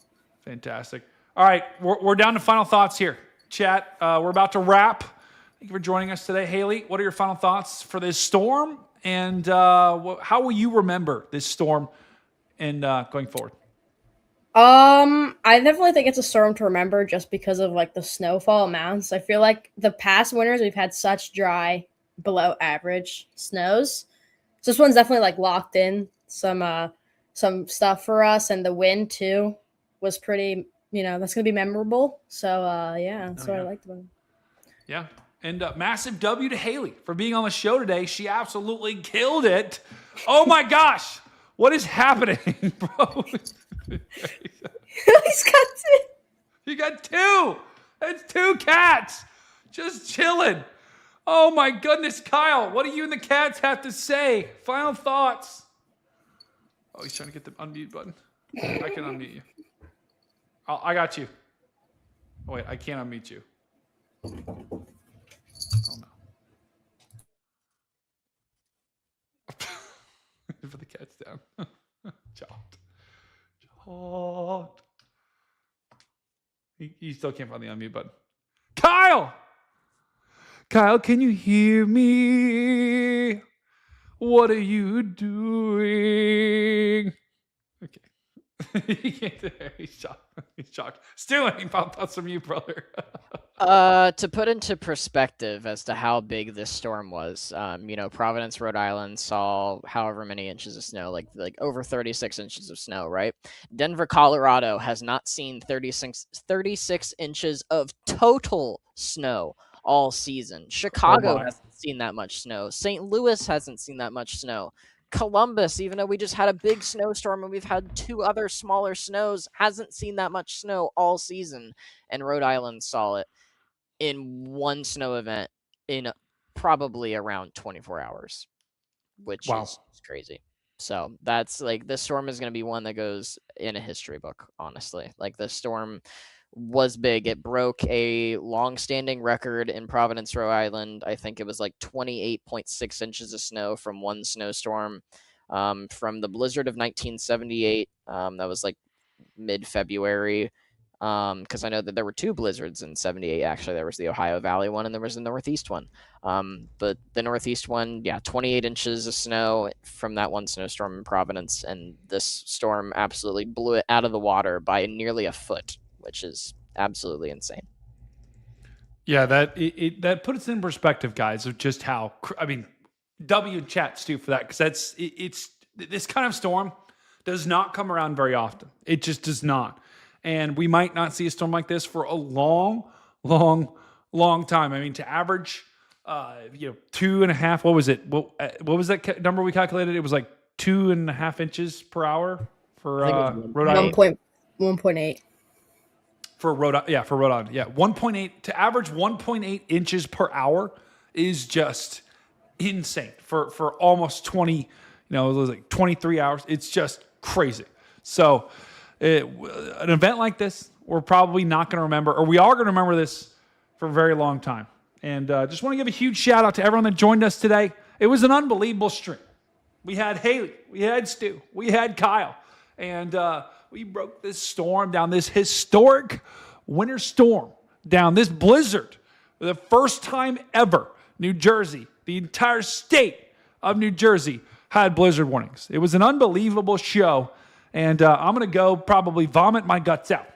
Fantastic. All right, we're down to final thoughts here. Chat, we're about to wrap. Thank you for joining us today. Haley, what are your final thoughts for this storm? And how will you remember this storm and going forward? I definitely think it's a storm to remember just because of like the snowfall amounts. I feel like the past winters we've had such dry, below average snows. So this one's definitely like locked in some stuff for us, and the wind too was pretty. That's gonna be memorable. So that's what I liked about it. Yeah. And massive W to Haley for being on the show today. She absolutely killed it. Oh my gosh. What is happening, bro? He's got two. You got two. That's two cats just chilling. Oh my goodness, Kyle. What do you and the cats have to say? Final thoughts. Oh, he's trying to get the unmute button. I can unmute you. I got you. Oh, wait, I can't unmute you. Oh, no. Put the cats down. Chopped. He still can't find the unmute button. Kyle! Kyle, can you hear me? What are you doing? Okay. He can't do it. He's shocked. He's shocked. Stu, any final thoughts from you, brother? To put into perspective as to how big this storm was, Providence, Rhode Island saw however many inches of snow, like over 36 inches of snow, right? Denver, Colorado has not seen 36 inches of total snow all season. Chicago hasn't seen that much snow. St. Louis hasn't seen that much snow. Columbus, even though we just had a big snowstorm and we've had two other smaller snows, hasn't seen that much snow all season. And Rhode Island saw it in one snow event in probably around 24 hours, which is crazy. So that's like, this storm is going to be one that goes in a history book, honestly. Like, the storm was big. It broke a long-standing record in Providence, Rhode Island. I think it was like 28.6 inches of snow from one snowstorm from the blizzard of 1978. That was like mid-February, because I know that there were two blizzards in 78. Actually, there was the Ohio Valley one and there was the Northeast one. But the Northeast one, 28 inches of snow from that one snowstorm in Providence, and this storm absolutely blew it out of the water by nearly a foot, which is absolutely insane. Yeah, that puts it in perspective, guys, of just how, W chat, Stu, for that, because it's this kind of storm does not come around very often. It just does not. And we might not see a storm like this for a long, long, long time. I mean, to average, 2.5, what was it? What was that number we calculated? It was like 2.5 inches per hour for Rhode Island. 1.8. For Rhode Island, 1.8 to average 1.8 inches per hour is just insane for almost 20. It was like 23 hours. It's just crazy. So, an event like this, we're probably not going to remember, or we are going to remember this for a very long time. And just want to give a huge shout out to everyone that joined us today. It was an unbelievable stream. We had Haley, we had Stu, we had Kyle, and we broke this storm down, this historic winter storm down, this blizzard, for the first time ever. New Jersey, the entire state of New Jersey had blizzard warnings. It was an unbelievable show, and I'm going to go probably vomit my guts out.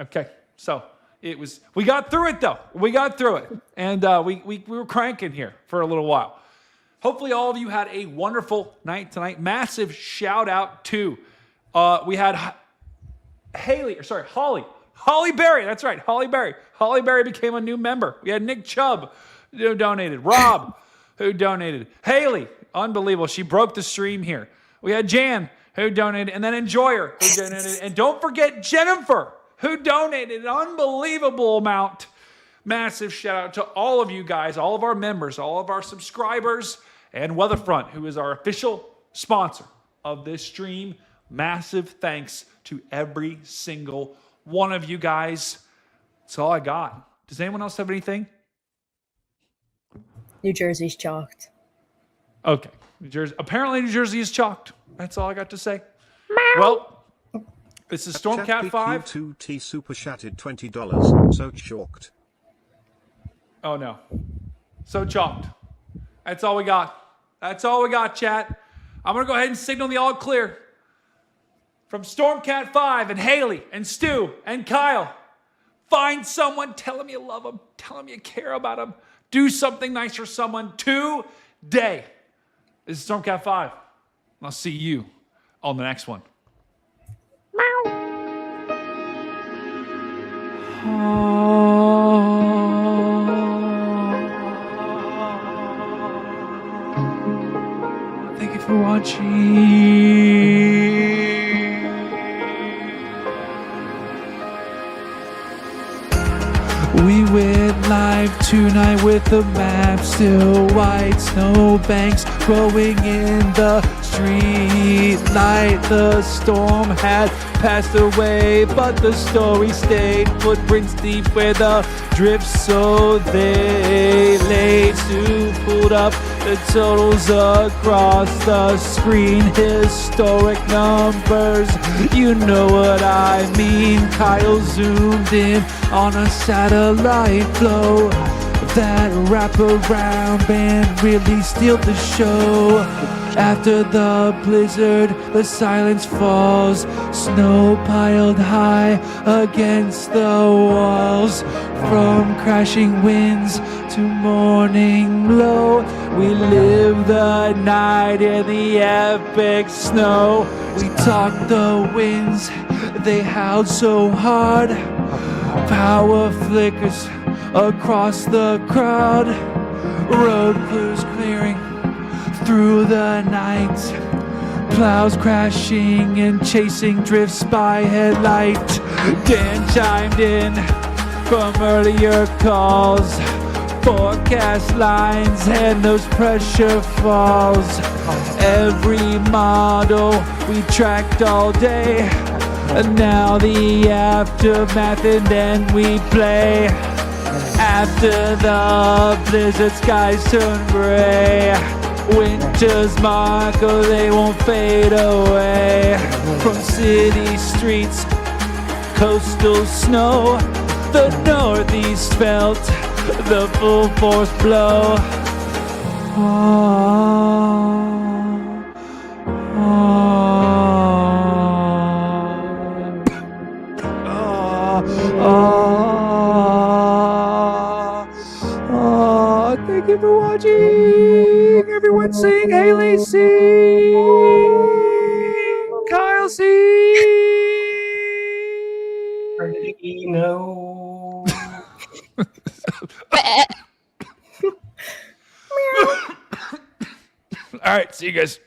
Okay, so we got through it, though. We got through it, and we were cranking here for a little while. Hopefully all of you had a wonderful night tonight. Massive shout out to, we had Holly Berry. That's right, Holly Berry. Holly Berry became a new member. We had Nick Chubb, who donated. Rob, who donated. Haley, unbelievable. She broke the stream here. We had Jan, who donated, and then Enjoyer, who donated. And don't forget Jennifer, who donated an unbelievable amount. Massive shout out to all of you guys, all of our members, all of our subscribers, and Weatherfront, who is our official sponsor of this stream. Massive thanks to every single one of you guys. That's all I got. Does anyone else have anything? New Jersey's chalked. Okay. Apparently New Jersey is chalked. That's all I got to say. Well, This is Stormcat 5. ChatBQ2T super chatted $20. So chalked. Oh no. So chalked. That's all we got. That's all we got, chat. I'm going to go ahead and signal the all clear. From Stormcat 5 and Haley and Stu and Kyle. Find someone, tell them you love them, tell them you care about them. Do something nice for someone today. This is Stormcat 5. I'll see you on the next one. Thank you for watching. We went live tonight with the map still white, snowbanks growing in the street light. The storm had passed away, but the story stayed. Footprints deep where the drifts, so they laid. Stu pulled up the totals across the screen. Historic numbers, you know what I mean. Kyle zoomed in on a satellite flow. That wraparound band really stealed the show. After the blizzard, the silence falls. Snow piled high against the walls. From crashing winds to morning low, we live the night in the epic snow. We talked the winds, they howled so hard. Power flickers across the crowd. Road crews clearing through the night. Plows crashing and chasing drifts by headlight. Dan chimed in from earlier calls. Forecast lines and those pressure falls. Every model we tracked all day. And now the aftermath, and then we play. After the blizzard, skies turn gray. Winter's marker, they won't fade away. From city streets, coastal snow, the northeast felt the full force blow. Thank you for watching. Everyone sing Haley sing. Kyle sing. No. All right, see you guys.